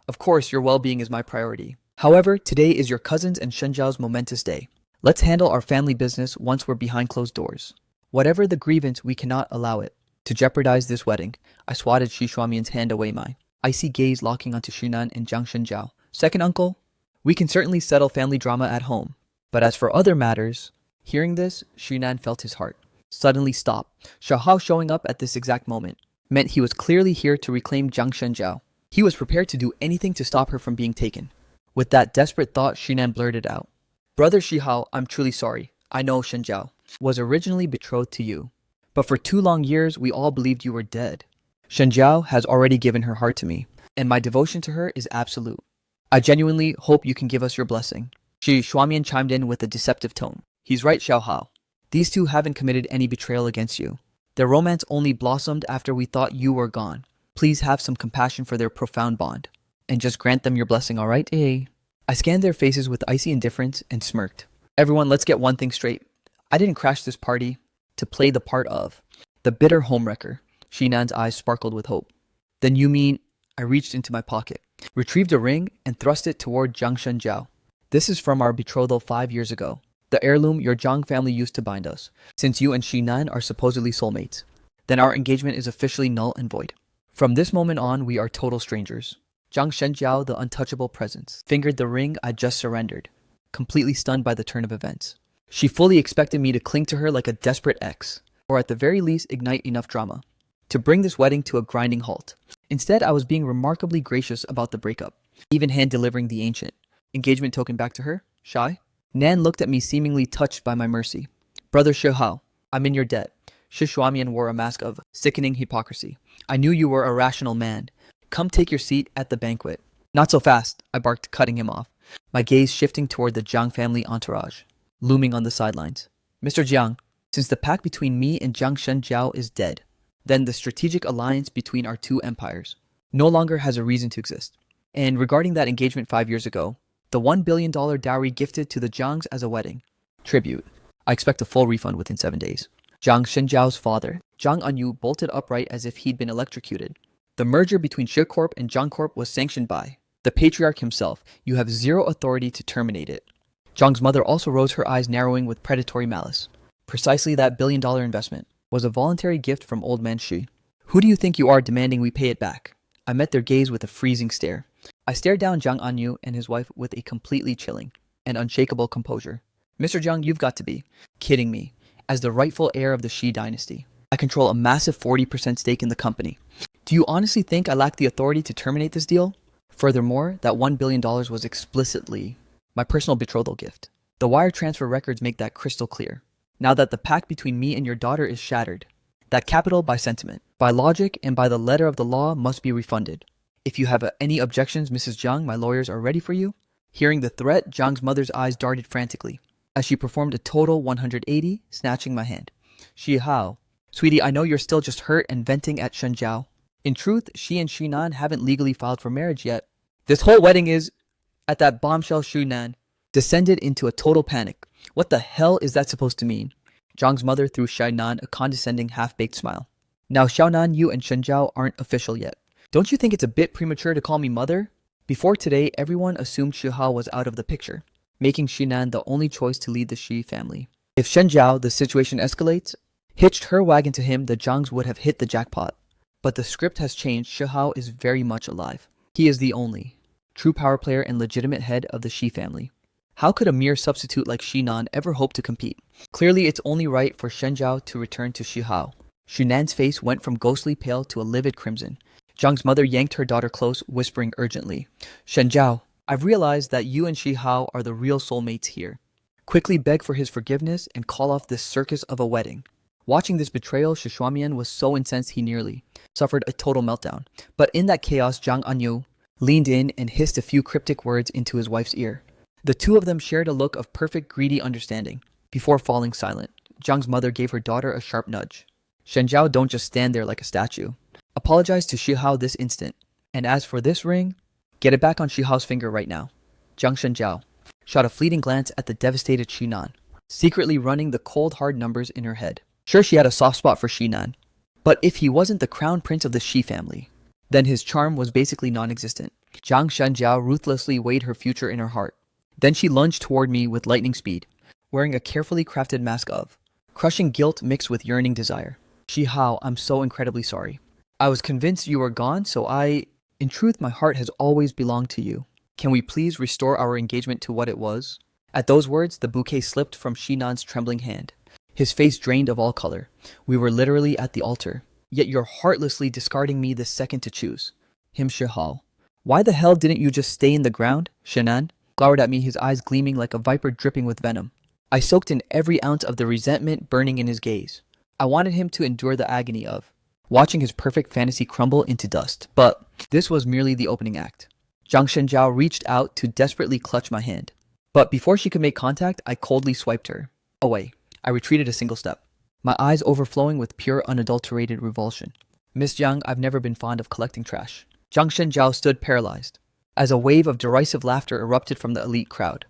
Of course, your well-being is my priority. However, today is your cousin's and Shenjiao's momentous day. Let's handle our family business once we're behind closed doors. Whatever the grievance, we cannot allow it to jeopardize this wedding. I swatted Shushwamian's hand away, my icy gaze locking onto Shunan and Jiang Shenjiao. Second uncle, we can certainly settle family drama at home, but as for other matters... Hearing this, Shunan felt his heart suddenly stop. Xiaohao showing up at this exact moment meant he was clearly here to reclaim Zhang Shenjiao. He was prepared to do anything to stop her from being taken. With that desperate thought, Shinan blurted out, "Brother Shihao, I'm truly sorry. I know Shenjiao was originally betrothed to you, but for 2 long years we all believed you were dead. Shenjiao has already given her heart to me, and my devotion to her is absolute. I genuinely hope you can give us your blessing." Shi Shuamian chimed in with a deceptive tone. "He's right, Xiaohao. These two haven't committed any betrayal against you. Their romance only blossomed after we thought you were gone. Please have some compassion for their profound bond, and just grant them your blessing, alright? Eh?" I scanned their faces with icy indifference and smirked. "Everyone, let's get one thing straight. I didn't crash this party to play the part of the bitter homewrecker." Shinan's eyes sparkled with hope. "Then you mean..." I reached into my pocket, retrieved a ring, and thrust it toward Zhang Shenjiao. "This is from our betrothal 5 years ago. The heirloom your Zhang family used to bind us. Since you and Shinan are supposedly soulmates, then our engagement is officially null and void. From this moment on, we are total strangers." Zhang Shenjiao, the untouchable presence, fingered the ring I just surrendered, completely stunned by the turn of events. She fully expected me to cling to her like a desperate ex, or at the very least ignite enough drama to bring this wedding to a grinding halt. Instead, I was being remarkably gracious about the breakup, even hand-delivering the ancient engagement token back to her. "Shy?" Nan looked at me, seemingly touched by my mercy. "Brother Shihao, I'm in your debt." Shishuamian wore a mask of sickening hypocrisy. "I knew you were a rational man. Come take your seat at the banquet." "Not so fast," I barked, cutting him off, my gaze shifting toward the Jiang family entourage, looming on the sidelines. "Mr. Jiang, since the pact between me and Zhang Shenjiao is dead, then the strategic alliance between our two empires no longer has a reason to exist. And regarding that engagement 5 years ago, the $1 billion dowry gifted to the Zhangs as a wedding tribute, I expect a full refund within 7 days." Zhang Shenjiao's father, Zhang Anyu, bolted upright as if he'd been electrocuted. "The merger between Shi Corp and Zhang Corp was sanctioned by the patriarch himself. You have zero authority to terminate it." Zhang's mother also rose, her eyes narrowing with predatory malice. "Precisely that $1 billion investment was a voluntary gift from old man Shi. Who do you think you are demanding we pay it back?" I met their gaze with a freezing stare. I stared down Zhang Anyu and his wife with a completely chilling and unshakable composure. "Mr. Zhang, you've got to be kidding me. As the rightful heir of the Shi dynasty, I control a massive 40% stake in the company. Do you honestly think I lack the authority to terminate this deal? Furthermore, that $1 billion was explicitly my personal betrothal gift. The wire transfer records make that crystal clear. Now that the pact between me and your daughter is shattered, that capital, by sentiment, by logic, and by the letter of the law, must be refunded. If you have any objections, Mrs. Zhang, my lawyers are ready for you." Hearing the threat, Zhang's mother's eyes darted frantically as she performed a total 180, snatching my hand. "Shihao, sweetie, I know you're still just hurt and venting at Shenjiao. In truth, she and Shinan haven't legally filed for marriage yet. This whole wedding is..." At that bombshell, Shunan descended into a total panic. "What the hell is that supposed to mean?" Zhang's mother threw Shainan a condescending, half-baked smile. "Now, Xiaonan, you and Shenjiao aren't official yet. Don't you think it's a bit premature to call me mother? Before today, everyone assumed Shihao was out of the picture, making Shinan the only choice to lead the Shi family. If Shenjiao, the situation escalates, hitched her wagon to him, the Zhangs would have hit the jackpot. But the script has changed. Shihao is very much alive. He is the only true power player and legitimate head of the Shi family. How could a mere substitute like Shinan ever hope to compete? Clearly, it's only right for Shenjiao to return to Shihao." Shunan's face went from ghostly pale to a livid crimson. Zhang's mother yanked her daughter close, whispering urgently, "Shenjiao, I've realized that you and Shihao are the real soulmates here. Quickly beg for his forgiveness and call off this circus of a wedding." Watching this betrayal, Shishuamian was so incensed he nearly suffered a total meltdown. But in that chaos, Zhang Anyu leaned in and hissed a few cryptic words into his wife's ear. The two of them shared a look of perfect, greedy understanding before falling silent. Zhang's mother gave her daughter a sharp nudge. "Shenjiao, don't just stand there like a statue. Apologize to Shihao this instant. And as for this ring, get it back on Shihao's finger right now." Zhang Shenjiao shot a fleeting glance at the devastated Shinan, secretly running the cold, hard numbers in her head. Sure, she had a soft spot for Shinan, but if he wasn't the crown prince of the Shi family, then his charm was basically non-existent. Zhang Shenjiao ruthlessly weighed her future in her heart. Then she lunged toward me with lightning speed, wearing a carefully crafted mask of crushing guilt mixed with yearning desire. "Shihao, I'm so incredibly sorry. I was convinced you were gone, so in truth, my heart has always belonged to you. Can we please restore our engagement to what it was?" At those words, the bouquet slipped from Shinan's trembling hand. his face drained of all color. We were literally at the altar. Yet you're heartlessly discarding me the second to choose. Him Shihal. Why the hell didn't you just stay in the ground? Shannon glowered at me, his eyes gleaming like a viper dripping with venom. I soaked in every ounce of the resentment burning in his gaze. I wanted him to endure the agony of watching his perfect fantasy crumble into dust. But this was merely the opening act. Zhang Shenjiao reached out to desperately clutch my hand. But before she could make contact, I coldly swiped her away. I retreated a single step, my eyes overflowing with pure unadulterated revulsion. Miss Jiang, I've never been fond of collecting trash. Zhang Shenjiao stood paralyzed, as a wave of derisive laughter erupted from the elite crowd.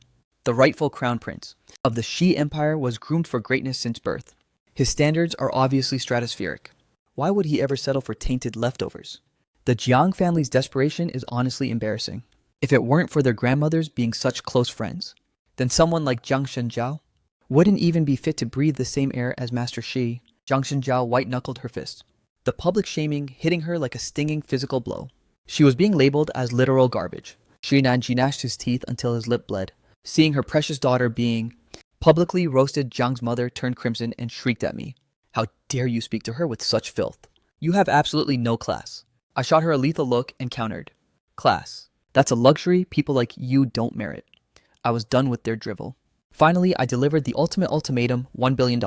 The rightful crown prince of the Shi Empire was groomed for greatness since birth. His standards are obviously stratospheric. Why would he ever settle for tainted leftovers? The Jiang family's desperation is honestly embarrassing. If it weren't for their grandmothers being such close friends, then someone like Zhang Shenjiao wouldn't even be fit to breathe the same air as Master Shi. Zhang Shenjiao white-knuckled her fist, the public shaming hitting her like a stinging physical blow. She was being labeled as literal garbage. Shi Nanji gnashed his teeth until his lip bled. Seeing her precious daughter being publicly roasted, Zhang's mother turned crimson and shrieked at me. How dare you speak to her with such filth? You have absolutely no class. I shot her a lethal look and countered. Class. That's a luxury people like you don't merit. I was done with their drivel. Finally, I delivered the ultimate ultimatum, $1 billion.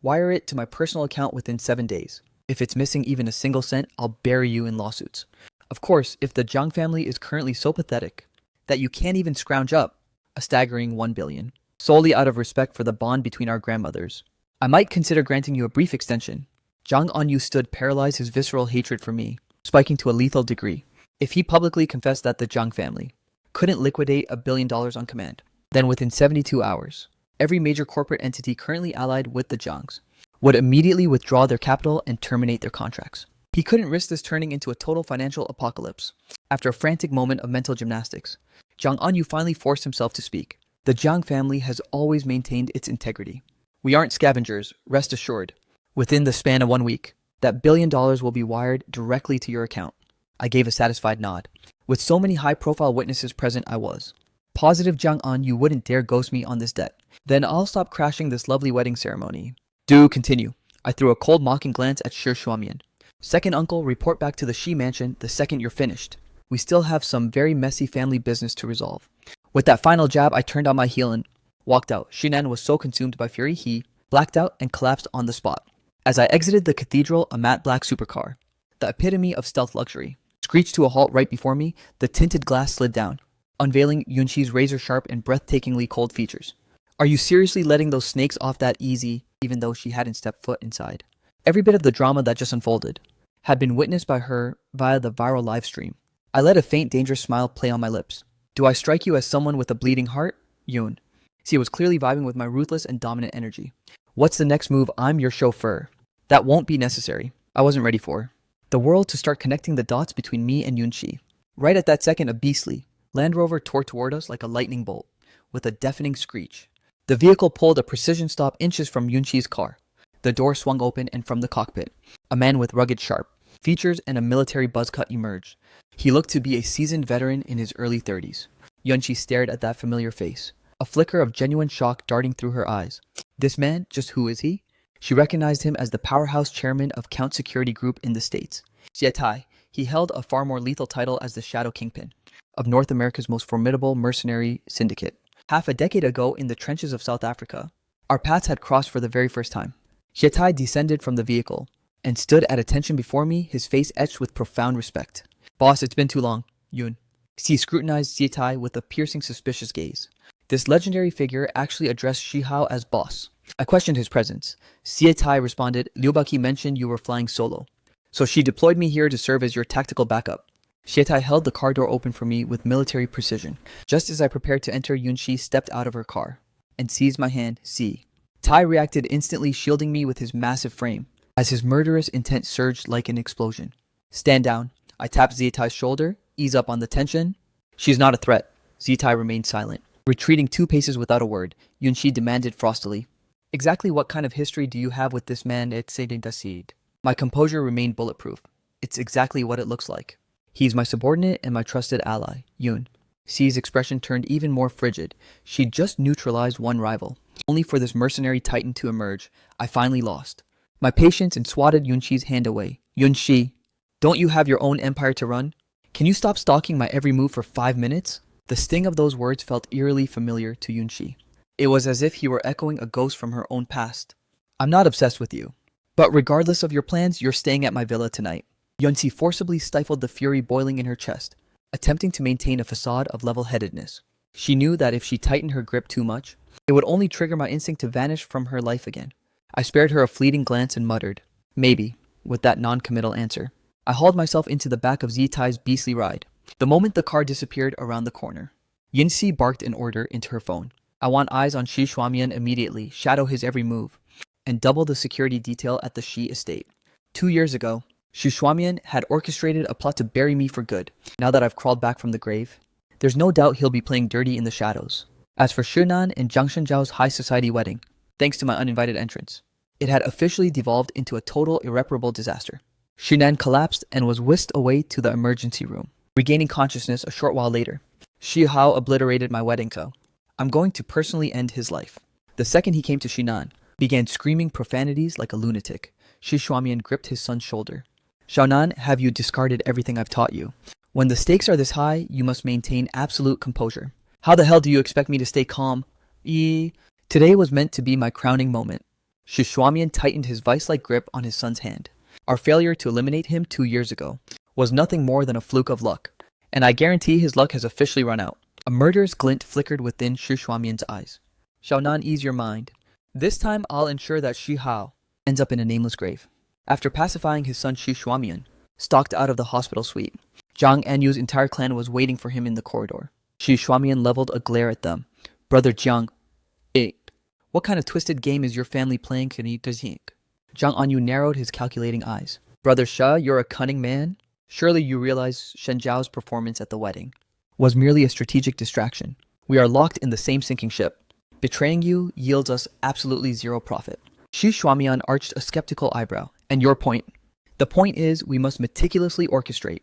Wire it to my personal account within 7 days. If it's missing even a single cent, I'll bury you in lawsuits. Of course, if the Jiang family is currently so pathetic that you can't even scrounge up a staggering $1 billion, solely out of respect for the bond between our grandmothers, I might consider granting you a brief extension. Zhang Anyu stood paralyzed, his visceral hatred for me spiking to a lethal degree. If he publicly confessed that the Jiang family couldn't liquidate $1 billion on command, then within 72 hours, every major corporate entity currently allied with the Jiangs would immediately withdraw their capital and terminate their contracts. He couldn't risk this turning into a total financial apocalypse. After a frantic moment of mental gymnastics, Zhang Anyu finally forced himself to speak. The Jiang family has always maintained its integrity. We aren't scavengers, rest assured. Within the span of 1 week, that $1 billion will be wired directly to your account. I gave a satisfied nod. With so many high-profile witnesses present, I was positive Jiang An, you wouldn't dare ghost me on this debt. Then I'll stop crashing this lovely wedding ceremony. Do continue. I threw a cold mocking glance at Shi Shuamian. Second uncle, report back to the Shi mansion the second you're finished. We still have some very messy family business to resolve. With that final jab, I turned on my heel and walked out. Shinan was so consumed by fury he blacked out and collapsed on the spot. As I exited the cathedral, a matte black supercar, the epitome of stealth luxury, screeched to a halt right before me. The tinted glass slid down, unveiling Yunqi's razor-sharp and breathtakingly cold features. Are you seriously letting those snakes off that easy, even though she hadn't stepped foot inside? Every bit of the drama that just unfolded had been witnessed by her via the viral live stream. I let a faint, dangerous smile play on my lips. Do I strike you as someone with a bleeding heart? Yoon. See, was clearly vibing with my ruthless and dominant energy. What's the next move? I'm your chauffeur. That won't be necessary. I wasn't ready for the world to start connecting the dots between me and Yunqi. Right at that second, a beastly Land Rover tore toward us like a lightning bolt, with a deafening screech. The vehicle pulled a precision stop inches from Yunqi's car. The door swung open, and from the cockpit, a man with rugged, sharp features and a military buzz cut emerged. He looked to be a seasoned veteran in his early 30s. Yunqi stared at that familiar face, a flicker of genuine shock darting through her eyes. This man, just who is he? She recognized him as the powerhouse chairman of Count Security Group in the States. Xie. He held a far more lethal title as the Shadow Kingpin of North America's most formidable mercenary syndicate. Half a decade ago, in the trenches of South Africa, our paths had crossed for the very first time. Xie descended from the vehicle and stood at attention before me, his face etched with profound respect. Boss, it's been too long, Yun. Xi scrutinized Xie with a piercing, suspicious gaze. This legendary figure actually addressed Shihao as boss. I questioned his presence. Xie responded, Liu Baqi mentioned you were flying solo, so she deployed me here to serve as your tactical backup. Xie held the car door open for me with military precision. Just as I prepared to enter, Yunqi stepped out of her car and seized my hand. See. Tai reacted instantly, shielding me with his massive frame, as his murderous intent surged like an explosion. Stand down. I tapped Xie shoulder. Ease up on the tension. She's not a threat. Xie remained silent. Retreating 2 paces without a word, Yunqi demanded frostily, Exactly what kind of history do you have with this man at Dasid? My composure remained bulletproof. It's exactly what it looks like. He's my subordinate and my trusted ally, Yun. Xi's expression turned even more frigid. She'd just neutralized one rival. only for this mercenary titan to emerge. I finally lost my patience and swatted Yunxi's hand away. Yunxi, don't you have your own empire to run? Can you stop stalking my every move for 5 minutes? The sting of those words felt eerily familiar to Yunxi. It was as if he were echoing a ghost from her own past. I'm not obsessed with you, but regardless of your plans, you're staying at my villa tonight. Yunxi forcibly stifled the fury boiling in her chest, attempting to maintain a facade of level-headedness. She knew that if she tightened her grip too much, it would only trigger my instinct to vanish from her life again. I spared her a fleeting glance and muttered, maybe, with that non-committal answer. I hauled myself into the back of Zitai's beastly ride. The moment the car disappeared around the corner, Yunxi barked an order into her phone. I want eyes on Shi Xuamian immediately, shadow his every move, and double the security detail at the Shi estate. 2 years ago, Shi Xuamian had orchestrated a plot to bury me for good. Now that I've crawled back from the grave, there's no doubt he'll be playing dirty in the shadows. As for Shinan and Jiang Shenjiao's high society wedding, thanks to my uninvited entrance, it had officially devolved into a total irreparable disaster. Shinan collapsed and was whisked away to the emergency room, regaining consciousness a short while later. Shi Hao obliterated my wedding so I'm going to personally end his life. The second he came to Shinan, began screaming profanities like a lunatic. Shi Xuamian gripped his son's shoulder. Xiaonan, have you discarded everything I've taught you? When the stakes are this high, you must maintain absolute composure. How the hell do you expect me to stay calm? Today was meant to be my crowning moment. Shi Xuamian tightened his vice-like grip on his son's hand. Our failure to eliminate him 2 years ago was nothing more than a fluke of luck, and I guarantee his luck has officially run out. A murderous glint flickered within Shi Xuamian's eyes. Xiaonan, ease your mind. This time I'll ensure that Shi Hao ends up in a nameless grave. After pacifying his son Shi Xuamian, stalked out of the hospital suite, Zhang Anyu's entire clan was waiting for him in the corridor. Shi Xuamian leveled a glare at them. Brother Jiang, what kind of twisted game is your family playing? Zhang Anyu narrowed his calculating eyes. Brother Sha, you're a cunning man. Surely you realize Shen Zhao's performance at the wedding was merely a strategic distraction. We are locked in the same sinking ship. Betraying you yields us absolutely zero profit. Shi Xuamian arched a skeptical eyebrow. And your point? The point is, we must meticulously orchestrate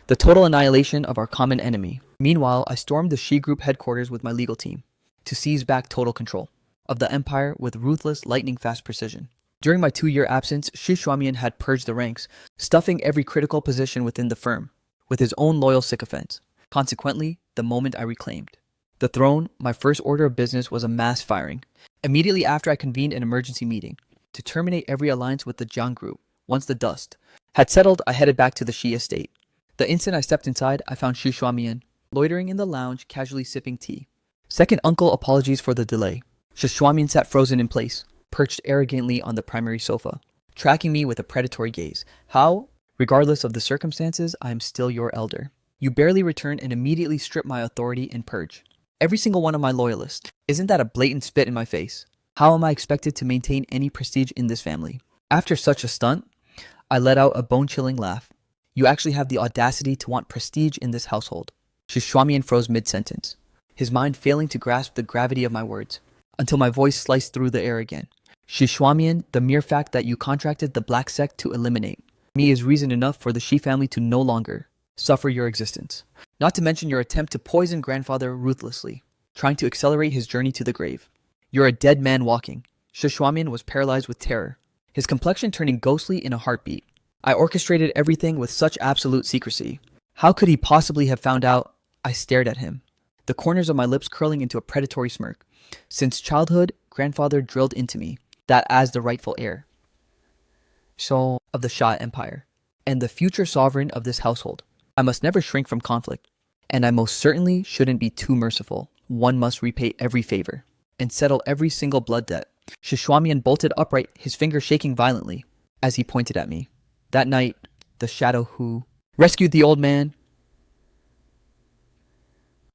the total annihilation of our common enemy. Meanwhile, I stormed the Shi Group headquarters with my legal team to seize back total control of the empire with ruthless, lightning-fast precision. During my 2-year absence, Shi Xuamian had purged the ranks, stuffing every critical position within the firm with his own loyal sycophants. Consequently, the moment I reclaimed the throne, my first order of business was a mass firing. Immediately after I convened an emergency meeting to terminate every alliance with the Jiang Group. Once the dust had settled, I headed back to the Shi estate. The instant I stepped inside, I found Shi Xuamian loitering in the lounge, casually sipping tea. Second uncle, apologies for the delay. Shi Xuamian sat frozen in place, perched arrogantly on the primary sofa, tracking me with a predatory gaze. How? Regardless of the circumstances, I am still your elder. You barely return and immediately strip my authority and purge every single one of my loyalists. Isn't that a blatant spit in my face? How am I expected to maintain any prestige in this family? After such a stunt, I let out a bone-chilling laugh. You actually have the audacity to want prestige in this household. Shi Xuamian froze mid-sentence, his mind failing to grasp the gravity of my words, until my voice sliced through the air again. Shi Xuamian, the mere fact that you contracted the black sect to eliminate me is reason enough for the Shi family to no longer suffer your existence. Not to mention your attempt to poison grandfather ruthlessly, trying to accelerate his journey to the grave. You're a dead man walking. Shi Xuamian was paralyzed with terror, his complexion turning ghostly in a heartbeat. I orchestrated everything with such absolute secrecy. How could he possibly have found out? I stared at him, the corners of my lips curling into a predatory smirk. Since childhood, grandfather drilled into me that as the rightful heir of the Shah Empire, and the future sovereign of this household, I must never shrink from conflict, and I most certainly shouldn't be too merciful. One must repay every favor and settle every single blood debt. Shi Xuamian bolted upright, his finger shaking violently as he pointed at me. That night, the shadow who rescued the old man.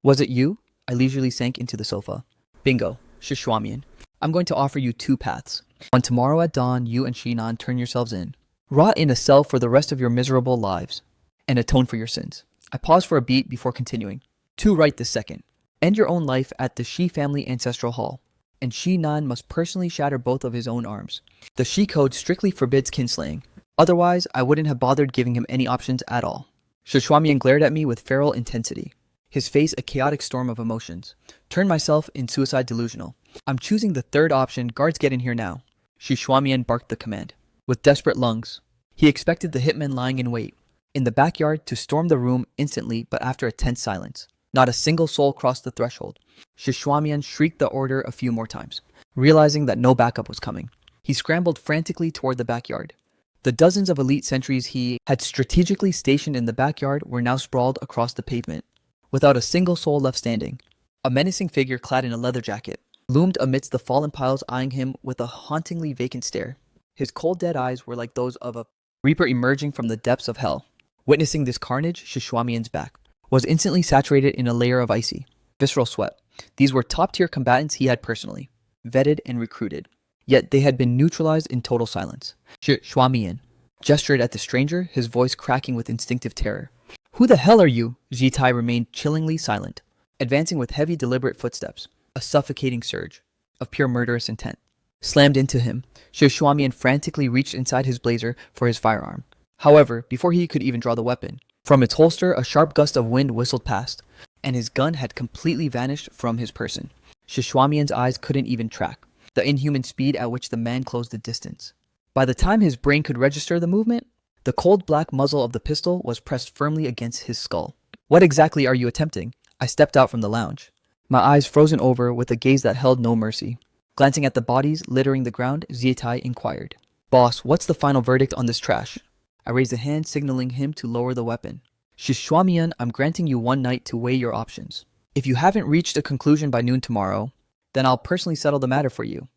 Was it you? I leisurely sank into the sofa. Bingo, Shi Xuamian. I'm going to offer you 2 paths. One, tomorrow at dawn, you and Shinan turn yourselves in, rot in a cell for the rest of your miserable lives, and atone for your sins. I paused for a beat before continuing. 2, right this second. End your own life at the Shi family ancestral hall, and Shinan must personally shatter both of his own arms. The Shi code strictly forbids kinslaying. Otherwise, I wouldn't have bothered giving him any options at all. Shi Xuamian glared at me with feral intensity, his face a chaotic storm of emotions. Turned myself in suicide delusional. I'm choosing the third option. Guards, get in here now. Xu Shuamian barked the command. With desperate lungs, he expected the hitmen lying in wait in the backyard to storm the room instantly, but after a tense silence, not a single soul crossed the threshold. Xu Shuamian shrieked the order a few more times, realizing that no backup was coming. He scrambled frantically toward the backyard. The dozens of elite sentries he had strategically stationed in the backyard were now sprawled across the pavement, without a single soul left standing. A menacing figure clad in a leather jacket loomed amidst the fallen piles, eyeing him with a hauntingly vacant stare. His cold, dead eyes were like those of a reaper emerging from the depths of hell. Witnessing this carnage, Xu Shuamian's back was instantly saturated in a layer of icy, visceral sweat. These were top-tier combatants he had personally vetted and recruited, yet they had been neutralized in total silence. Xu Shuamian gestured at the stranger, his voice cracking with instinctive terror. "Who the hell are you?" Jitai remained chillingly silent, advancing with heavy, deliberate footsteps. A suffocating surge of pure murderous intent slammed into him. Xu Shuamian frantically reached inside his blazer for his firearm. However, before he could even draw the weapon, from its holster a sharp gust of wind whistled past, and his gun had completely vanished from his person. Xu Shuamian's eyes couldn't even track the inhuman speed at which the man closed the distance. By the time his brain could register the movement, the cold black muzzle of the pistol was pressed firmly against his skull. "What exactly are you attempting?" I stepped out from the lounge, my eyes frozen over with a gaze that held no mercy. Glancing at the bodies littering the ground, Zietai inquired, "Boss, what's the final verdict on this trash?" I raised a hand signaling him to lower the weapon. "Xu Shuamian, I'm granting you one night to weigh your options. If you haven't reached a conclusion by noon tomorrow, then I'll personally settle the matter for you."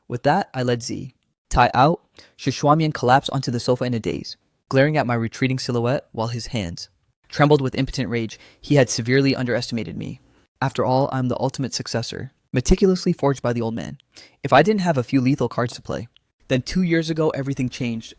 With that, I led Z Tai out. Xu Shuamian collapsed onto the sofa in a daze, glaring at my retreating silhouette while his hands trembled with impotent rage. He had severely underestimated me. After all, I'm the ultimate successor, meticulously forged by the old man. If I didn't have a few lethal cards to play, then 2 years ago everything changed.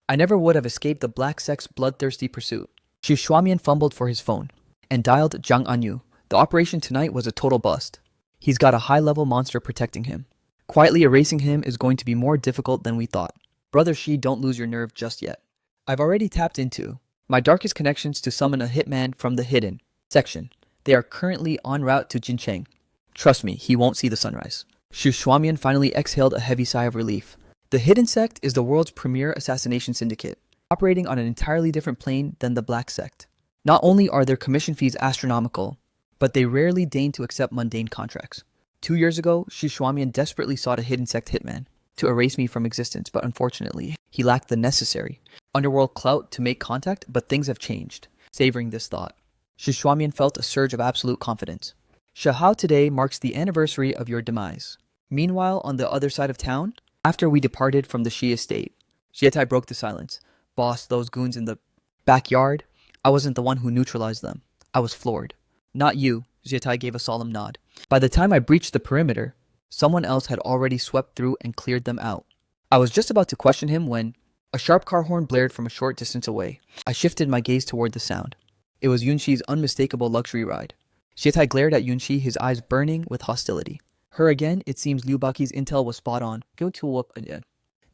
I never would have escaped the black sect's bloodthirsty pursuit. Xu Shuamian fumbled for his phone and dialed Zhang Anyu. The operation tonight was a total bust. He's got a high-level monster protecting him. Quietly erasing him is going to be more difficult than we thought. Brother Shi, don't lose your nerve just yet. I've already tapped into my darkest connections to summon a hitman from the hidden section. They are currently en route to Jincheng. Trust me, he won't see the sunrise. Xu Shuamian finally exhaled a heavy sigh of relief. The Hidden Sect is the world's premier assassination syndicate, operating on an entirely different plane than the Black Sect. Not only are their commission fees astronomical, but they rarely deign to accept mundane contracts. 2 years ago, Xu Shuamian desperately sought a Hidden Sect hitman to erase me from existence, but unfortunately, he lacked the necessary underworld clout to make contact, but things have changed. Savoring this thought, Xu Shuamian felt a surge of absolute confidence. Shahao, today marks the anniversary of your demise. Meanwhile, on the other side of town, after we departed from the Shi estate, Jietai broke the silence. Boss, those goons in the backyard, I wasn't the one who neutralized them. I was floored. Not you, Jietai gave a solemn nod. By the time I breached the perimeter, someone else had already swept through and cleared them out. I was just about to question him when a sharp car horn blared from a short distance away. I shifted my gaze toward the sound. It was Yunshi's unmistakable luxury ride. Jietai glared at Yunshi, his eyes burning with hostility. Her again? It seems Liu Baqi's intel was spot on. Go to whoop again.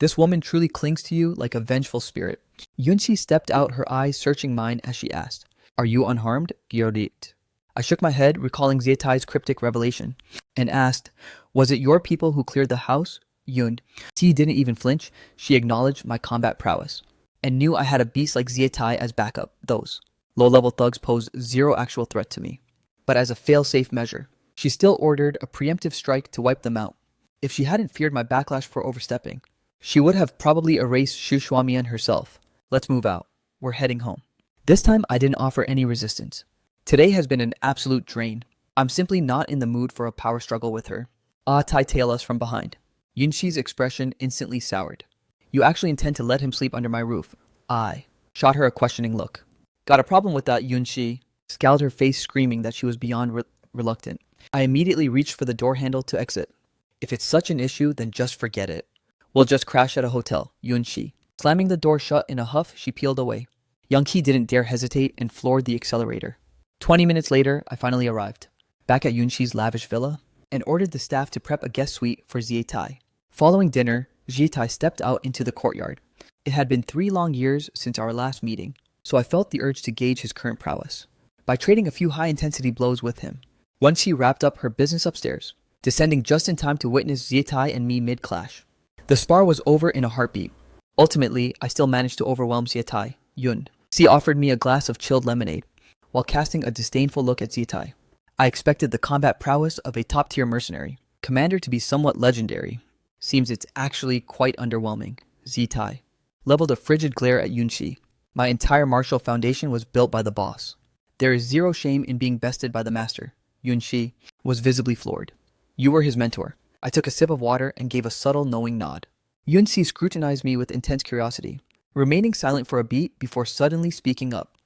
This woman truly clings to you like a vengeful spirit. Yunshi stepped out, her eyes searching mine as she asked, "Are you unharmed, Gyodit?" I shook my head, recalling Zietai's cryptic revelation, and asked, "Was it your people who cleared the house?" Yun. She didn't even flinch. She acknowledged my combat prowess, and knew I had a beast like Zietai as backup. Those low-level thugs posed zero actual threat to me. But as a fail-safe measure, she still ordered a preemptive strike to wipe them out. If she hadn't feared my backlash for overstepping, she would have probably erased Xu Shuamian herself. Let's move out. We're heading home. This time, I didn't offer any resistance. Today has been an absolute drain. I'm simply not in the mood for a power struggle with her. Ah, Tai tailed us from behind. Yunshi's expression instantly soured. "You actually intend to let him sleep under my roof?" I shot her a questioning look. "Got a problem with that, Yunshi?" Scowled, her face screaming that she was beyond reluctant. I immediately reached for the door handle to exit. "If it's such an issue, then just forget it. We'll just crash at a hotel," Yunshi. Slamming the door shut in a huff, she peeled away. Youngki didn't dare hesitate and floored the accelerator. 20 minutes later, I finally arrived, back at Yunshi's lavish villa, and ordered the staff to prep a guest suite for Zietai. Following dinner, Zietai stepped out into the courtyard. It had been 3 long years since our last meeting, so I felt the urge to gauge his current prowess by trading a few high-intensity blows with him. Once she wrapped up her business upstairs, descending just in time to witness Zietai and me mid-clash. The spar was over in a heartbeat. Ultimately, I still managed to overwhelm Zietai, Yun. She offered me a glass of chilled lemonade, while casting a disdainful look at Zietai. I expected the combat prowess of a top-tier mercenary, commander to be somewhat legendary. Seems it's actually quite underwhelming. Zietai leveled a frigid glare at Yunxi. My entire martial foundation was built by the boss. There is zero shame in being bested by the master. Yunxi was visibly floored. You were his mentor. I took a sip of water and gave a subtle knowing nod. Yunxi scrutinized me with intense curiosity, remaining silent for a beat before suddenly speaking up.